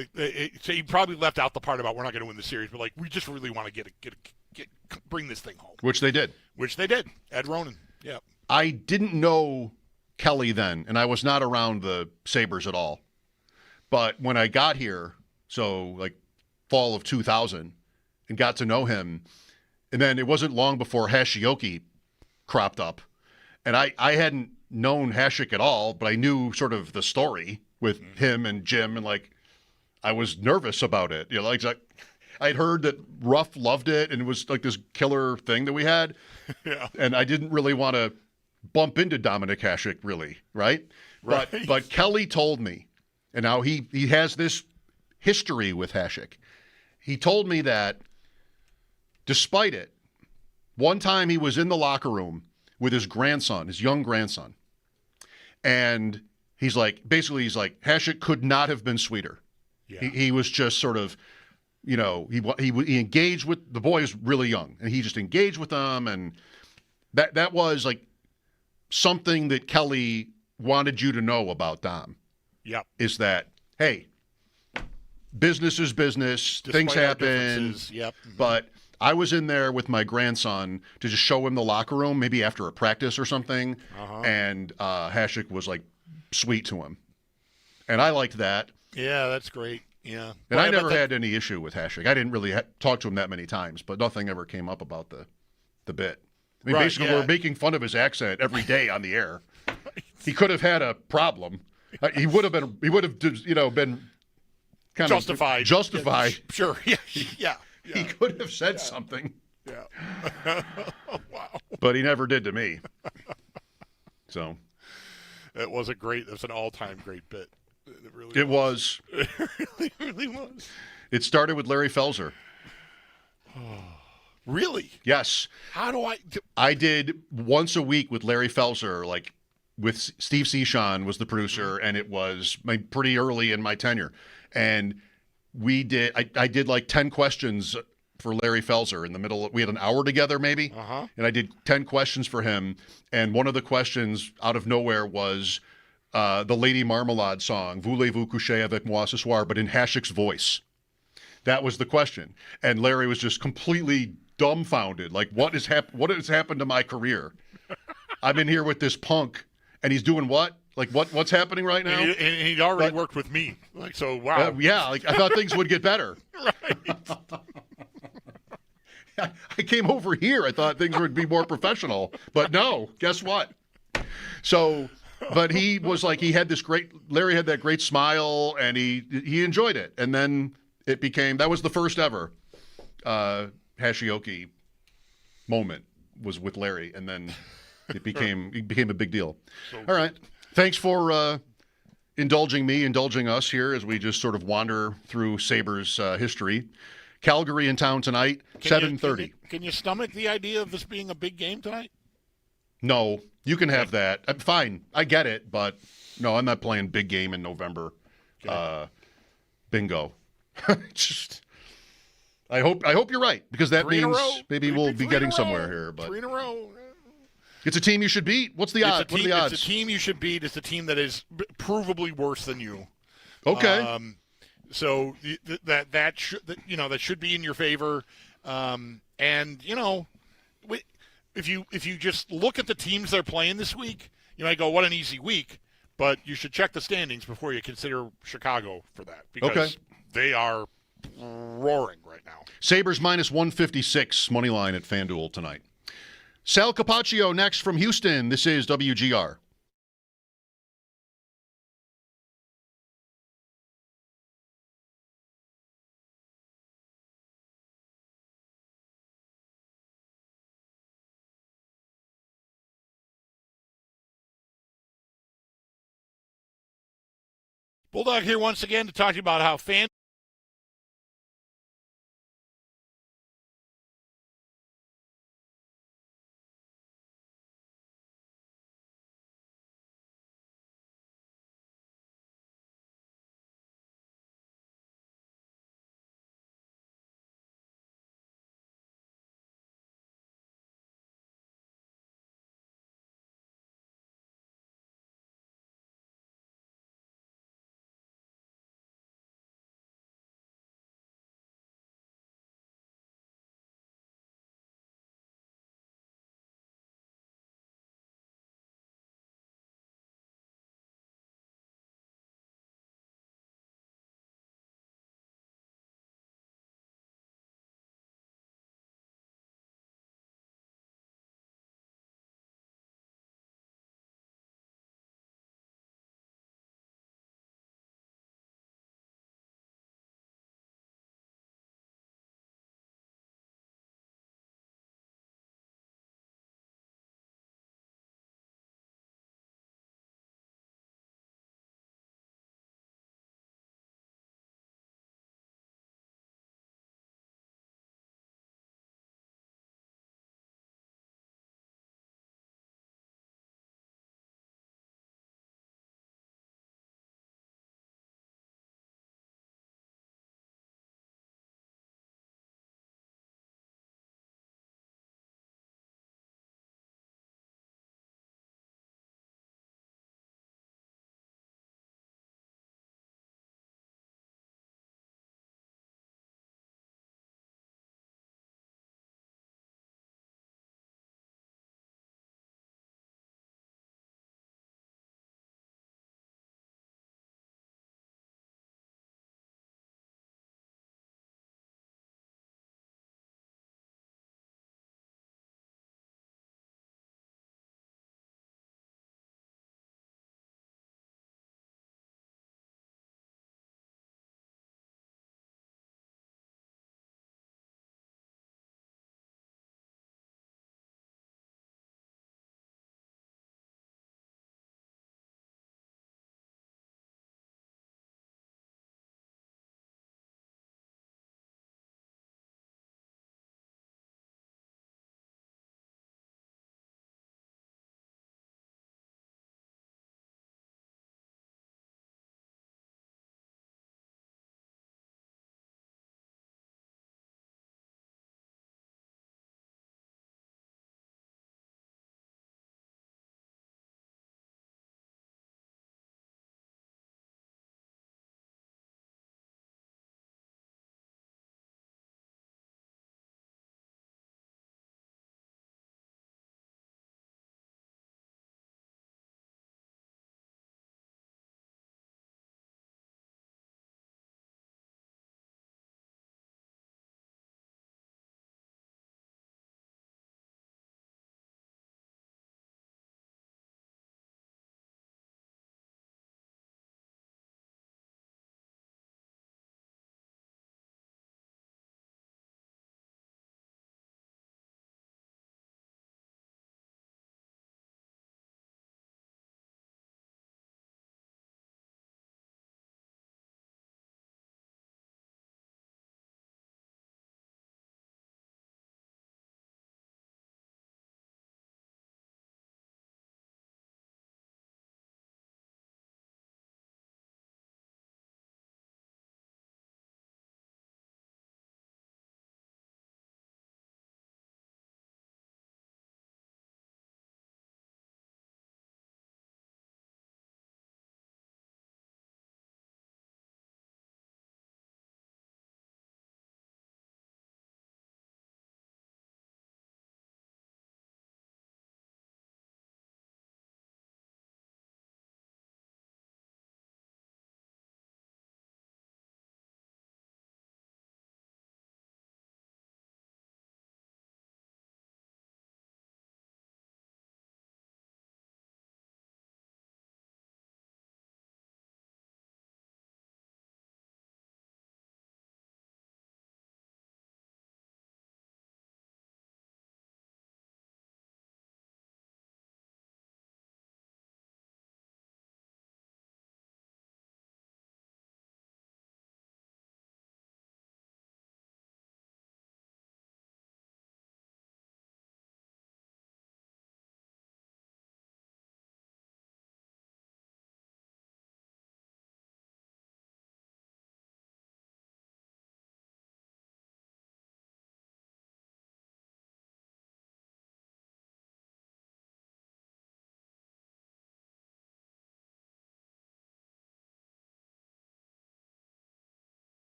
So he probably left out the part about we're not going to win the series, but like we just really want to bring this thing home. Which they did. Ed Ronan. Yeah. I didn't know Kelly then, and I was not around the Sabres at all. But when I got here, so like fall of 2000, and got to know him, and then it wasn't long before Hashioki cropped up. And I hadn't known Hasek at all, but I knew sort of the story with him and Jim, and like I was nervous about it. Like I'd heard that Ruff loved it, and it was like this killer thing that we had. Yeah. And I didn't really want to bump into Dominic Hasek, really, right? But Kelly told me, and now he has this history with Hasek. He told me that despite it, one time he was in the locker room with his grandson, his young grandson, and he's like, Hasek could not have been sweeter. Yeah. He was just sort of, he engaged with the boy is really young, and he just engaged with them, and that was like something that Kelly wanted you to know about Dom. Yep. Is that, hey, business is business, Despite things our happen. differences, yep. But I was in there with my grandson to just show him the locker room, maybe after a practice or something, and Hasek was like sweet to him, and I liked that. Yeah, that's great. Yeah, and I never had any issue with Hasek. I didn't really talk to him that many times, but nothing ever came up about the bit. I mean, basically, we're making fun of his accent every day on the air. He could have had a problem. He would have been kind justified. of justified. Yeah, sure. Yeah. He could have said something. Yeah. Wow. But he never did to me. So it was an all-time great bit. It was. It really was. It started with Larry Felser. Really? Yes. How do I did once a week with Larry Felser, like with Steve Seashon was the producer, and it was pretty early in my tenure. And I did like 10 questions for Larry Felser in the middle. We had an hour together maybe, and I did 10 questions for him. And one of the questions out of nowhere was the Lady Marmalade song, Voulez-vous coucher avec moi ce soir, but in Hasek's voice. That was the question. And Larry was just completely dumbfounded. Like, what has happened to my career? I'm in here with this punk, and he's doing what? Like, what's happening right now? And he'd already worked with me. Like, so, wow. Yeah, like I thought things would get better. Right. I came over here. I thought things would be more professional. But no, guess what? So, but he was like, Larry had that great smile, and he enjoyed it. And then that was the first ever Hashioki moment was with Larry. And then it became a big deal. All right. Thanks for indulging us here as we just sort of wander through Sabres history. Calgary in town tonight, 7:30. Can you stomach the idea of this being a big game tonight? No, you can have that. I'm fine. I get it, but no, I'm not playing big game in November. Okay. Bingo. I hope you're right, because that means maybe we'll be getting somewhere here. But 3 in a row. It's a team you should beat. What's the odds? What are the odds? It's a team you should beat. It's a team that is provably worse than you. Okay. So that should be in your favor. And if you just look at the teams they're playing this week, you might go, what an easy week. But you should check the standings before you consider Chicago for that, because they are roaring right now. Sabres minus 156 money line at FanDuel tonight. Sal Capaccio next from Houston. This is WGR. Bulldog here once again to talk to you about how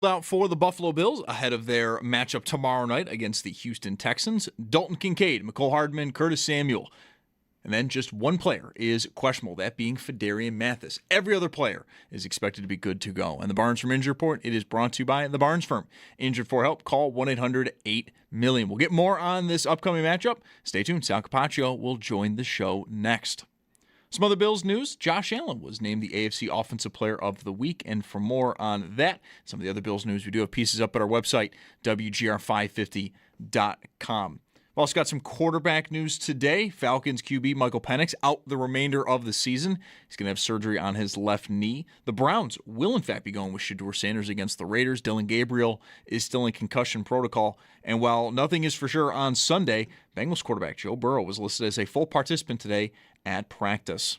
Out for the Buffalo Bills ahead of their matchup tomorrow night against the Houston Texans. Dalton Kincaid, McCole Hardman, Curtis Samuel. And then just one player is questionable, that being Fedarian Mathis. Every other player is expected to be good to go. And the Barnes Firm Injury Report, it is brought to you by the Barnes Firm. Injured for help, call 1-800-8-MILLION. We'll get more on this upcoming matchup. Stay tuned. Sal Capaccio will join the show next. Some other Bills news. Josh Allen was named the AFC Offensive Player of the Week. And for more on that, some of the other Bills news, we do have pieces up at our website, WGR550.com. We've also got some quarterback news today. Falcons QB Michael Penix out the remainder of the season. He's going to have surgery on his left knee. The Browns will, in fact, be going with Shedeur Sanders against the Raiders. Dylan Gabriel is still in concussion protocol. And while nothing is for sure on Sunday, Bengals quarterback Joe Burrow was listed as a full participant today at practice.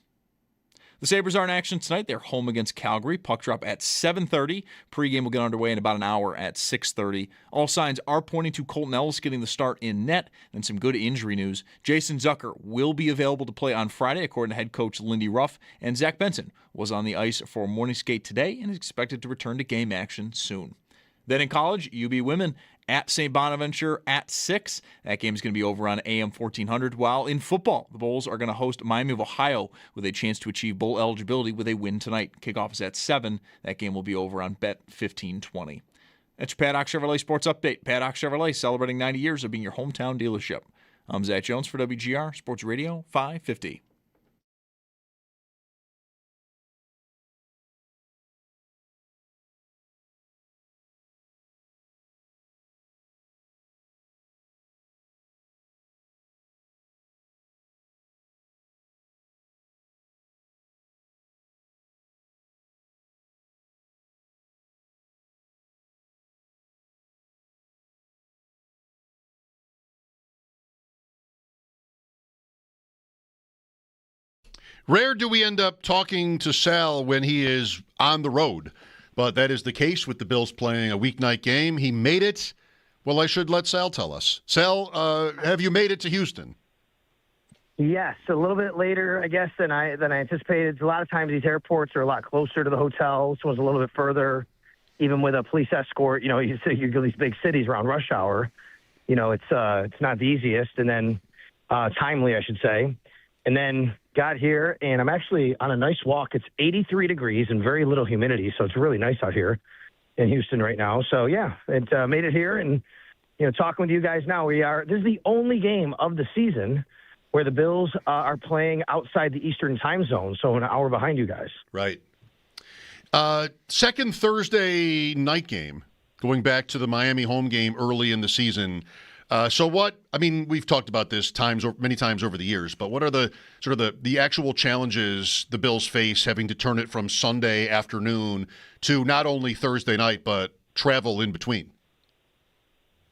The Sabres are in action tonight. They're home against Calgary. Puck drop at 7:30. Pre-game will get underway in about an hour at 6:30. All signs are pointing to Colton Ellis getting the start in net. And some good injury news. Jason Zucker will be available to play on Friday, according to head coach Lindy Ruff. And Zach Benson was on the ice for a morning skate today and is expected to return to game action soon. Then in college, UB women at St. Bonaventure at 6. That game is going to be over on AM 1400. While in football, the Bulls are going to host Miami of Ohio with a chance to achieve bowl eligibility with a win tonight. Kickoff is at 7. That game will be over on Bet 1520. That's your Paddock Chevrolet Sports Update. Paddock Chevrolet celebrating 90 years of being your hometown dealership. I'm Zach Jones for WGR Sports Radio 550. Rare do we end up talking to Sal when he is on the road, but that is the case with the Bills playing a weeknight game. He made it. Well, I should let Sal tell us. Sal, have you made it to Houston? Yes, a little bit later, I guess, than I anticipated. A lot of times these airports are a lot closer to the hotel. This one's a little bit further, even with a police escort. You know, you go to these big cities around rush hour. You know, it's not the easiest, and then timely, I should say. And then got here, and I'm actually on a nice walk. It's 83 degrees and very little humidity, so it's really nice out here in Houston right now. So, yeah, it made it here. And, you know, talking with you guys now, this is the only game of the season where the Bills are playing outside the Eastern time zone, so an hour behind you guys. Right. Second Thursday night game, going back to the Miami home game early in the season. So what, I mean, we've talked about this many times over the years, but what are the sort of the actual challenges the Bills face having to turn it from Sunday afternoon to not only Thursday night, but travel in between?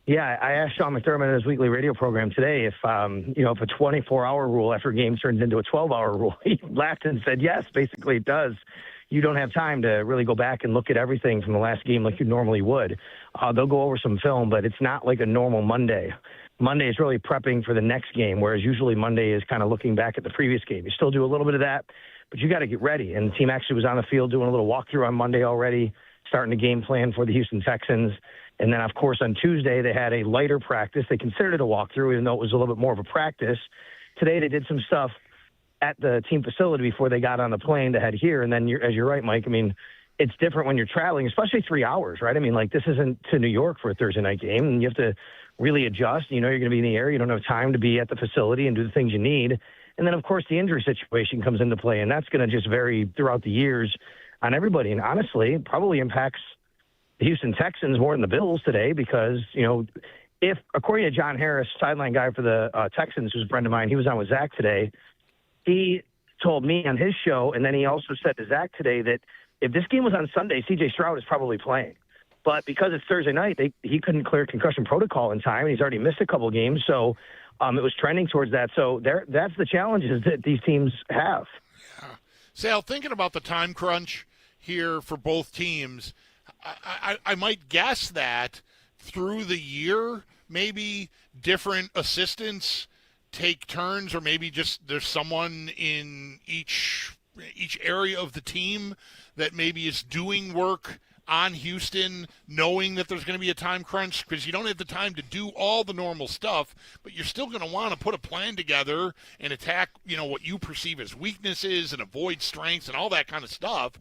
Yeah, I asked Sean McDermott in his weekly radio program today if a 24-hour rule after a game turns into a 12-hour rule. He laughed and said, yes, basically it does. You don't have time to really go back and look at everything from the last game like you normally would. They'll go over some film, but it's not like a normal Monday. Monday is really prepping for the next game, whereas usually Monday is kind of looking back at the previous game. You still do a little bit of that, but you got to get ready. And the team actually was on the field doing a little walkthrough on Monday already, starting the game plan for the Houston Texans. And then, of course, on Tuesday, they had a lighter practice. They considered it a walkthrough, even though it was a little bit more of a practice. Today, they did some stuff at the team facility before they got on the plane to head here. And then, as you're right, Mike, I mean, it's different when you're traveling, especially 3 hours, right? I mean, like, this isn't to New York for a Thursday night game, and you have to really adjust. You know, you're going to be in the air. You don't have time to be at the facility and do the things you need. And then, of course, the injury situation comes into play, and that's going to just vary throughout the years on everybody. And honestly, it probably impacts the Houston Texans more than the Bills today because, you know, if, according to John Harris, sideline guy for the Texans, who's a friend of mine, he was on with Zach today, he told me on his show, and then he also said to Zach today that if this game was on Sunday, C.J. Stroud is probably playing. But because it's Thursday night, he couldn't clear concussion protocol in time, and he's already missed a couple of games, so it was trending towards that. So that's the challenges that these teams have. Yeah. Sal, thinking about the time crunch here for both teams, I might guess that through the year, maybe different assistants take turns, or maybe just there's someone in each area of the team that maybe is doing work on Houston, knowing that there's going to be a time crunch, because you don't have the time to do all the normal stuff, but you're still going to want to put a plan together and attack, what you perceive as weaknesses and avoid strengths and all that kind of stuff.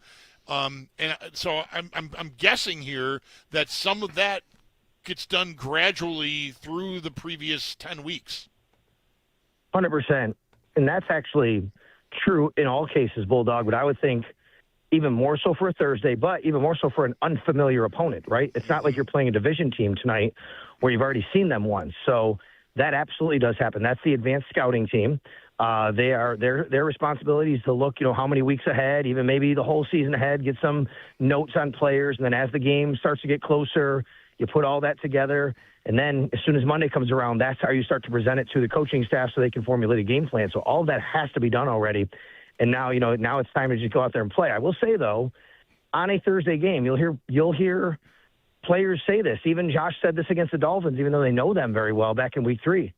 And so I'm guessing here that some of that gets done gradually through the previous 10 weeks. 100%. And that's actually true in all cases, Bulldog, but I would think even more so for a Thursday, but even more so for an unfamiliar opponent, right? It's not like you're playing a division team tonight where you've already seen them once. So that absolutely does happen. That's the advanced scouting team. Their responsibility is to look, how many weeks ahead, even maybe the whole season ahead, get some notes on players. And then as the game starts to get closer, you put all that together. And then as soon as Monday comes around, that's how you start to present it to the coaching staff so they can formulate a game plan. So all of that has to be done already. And now, now it's time to just go out there and play. I will say, though, on a Thursday game, you'll hear players say this. Even Josh said this against the Dolphins, even though they know them very well back in week 3.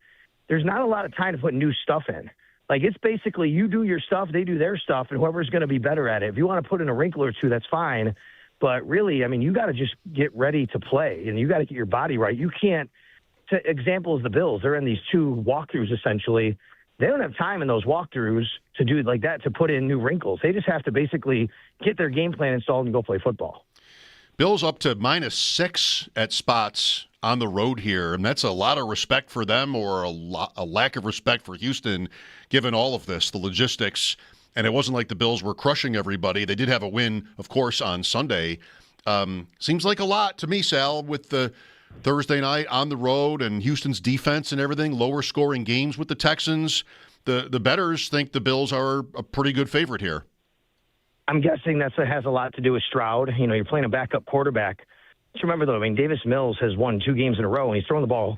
There's not a lot of time to put new stuff in. Like, it's basically you do your stuff, they do their stuff, and whoever's going to be better at it. If you want to put in a wrinkle or two, that's fine. But really, you got to just get ready to play, and you got to get your body right. You can't – example is the Bills. They're in these 2 walkthroughs, essentially. They don't have time in those walkthroughs to do like that, to put in new wrinkles. They just have to basically get their game plan installed and go play football. Bills up to -6 at spots on the road here, and that's a lot of respect for them, or a lack of respect for Houston, given all of this, the logistics. And it wasn't like the Bills were crushing everybody. They did have a win, of course, on Sunday. Seems like a lot to me, Sal, with the Thursday night on the road and Houston's defense and everything, lower scoring games with the Texans. The bettors think the Bills are a pretty good favorite here. I'm guessing that has a lot to do with Stroud. You're playing a backup quarterback. Just remember, though, Davis Mills has won 2 games in a row, and he's throwing the ball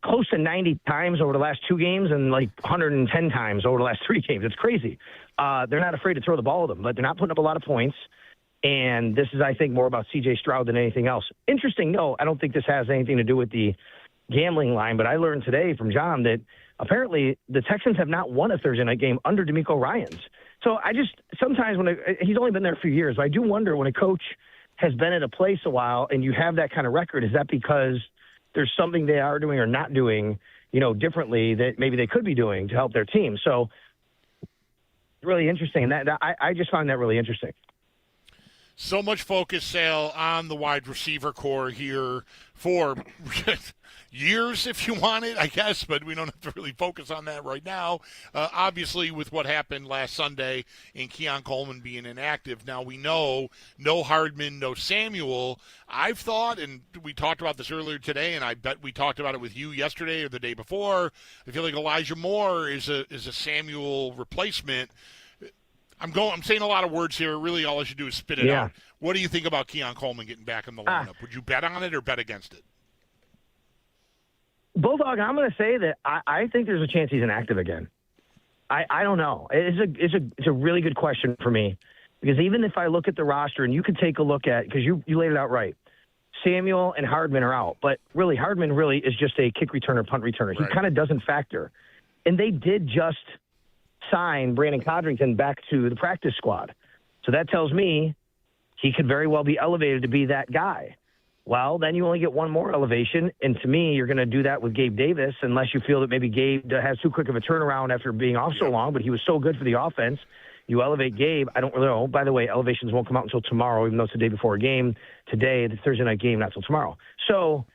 close to 90 times over the last 2 games and like 110 times over the last 3 games. It's crazy. They're not afraid to throw the ball at them, but they're not putting up a lot of points. And this is, I think, more about C.J. Stroud than anything else. Interesting note, I don't think this has anything to do with the gambling line, but I learned today from John that apparently the Texans have not won a Thursday night game under DeMeco Ryans. So sometimes he's only been there a few years, but I do wonder, when a coach has been at a place a while and you have that kind of record, is that because there's something they are doing or not doing, differently that maybe they could be doing to help their team? So really interesting. I just found that really interesting. So much focus, Sal, on the wide receiver core here for years, if you want it, I guess, but we don't have to really focus on that right now. Obviously, with what happened last Sunday and Keon Coleman being inactive, now we know no Hardman, no Samuel. I've thought, and we talked about this earlier today, and I bet we talked about it with you yesterday or the day before, I feel like Elijah Moore is a Samuel replacement. I'm saying a lot of words here. Really, all I should do is spit it out. What do you think about Keon Coleman getting back in the lineup? Would you bet on it or bet against it? Bulldog, I'm going to say that I think there's a chance he's inactive again. I don't know. It's a really good question for me, because even if I look at the roster, and you could take a look at, because you laid it out right, Samuel and Hardman are out, but really Hardman really is just a kick returner, punt returner. Right. He kind of doesn't factor. And they did just sign Brandon Codrington back to the practice squad. So that tells me he could very well be elevated to be that guy. Well, then you only get one more elevation, and to me, you're going to do that with Gabe Davis, unless you feel that maybe Gabe has too quick of a turnaround after being off so long, but he was so good for the offense. You elevate Gabe. I don't really know. By the way, elevations won't come out until tomorrow, even though it's the day before a game. Today, the Thursday night game, not till tomorrow. So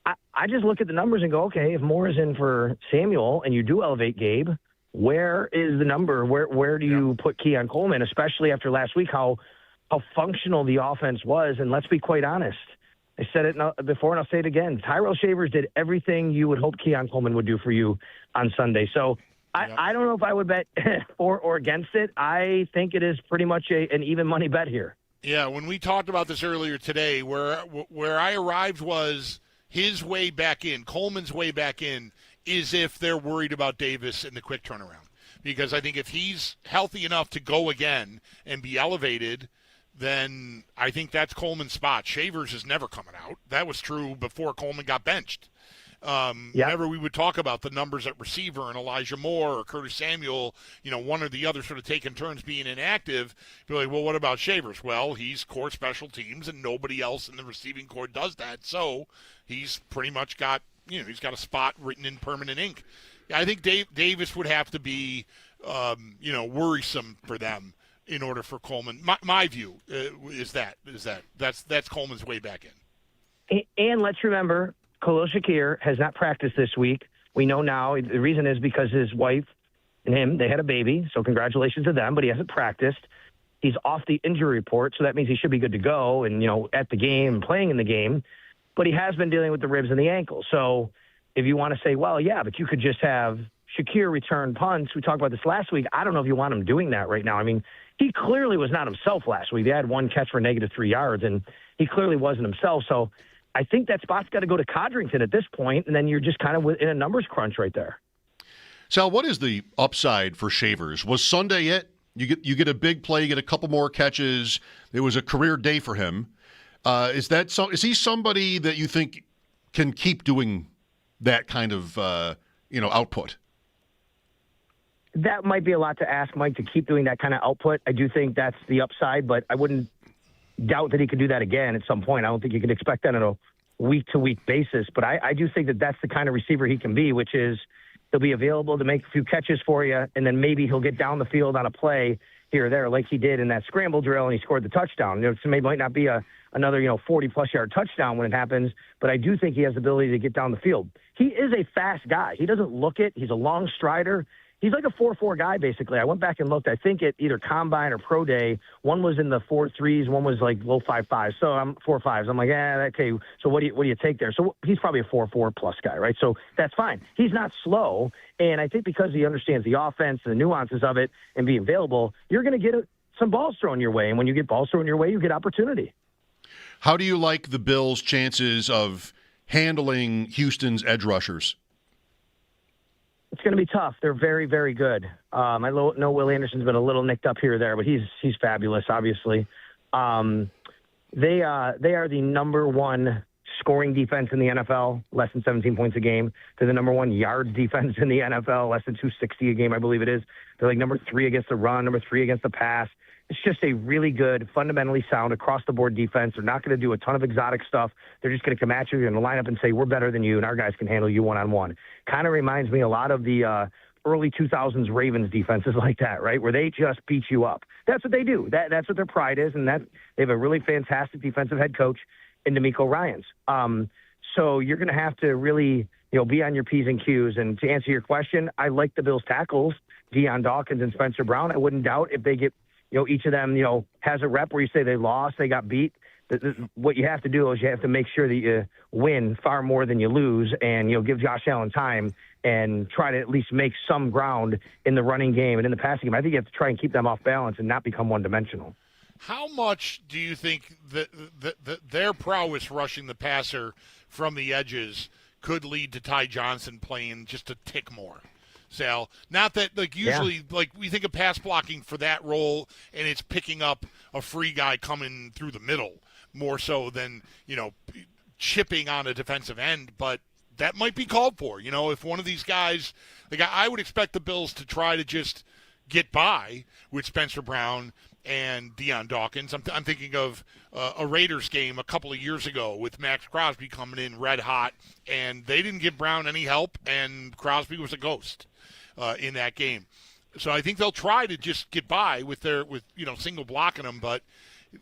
I just look at the numbers and go, okay, if Moore is in for Samuel and you do elevate Gabe, where is the number? Where do you put Keon Coleman, especially after last week, how functional the offense was? And let's be quite honest. I said it before, and I'll say it again. Tyrell Shavers did everything you would hope Keon Coleman would do for you on Sunday. So I don't know if I would bet for or against it. I think it is pretty much an even money bet here. Yeah, when we talked about this earlier today, where I arrived was his way back in, Coleman's way back in, is if they're worried about Davis in the quick turnaround. Because I think if he's healthy enough to go again and be elevated, then I think that's Coleman's spot. Shavers is never coming out. That was true before Coleman got benched. Whenever we would talk about the numbers at receiver and Elijah Moore or Curtis Samuel, one or the other sort of taking turns being inactive, be like, well, what about Shavers? Well, he's core special teams, and nobody else in the receiving core does that. So he's pretty much got, he's got a spot written in permanent ink. I think Davis would have to be, worrisome for them in order for Coleman. My view is that's Coleman's way back in. And let's remember, Khalil Shakir has not practiced this week. We know now the reason is because his wife and him, they had a baby, so congratulations to them, but he hasn't practiced. He's off the injury report, so that means he should be good to go and, at the game and playing in the game. But he has been dealing with the ribs and the ankle. So if you want to say, well, yeah, but you could just have Shakir return punts. We talked about this last week. I don't know if you want him doing that right now. I mean, he clearly was not himself last week. They had one catch for -3 yards, and he clearly wasn't himself. So I think that spot's got to go to Codrington at this point, and then you're just kind of in a numbers crunch right there. Sal, what is the upside for Shavers? Was Sunday it? You get a big play, you get a couple more catches. It was a career day for him. Is he somebody that you think can keep doing that kind of output? That might be a lot to ask Mike to keep doing that kind of output. I do think that's the upside, but I wouldn't doubt that he could do that again at some point. I don't think you can expect that on a week-to-week basis, but I do think that that's the kind of receiver he can be, which is he'll be available to make a few catches for you, and then maybe he'll get down the field on a play here or there like he did in that scramble drill, and he scored the touchdown. So maybe it might not be another 40-plus yard touchdown when it happens, but I do think he has the ability to get down the field. He is a fast guy. He doesn't look it. He's a long strider. He's like a 4.4 guy, basically. I went back and looked. I think at either Combine or Pro Day, one was in the 4.3s, one was like low 5.5s. So I'm 4.5s. I'm like, okay. So what do you take there? So he's probably a 4.4 plus guy, right? So that's fine. He's not slow, and I think because he understands the offense and the nuances of it and being available, you're going to get some balls thrown your way, and when you get balls thrown your way, you get opportunity. How do you like the Bills' chances of handling Houston's edge rushers? It's going to be tough. They're very, very good. I know Will Anderson's been a little nicked up here or there, but he's fabulous, obviously. They are the number one scoring defense in the NFL, less than 17 points a game. They're the number one yards defense in the NFL, less than 260 a game, I believe it is. They're like number 3 against the run, number 3 against the pass. It's just a really good, fundamentally sound, across-the-board defense. They're not going to do a ton of exotic stuff. They're just going to come at you and line up and say, we're better than you, and our guys can handle you one-on-one. Kind of reminds me a lot of the early 2000s Ravens defenses like that, right, where they just beat you up. That's what they do. That's what their pride is, and they have a really fantastic defensive head coach in D'Amico Ryans. So you're going to have to really be on your P's and Q's. And to answer your question, I like the Bills' tackles, Deion Dawkins and Spencer Brown. I wouldn't doubt if they get each of them, has a rep where you say they lost, they got beat. What you have to do is you have to make sure that you win far more than you lose, and give Josh Allen time and try to at least make some ground in the running game and in the passing game. I think you have to try and keep them off balance and not become one-dimensional. How much do you think that their prowess rushing the passer from the edges could lead to Ty Johnson playing just a tick more? Sal, not that usually we think of pass blocking for that role, and it's picking up a free guy coming through the middle more so than chipping on a defensive end, but that might be called for. If one of these guys, I would expect the Bills to try to just get by with Spencer Brown and Deion Dawkins. I'm thinking of a Raiders game a couple of years ago with Max Crosby coming in red hot, and they didn't give Brown any help, and Crosby was a ghost in that game. So I think they'll try to just get by with single blocking them, but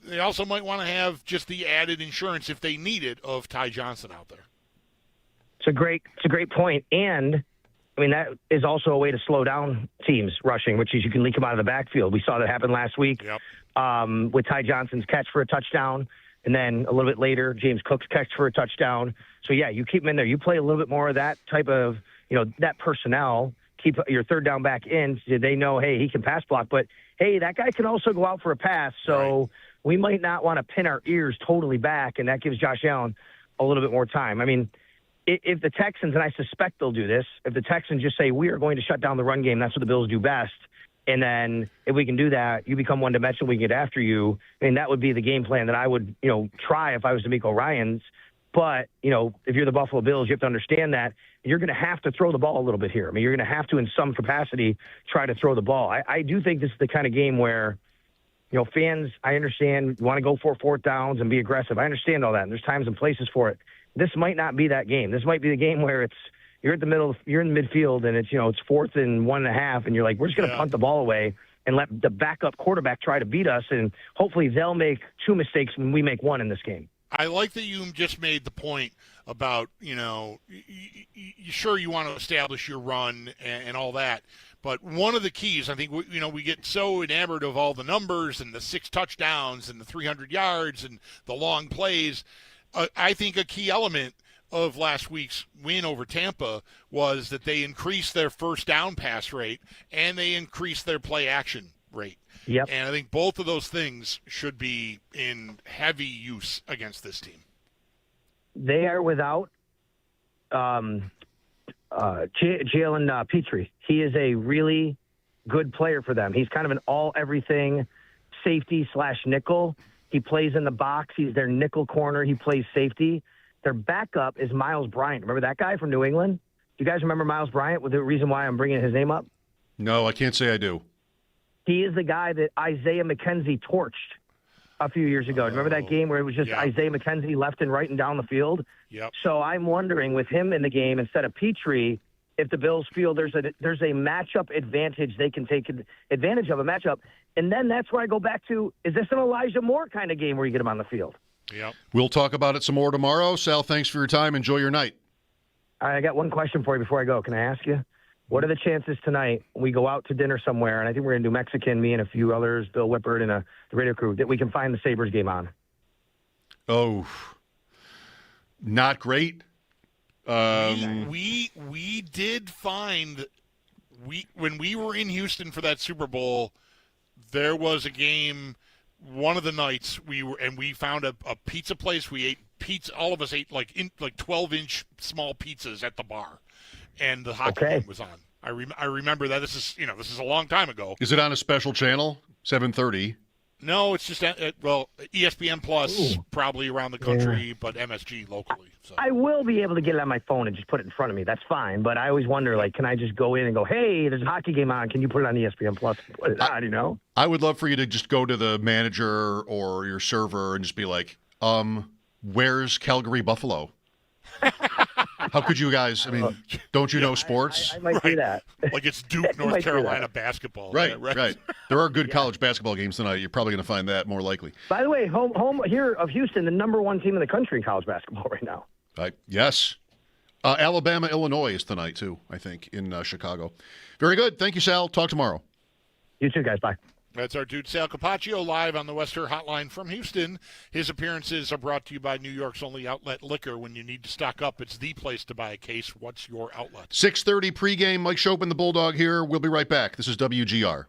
they also might want to have just the added insurance if they need it of Ty Johnson out there. It's a great point, and I mean that is also a way to slow down teams rushing, which is you can leak them out of the backfield. We saw that happen last week with Ty Johnson's catch for a touchdown, and then a little bit later James Cook's catch for a touchdown. So yeah, you keep him in there. You play a little bit more of that type of that personnel. Keep your third down back in. So they know, hey, he can pass block, but hey, that guy can also go out for a pass. So we might not want to pin our ears totally back, and that gives Josh Allen a little bit more time. I mean, if the Texans, and I suspect they'll do this, if the Texans just say we are going to shut down the run game, that's what the Bills do best. And then if we can do that, you become one-dimensional, we can get after you. I mean, that would be the game plan that I would, try if I was D'Amico Ryans. But, if you're the Buffalo Bills, you have to understand that you're going to have to throw the ball a little bit here. I mean, you're going to have to, in some capacity, try to throw the ball. I do think this is the kind of game where, fans, I understand, you want to go for fourth downs and be aggressive. I understand all that, and there's times and places for it. This might not be that game. This might be the game where you're in the midfield, and it's 4th and 1.5, and you're like, we're just going to punt the ball away and let the backup quarterback try to beat us, and hopefully they'll make 2 mistakes and we make 1 in this game. I like that you just made the point about, sure you want to establish your run and all that, but one of the keys, I think, we get so enamored of all the numbers and the 6 touchdowns and the 300 yards and the long plays. I think a key element of last week's win over Tampa was that they increased their first down pass rate and they increased their play action rate. Yep. And I think both of those things should be in heavy use against this team. They are without Jalen Petrie. He is a really good player for them. He's kind of an all-everything safety / nickel. He plays in the box. He's their nickel corner. He plays safety. Their backup is Miles Bryant. Remember that guy from New England? Do you guys remember Miles Bryant? The reason why I'm bringing his name up? No, I can't say I do. He is the guy that Isaiah McKenzie torched a few years ago. Remember that game where it was just Isaiah McKenzie left and right and down the field? Yep. So I'm wondering, with him in the game instead of Petrie, if the Bills feel there's a matchup advantage, they can take advantage of a matchup. And then that's where I go back to, is this an Elijah Moore kind of game where you get him on the field? Yep. We'll talk about it some more tomorrow. Sal, thanks for your time. Enjoy your night. I got one question for you before I go. Can I ask you? What are the chances tonight we go out to dinner somewhere, and I think we're going to do Mexican, me and a few others, Bill Whippert and the radio crew, that we can find the Sabres game on? Oh, not great. We did find when we were in Houston for that Super Bowl, there was a game one of the nights we found a pizza place. We ate pizza. All of us ate like 12-inch small pizzas at the bar, and the hockey game was on. I remember that. This is a long time ago. Is it on a special channel? 7:30. No, it's just ESPN Plus probably around the country, but MSG locally. So. I will be able to get it on my phone and just put it in front of me. That's fine. But I always wonder, can I just go in and go, hey, there's a hockey game on. Can you put it on ESPN Plus? Put it on, I would love for you to just go to the manager or your server and just be like, where's Calgary Buffalo? How could you guys? I mean, don't you know sports? I might do that. Like it's Duke, North Carolina basketball. Right. There are good college basketball games tonight. You're probably going to find that more likely. By the way, home here of Houston, the #1 team in the country in college basketball right now. Yes. Alabama, Illinois is tonight, too, I think, in Chicago. Very good. Thank you, Sal. Talk tomorrow. You too, guys. Bye. That's our dude, Sal Capaccio, live on the Western Hotline from Houston. His appearances are brought to you by New York's only outlet liquor. When you need to stock up, it's the place to buy a case. What's your outlet? 6:30 pregame. Mike Schopp and the Bulldog here. We'll be right back. This is WGR.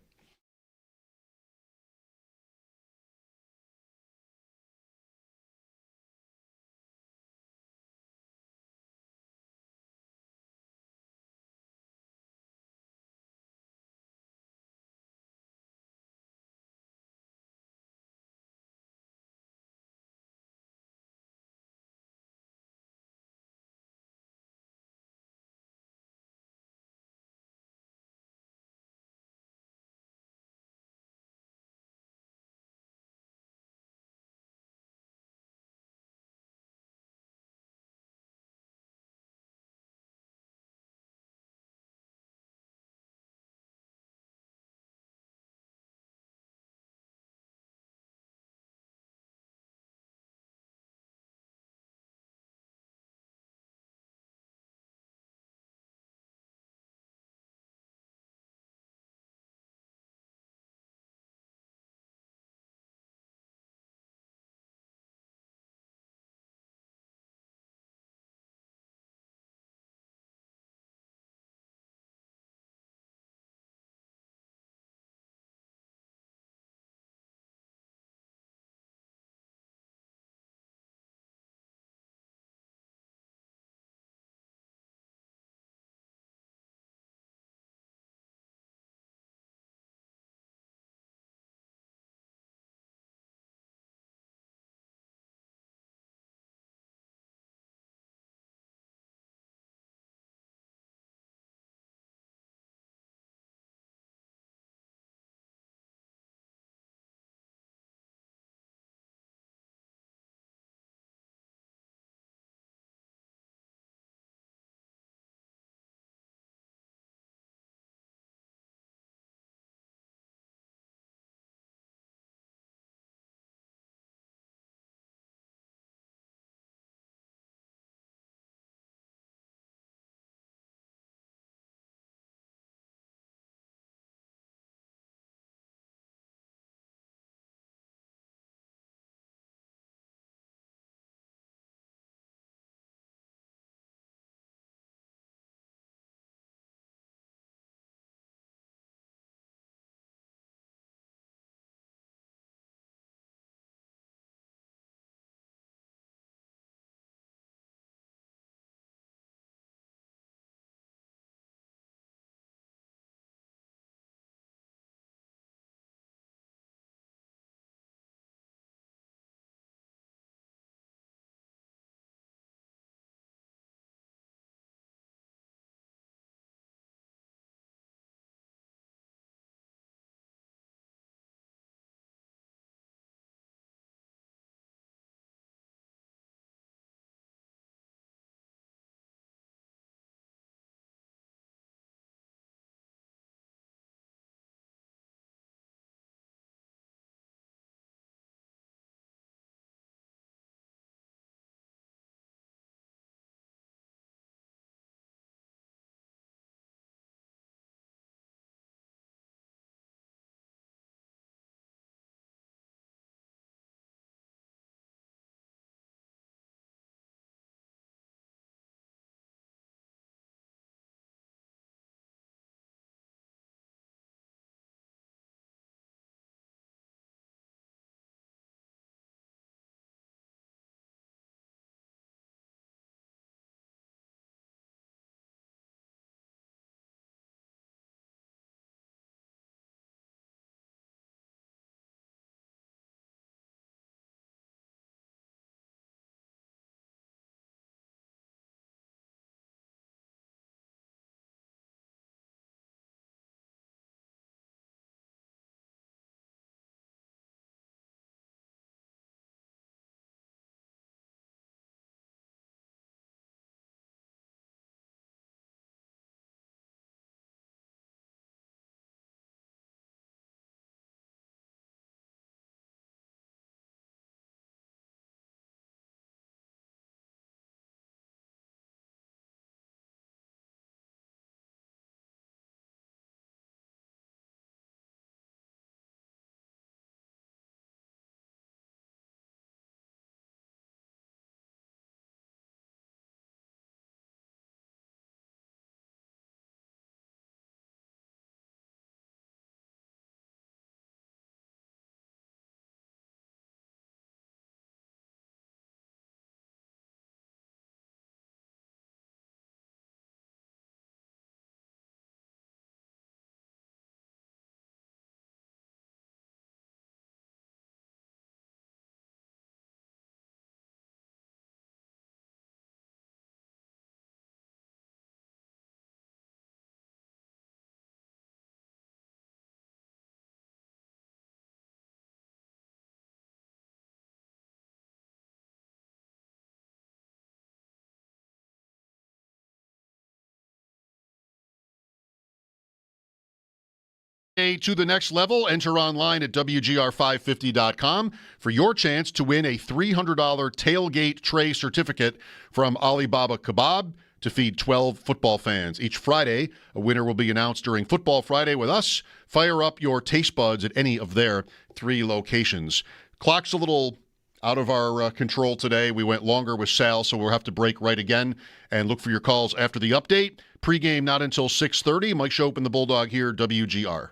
to the next level. Enter online at WGR550.com for your chance to win a $300 tailgate tray certificate from Alibaba Kebab to feed 12 football fans. Each Friday, a winner will be announced during Football Friday with us. Fire up your taste buds at any of their 3 locations. Clock's a little out of our control today. We went longer with Sal, so we'll have to break right again and look for your calls after the update. Pre-game not until 6:30. Mike Schopp and the Bulldog here, WGR.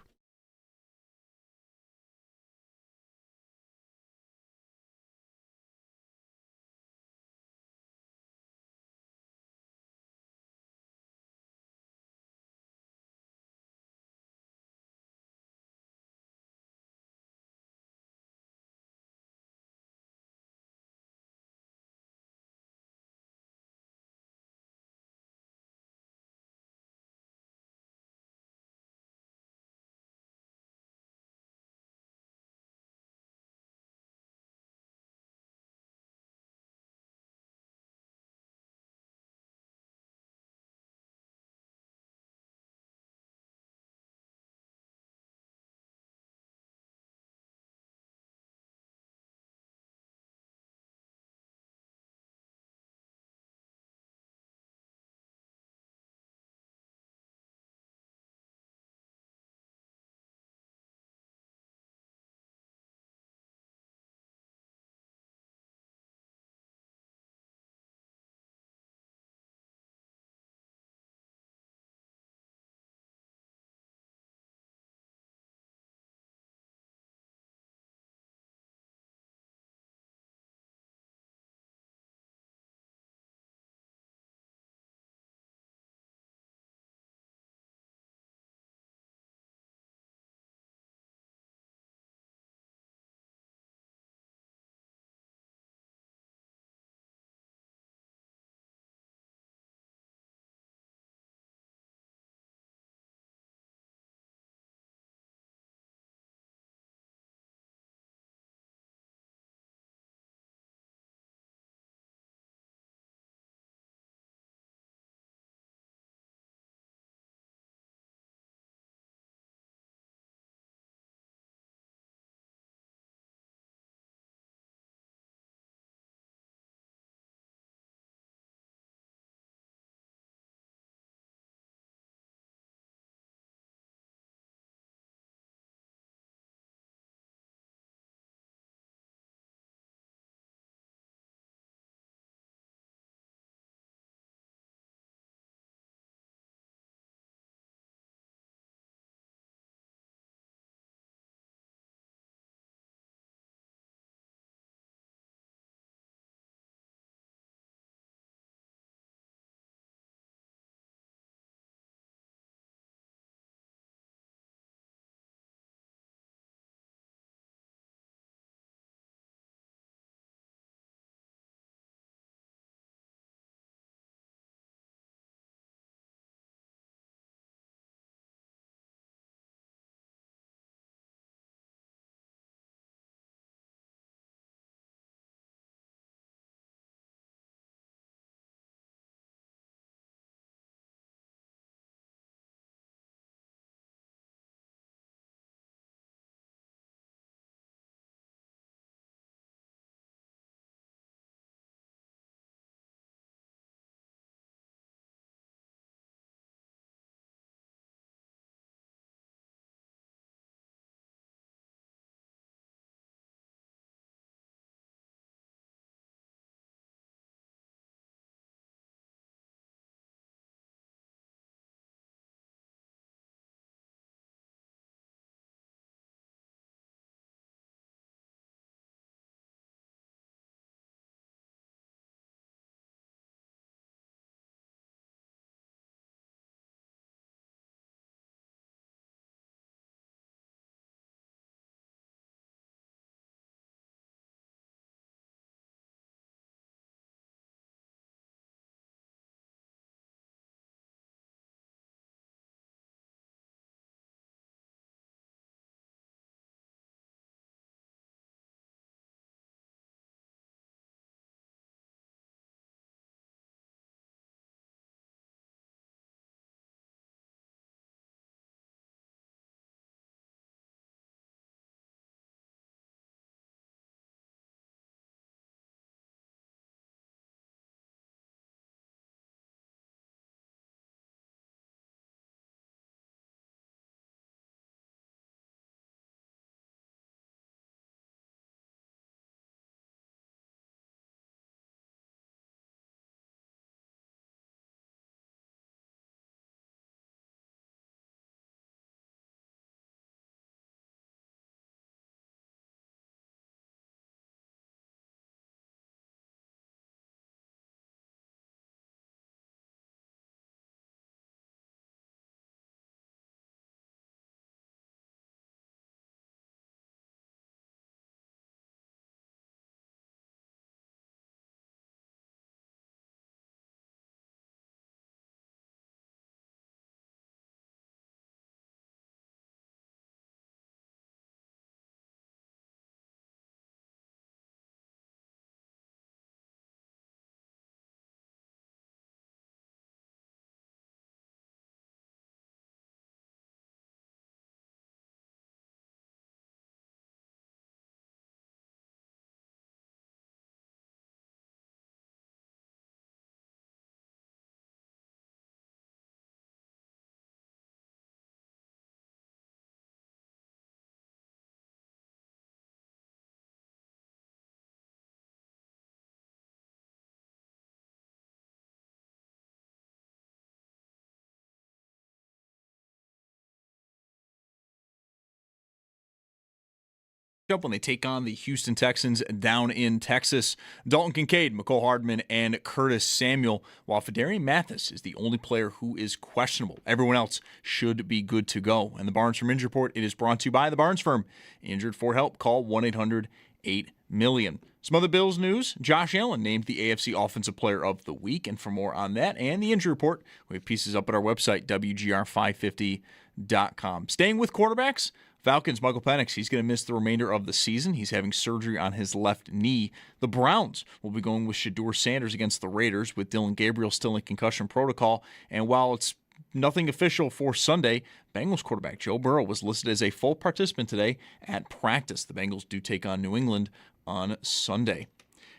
when they take on the Houston Texans down in Texas. Dalton Kincaid, McCole Hardman, and Curtis Samuel, while Fedarian Mathis is the only player who is questionable. Everyone else should be good to go. And the Barnes from Injury Report, it is brought to you by the Barnes Firm. Injured for help, call 1-800-8-MILLION. Some other Bills news, Josh Allen named the AFC Offensive Player of the Week. And for more on that and the injury report, we have pieces up at our website, WGR550.com. Staying with quarterbacks, Falcons' Michael Penix, he's going to miss the remainder of the season. He's having surgery on his left knee. The Browns will be going with Shedeur Sanders against the Raiders, with Dylan Gabriel still in concussion protocol. And while it's nothing official for Sunday, Bengals quarterback Joe Burrow was listed as a full participant today at practice. The Bengals do take on New England on Sunday.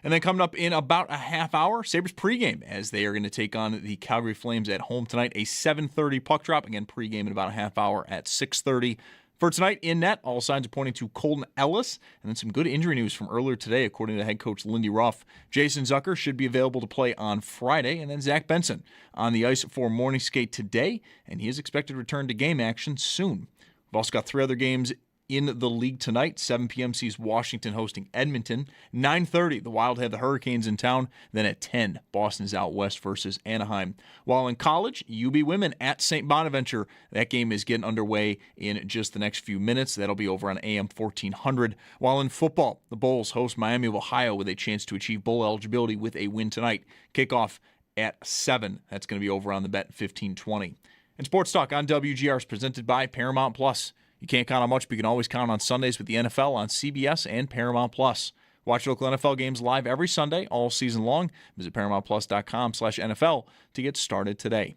And then coming up in about a half hour, Sabres pregame, as they are going to take on the Calgary Flames at home tonight. A 7:30 puck drop. Again, pregame in about a half hour at 6:30. For tonight in net, all signs are pointing to Colton Ellis, and then some good injury news from earlier today, according to head coach Lindy Ruff. Jason Zucker should be available to play on Friday, and then Zach Benson on the ice for morning skate today, and he is expected to return to game action soon. We've also got 3 other games in the league tonight. 7 p.m. sees Washington hosting Edmonton. 9:30, the Wild have the Hurricanes in town. Then at 10, Boston's out west versus Anaheim. While in college, UB women at St. Bonaventure. That game is getting underway in just the next few minutes. That'll be over on AM 1400. While in football, the Bulls host Miami of Ohio with a chance to achieve bowl eligibility with a win tonight. Kickoff at 7. That's going to be over on the Bet 1520. And Sports Talk on WGR is presented by Paramount Plus. You can't count on much, but you can always count on Sundays with the NFL on CBS and Paramount Plus. Watch local NFL games live every Sunday, all season long. Visit ParamountPlus.com/NFL to get started today.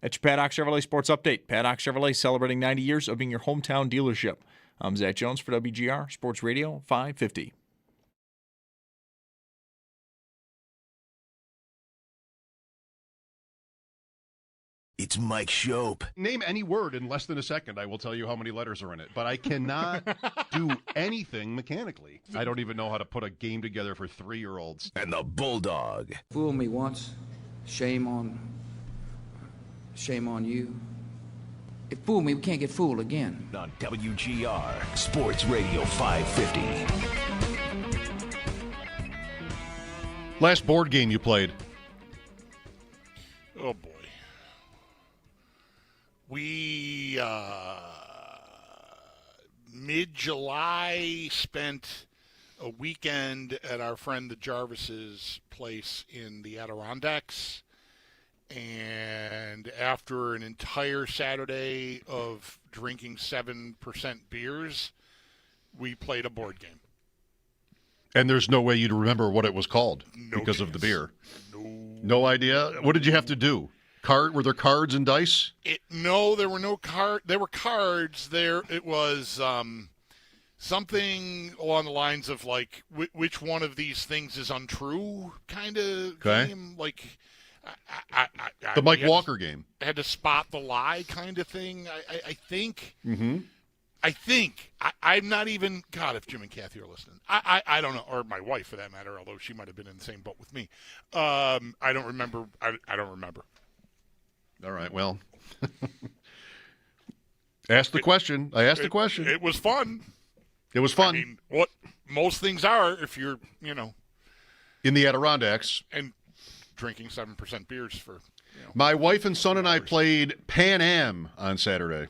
That's your Paddock Chevrolet Sports Update. Paddock Chevrolet celebrating 90 years of being your hometown dealership. I'm Zach Jones for WGR Sports Radio 550. It's Mike Schopp. Name any word in less than a second. I will tell you how many letters are in it. But I cannot do anything mechanically. I don't even know how to put a game together for 3-year-olds. And the Bulldog. Fool me once, shame on you. If fool me, we can't get fooled again. On WGR Sports Radio 550. Last board game you played? Oh, boy. We, mid-July, spent a weekend at our friend the Jarvis's place in the Adirondacks. And after an entire Saturday of drinking 7% beers, we played a board game. And there's no way you'd remember what it was called because of the beer? No idea? What did you have to do? Were there cards and dice? No, there were no cards. There were cards. It was something along the lines of like which one of these things is untrue kind of game. Like the Mike Walker game. I had to spot the lie kind of thing. I think. Mm-hmm. I'm not even. God, if Jim and Kathy are listening, I don't know, or my wife for that matter. Although she might have been in the same boat with me. I don't remember. I don't remember. All right, well, ask the question. I asked the question. It was fun. It was fun. I mean, what most things are if you're, in the Adirondacks. And drinking 7% beers for, My wife and son and I played Pan Am on Saturday.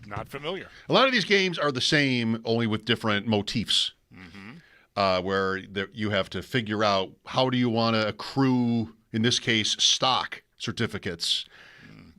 Not familiar. A lot of these games are the same, only with different motifs. Mm-hmm. Where you have to figure out how do you want to accrue, in this case, stock certificates.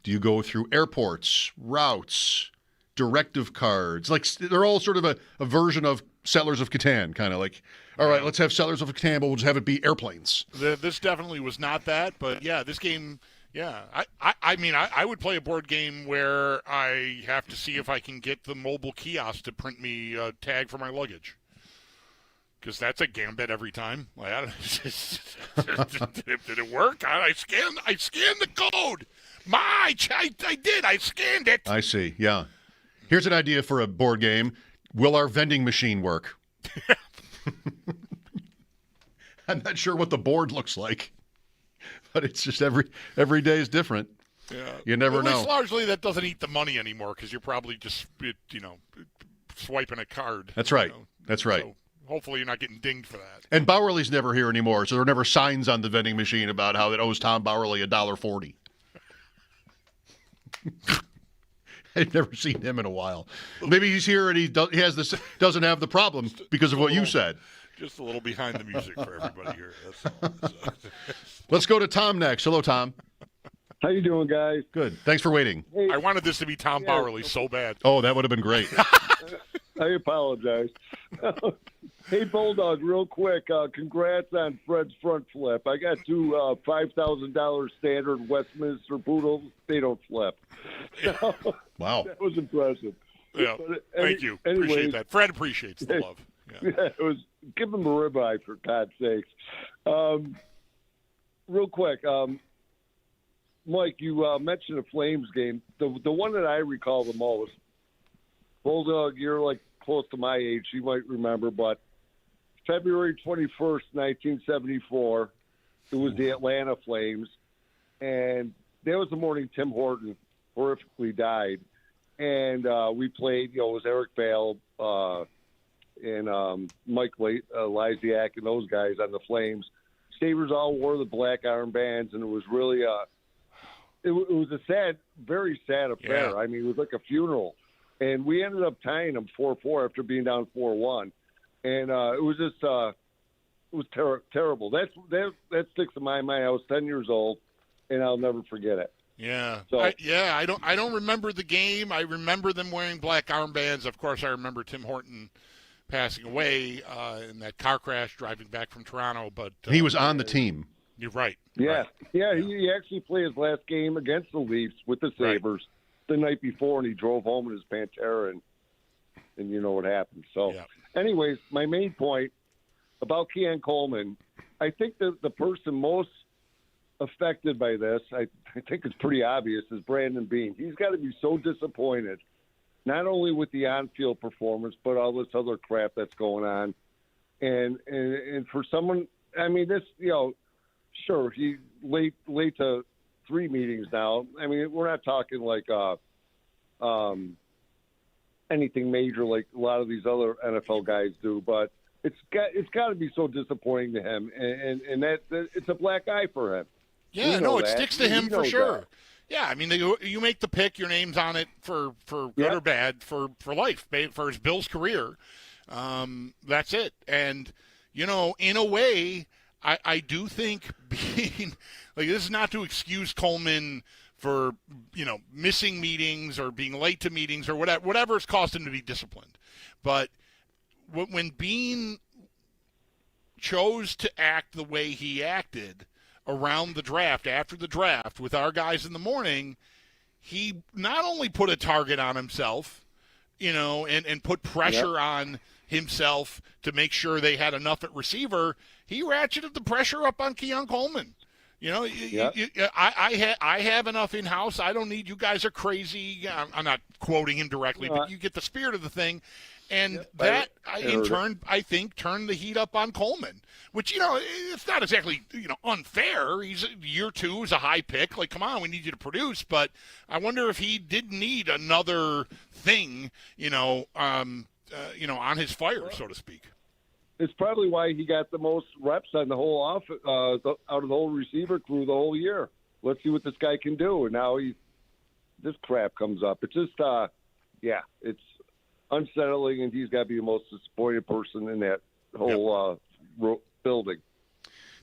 Do you go through airports, routes, directive cards? Like, they're all sort of a version of Settlers of Catan, kind of like, all right, let's have Settlers of Catan, but we'll just have it be airplanes. This definitely was not that, but yeah, this game, yeah. I mean, I would play a board game where I have to see if I can get the mobile kiosk to print me a tag for my luggage. Because that's a gambit every time. Like, did it work? I scanned the code. I did. I scanned it. I see. Yeah. Here's an idea for a board game. Will our vending machine work? I'm not sure what the board looks like, but it's just every day is different. Yeah. You never know. Largely, that doesn't eat the money anymore because you're probably just swiping a card. That's right. That's right. So hopefully you're not getting dinged for that. And Bowerly's never here anymore, so there are never signs on the vending machine about how it owes Tom Bowerly $1.40. I've never seen him in a while. Maybe he's here and he doesn't have the problem because of what you said. Just a little behind the music for everybody here. That's all. Let's go to Tom next. Hello, Tom. How you doing, guys? Good. Thanks for waiting. Hey, I wanted this to be Tom Bowerly so bad. Oh, that would have been great. I apologize. Hey, Bulldog, real quick, congrats on Fred's front flip. I got two $5,000 standard Westminster Poodles. They don't flip. Wow. That was impressive. Yeah, thank you. Appreciate that. Fred appreciates the love. Yeah, it was give him a ribeye, for God's sakes. Real quick, Mike, you mentioned a Flames game. The one that I recall the most, Bulldog, you're like close to my age. You might remember, but February 21st, 1974, it was the Atlanta Flames. And that was the morning Tim Horton horrifically died. And we played, it was Eric Bale and Mike Lysiak and those guys on the Flames. Sabres all wore the black armbands, and it was really it was a sad, very sad affair. Yeah. I mean, it was like a funeral. And we ended up tying them 4-4 after being down 4-1. And it was just it was terrible. That sticks in my mind. I was 10 years old, and I'll never forget it. Yeah. So, I don't remember the game. I remember them wearing black armbands. Of course, I remember Tim Horton passing away in that car crash driving back from Toronto. But he was on the team. You're right. Yeah, right. yeah. He actually played his last game against the Leafs with the Sabres the night before, and he drove home in his Pantera, and you know what happened. So, anyways, my main point about Keon Coleman, I think that the person most affected by this, I think it's pretty obvious, is Brandon Beane. He's got to be so disappointed, not only with the on-field performance, but all this other crap that's going on. And for someone, I mean, this, sure, he's late to 3 meetings now. I mean, we're not talking like anything major like a lot of these other NFL guys do, but it's got to be so disappointing to him, and that it's a black eye for him. Yeah, no, it sticks to him for sure. That. Yeah, I mean, you make the pick, your name's on it for good or bad for life, for his Bills career. That's it. And, in a way, I do think being like, this is not to excuse Coleman for, missing meetings or being late to meetings or whatever's caused him to be disciplined. But when Beane chose to act the way he acted around the draft, after the draft, with our guys in the morning, he not only put a target on himself, and put pressure on himself to make sure they had enough at receiver, he ratcheted the pressure up on Keon Coleman. I have enough in-house. I don't need, you guys are crazy. I'm not quoting him directly, but you get the spirit of the thing. And that, in turn, I think, turned the heat up on Coleman, which, it's not exactly, unfair. He's year 2 is a high pick. Like, come on, we need you to produce. But I wonder if he did need another thing, on his fire, so to speak. It's probably why he got the most reps on the whole out of the whole receiver crew the whole year. Let's see what this guy can do. And now this crap comes up. It's just, it's unsettling, and he's got to be the most disappointed person in that whole building.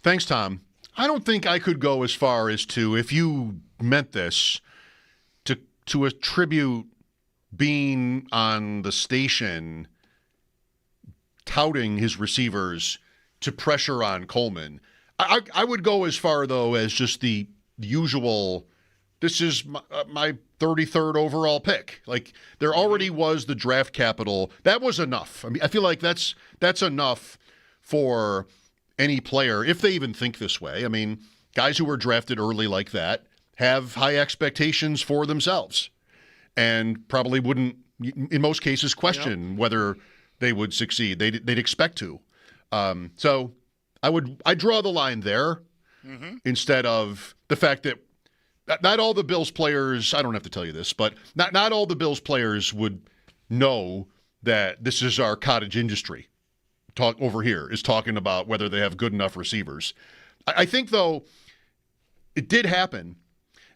Thanks, Tom. I don't think I could go as far as to, if you meant this, to attribute being on the station touting his receivers to pressure on Coleman. I would go as far, though, as just the usual, this is my 33rd overall pick. Like, there already was the draft capital. That was enough. I mean, I feel like that's enough for any player, if they even think this way. I mean, guys who were drafted early like that have high expectations for themselves and probably wouldn't, in most cases, question whether they would succeed. They'd expect to. So I draw the line there instead of the fact that not all the Bills players, I don't have to tell you this, but not all the Bills players would know that this is our cottage industry. Talk over here is talking about whether they have good enough receivers. I think, though, it did happen.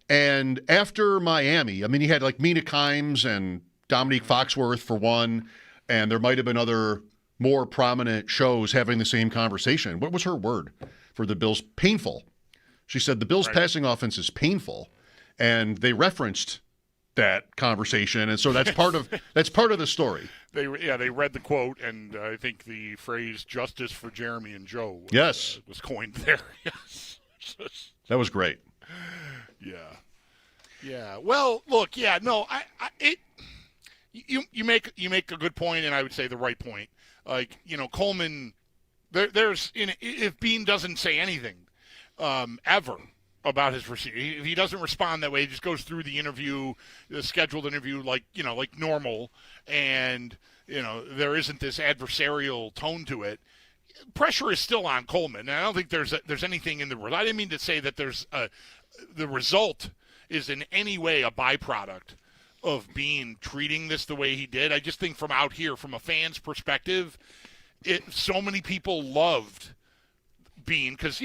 And after Miami, I mean, he had like Mina Kimes and Dominique Foxworth for one, and there might have been other more prominent shows having the same conversation. What was her word for the Bills? Painful. She said the Bills' passing offense is painful, and they referenced that conversation, and so that's part of the story. They read the quote, and I think the phrase "justice for Jeremy and Joe" was coined there. Yes, that was great. Yeah. Well, look, you make a good point, and I would say the right point. Like, Coleman, if Bean doesn't say anything ever about his receiver, if he doesn't respond that way, he just goes through the interview, the scheduled interview, like normal, and there isn't this adversarial tone to it. Pressure is still on Coleman, and I don't think there's anything in the. I didn't mean to say that the result is in any way a byproduct of Bean treating this the way he did. I just think from out here, from a fan's perspective, so many people loved Bean because,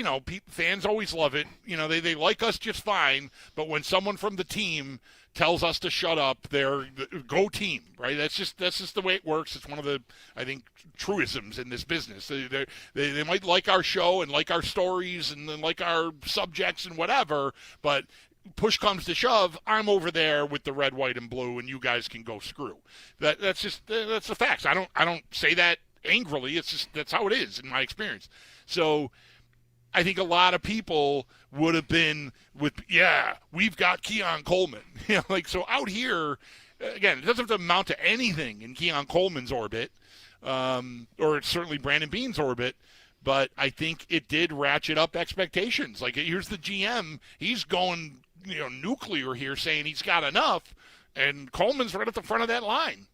fans always love it. They like us just fine, but when someone from the team tells us to shut up, they're go team, right? That's just the way it works. It's one of the, I think, truisms in this business. They might like our show and like our stories and then like our subjects and whatever, but push comes to shove, I'm over there with the red, white, and blue, and you guys can go screw. That's the facts. I don't say that angrily. It's just that's how it is in my experience. So I think a lot of people would have been we've got Keon Coleman. So out here, again, it doesn't have to amount to anything in Keon Coleman's orbit, or it's certainly Brandon Bean's orbit. But I think it did ratchet up expectations. Like, here's the GM. He's going, nuclear here, saying he's got enough. And Coleman's right at the front of that line.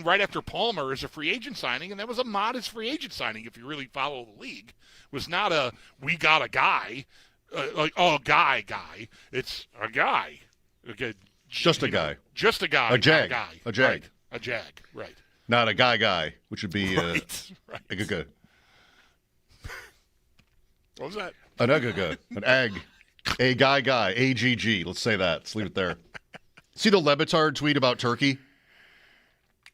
Right after Palmer is a free agent signing, and that was a modest free agent signing if you really follow the league. It was not we got a guy, guy. It's a guy. Okay, just a guy. Just a guy. A jag. A jag. Right. A jag, right. Not a guy, which would be right. a good. What was that? An ag, an ag, a guy, AGG. Let's say that. Let's leave it there. See the Lebitard tweet about Turkey?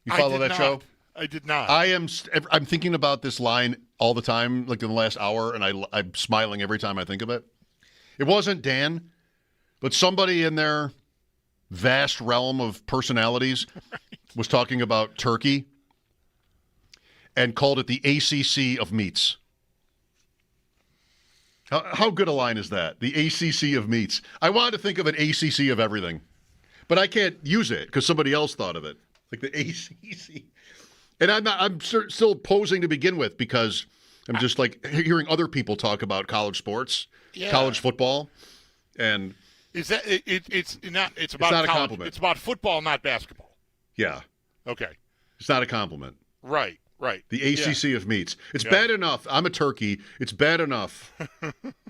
You follow that show? I did not. I'm thinking about this line all the time, like in the last hour, and I'm smiling every time I think of it. It wasn't Dan, but somebody in their vast realm of personalities was talking about Turkey and called it the ACC of meats. How good a line is that? The ACC of meats. I wanted to think of an ACC of everything, but I can't use it because somebody else thought of it. Like the ACC. And I'm still posing to begin with because I'm just like hearing other people talk about college sports, college football, and is that it's about not college, a compliment. It's about football, not basketball. Yeah. Okay. It's not a compliment. Right. The ACC of meats. It's bad enough. I'm a turkey. It's bad enough.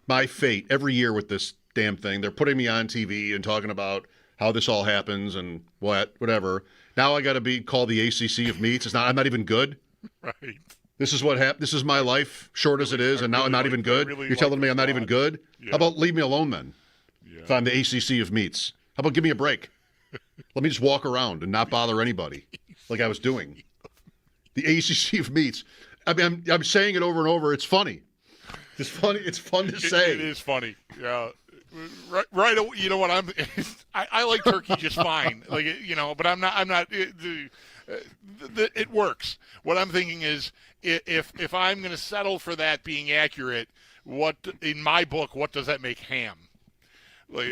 My fate every year with this damn thing. They're putting me on TV and talking about how this all happens and whatever. Now I got to be called the ACC of meats. I'm not even good. Right. This is what happened. This is my life, short as it is, and now I'm not even good. You're telling me I'm not even good? Yeah. How about leave me alone then? Yeah. If I'm the ACC of meats. How about give me a break? Let me just walk around and not bother anybody like I was doing. The ACC of meats. I mean, I'm saying it over and over. It's funny. It's funny. It's fun to say. It is funny. Yeah. Right. You know what? I like turkey just fine. Like, but I'm not. It works. What I'm thinking is, if I'm going to settle for that being accurate, what in my book, what does that make ham? Like,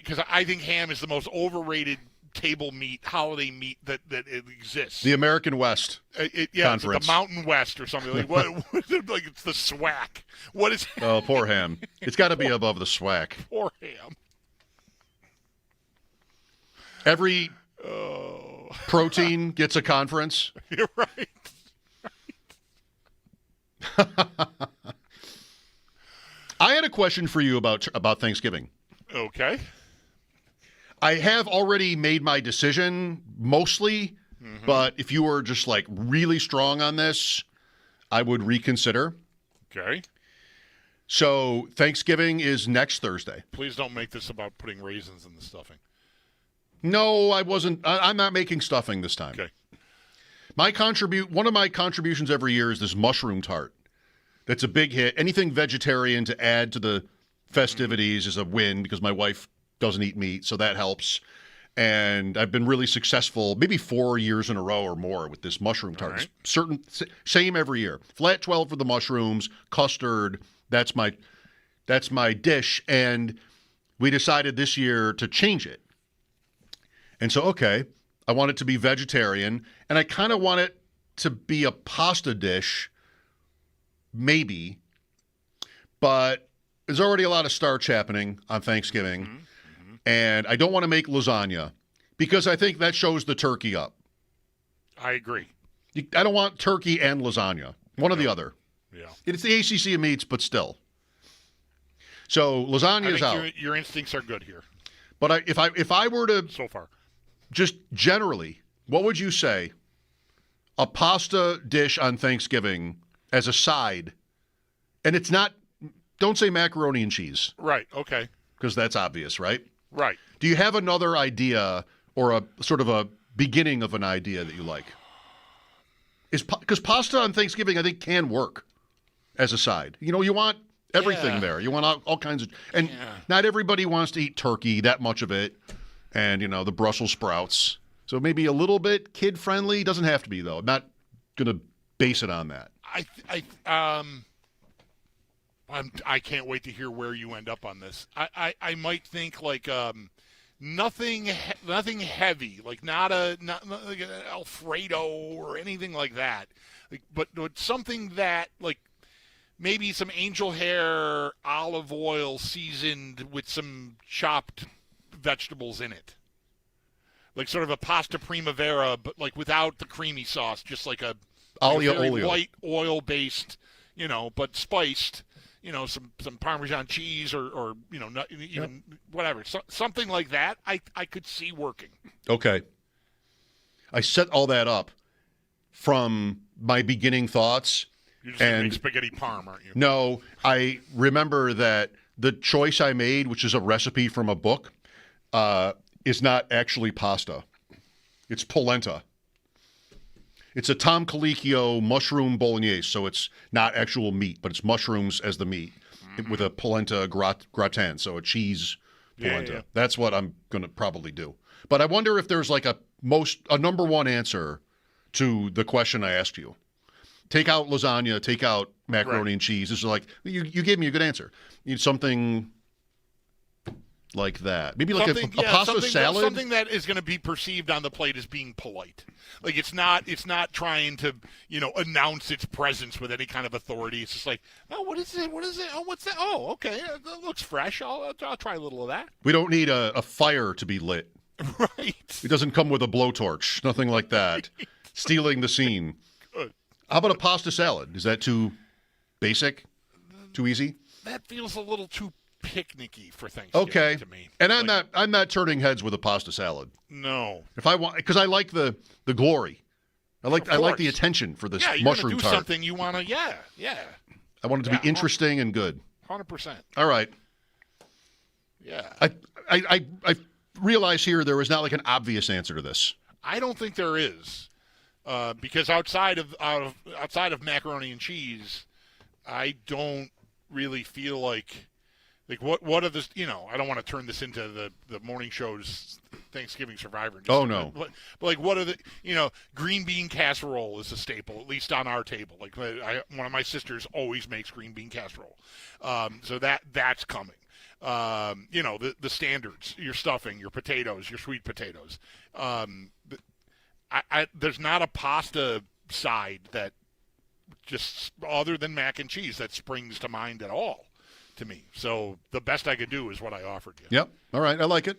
because I think ham is the most overrated table meat, holiday meat that it exists. The American West Conference. It's like the Mountain West or something. Like what like it's the SWAC. What is? Oh, poor ham. It's got to be above the SWAC. Poor ham. Every protein gets a conference. You're right. I had a question for you about Thanksgiving. Okay. I have already made my decision, mostly. Mm-hmm. But if you were just like really strong on this, I would reconsider. Okay. So Thanksgiving is next Thursday. Please don't make this about putting raisins in the stuffing. No, I wasn't. I'm not making stuffing this time. Okay. One of my contributions every year is this mushroom tart. That's a big hit. Anything vegetarian to add to the festivities is a win because my wife doesn't eat meat, so that helps. And I've been really successful, maybe 4 years in a row or more with this mushroom tart. Right. Same every year. Flat 12 for the mushrooms, custard. That's my dish. And we decided this year to change it. And so, okay, I want it to be vegetarian, and I kind of want it to be a pasta dish, maybe. But there's already a lot of starch happening on Thanksgiving, and I don't want to make lasagna because I think that shows the turkey up. I agree. I don't want turkey and lasagna, one or the other. Yeah. It's the ACC of meats, but still. So lasagna is out. Your instincts are good here. But if I were to so far, just generally, what would you say? A pasta dish on Thanksgiving as a side, and it's not. Don't say macaroni and cheese. Right. Okay. Because that's obvious, right? Right. Do you have another idea or a sort of a beginning of an idea that you like? Because pasta on Thanksgiving, I think, can work as a side. You know, you want everything there. You want all kinds of, and not everybody wants to eat turkey, that much of it, and the Brussels sprouts. So maybe a little bit kid friendly. Doesn't have to be though. I'm not gonna base it on that. I can't wait to hear where you end up on this. I might think like nothing heavy, like not like an Alfredo or anything like that, but something that like maybe some angel hair olive oil seasoned with some chopped vegetables in it, like sort of a pasta primavera, but like without the creamy sauce, just like a olio, white oil based, but spiced. Some Parmesan cheese or not even whatever. Something like that I could see working. Okay. I set all that up from my beginning thoughts. You're just going to make spaghetti parm, aren't you? No, I remember that the choice I made, which is a recipe from a book, is not actually pasta. It's polenta. It's a Tom Colicchio mushroom bolognese, so it's not actual meat, but it's mushrooms as the meat with a polenta gratin, so a cheese polenta. Yeah. That's what I'm going to probably do. But I wonder if there's like a number one answer to the question I asked you. Take out lasagna, take out macaroni and cheese. This is like, you gave me a good answer. You need something like that. Maybe like a pasta salad. Something that is going to be perceived on the plate as being polite. Like it's not trying to, announce its presence with any kind of authority. It's just like, oh, what is it? What is it? Oh, what's that? Oh, okay. That looks fresh. I'll try a little of that. We don't need a fire to be lit. Right. It doesn't come with a blowtorch. Nothing like that. Right. Stealing the scene. Good. How about a pasta salad? Is that too basic? Too easy? That feels a little too picnicky for Thanksgiving to me. And I'm not turning heads with a pasta salad. No. If I want, because I like the glory. I like the attention for this mushroom tart. Do something you want to. Yeah. I want it to be interesting and good. 100%. All right. Yeah. I realize here there is not like an obvious answer to this. I don't think there is, because outside of macaroni and cheese, I don't really feel like what are the I don't want to turn this into the morning show's Thanksgiving Survivor. Oh no! But like what are the green bean casserole is a staple, at least on our table. Like one of my sisters always makes green bean casserole, so that's coming. The standards, your stuffing, your potatoes, your sweet potatoes. There's not a pasta side that just other than mac and cheese that springs to mind at all to me. So the best I could do is what I offered you. Yep. All right. I like it.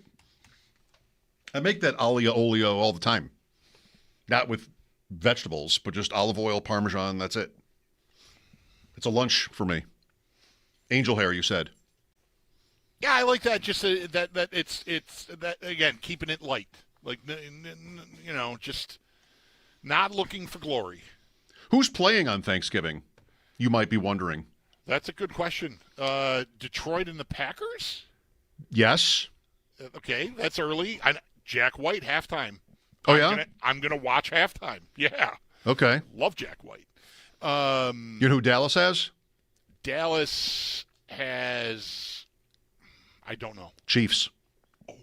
I make that olio all the time. Not with vegetables, but just olive oil, Parmesan. That's it. It's a lunch for me. Angel hair, you said. Yeah, I like that. Just that it's that again, keeping it light. Like just Not looking for glory. Who's playing on Thanksgiving? You might be wondering. That's a good question. Detroit and the Packers? Yes. Okay, that's early. Jack White, halftime. Oh, yeah? I'm gonna watch halftime. Yeah. Okay. Love Jack White. You know who Dallas has? Dallas has, I don't know. Chiefs. Oh.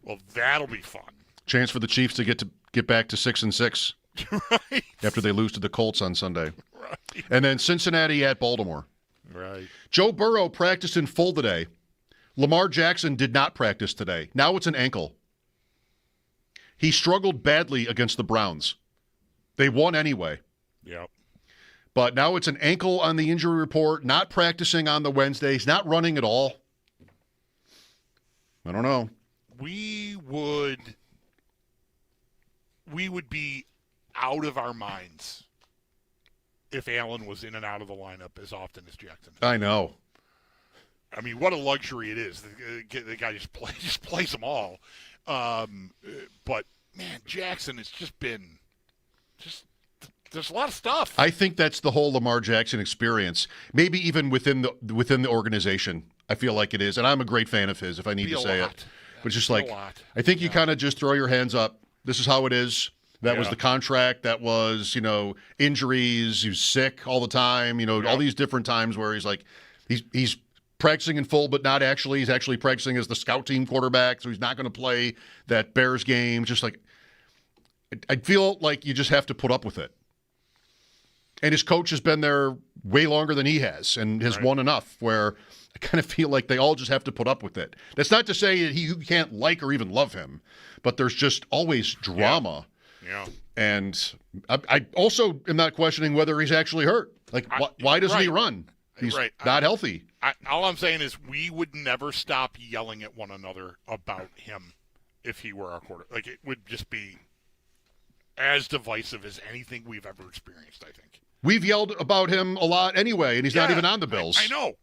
Well, that'll be fun. Chance for the Chiefs to get back to 6-6. Right. After they lose to the Colts on Sunday. Right. And then Cincinnati at Baltimore. Right. Joe Burrow practiced in full today. Lamar Jackson did not practice today. Now it's an ankle. He struggled badly against the Browns. They won anyway. Yep. But now it's an ankle on the injury report, not practicing on the Wednesdays, not running at all. I don't know. We would be out of our minds if Allen was in and out of the lineup as often as Jackson. I know. I mean, what a luxury it is. The guy just plays them all. But, man, Jackson has just been there's a lot of stuff. I think that's the whole Lamar Jackson experience, maybe even within the organization. I feel like it is, and I'm a great fan of his, if I need to say it. But it's just like, I think you kind of just throw your hands up. This is how it is. That was the contract. That was, injuries. He was sick all the time. All these different times where he's like, he's practicing in full, but not actually. He's actually practicing as the scout team quarterback, so he's not going to play that Bears game. Just like, I feel like you just have to put up with it. And his coach has been there way longer than he has and has won enough where I kind of feel like they all just have to put up with it. That's not to say that you can't like or even love him, but there's just always drama. Yeah. And I also am not questioning whether he's actually hurt. Like, why doesn't he run? He's not healthy. All I'm saying is we would never stop yelling at one another about him if he were our quarterback. Like, it would just be as divisive as anything we've ever experienced, I think. We've yelled about him a lot anyway, and he's not even on the Bills. I know.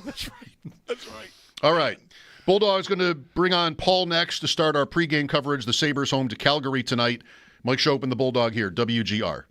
That's right. That's right. All right. Bulldog's going to bring on Paul next to start our pregame coverage. The Sabres home to Calgary tonight. Mike Schopp and the Bulldog here, WGR.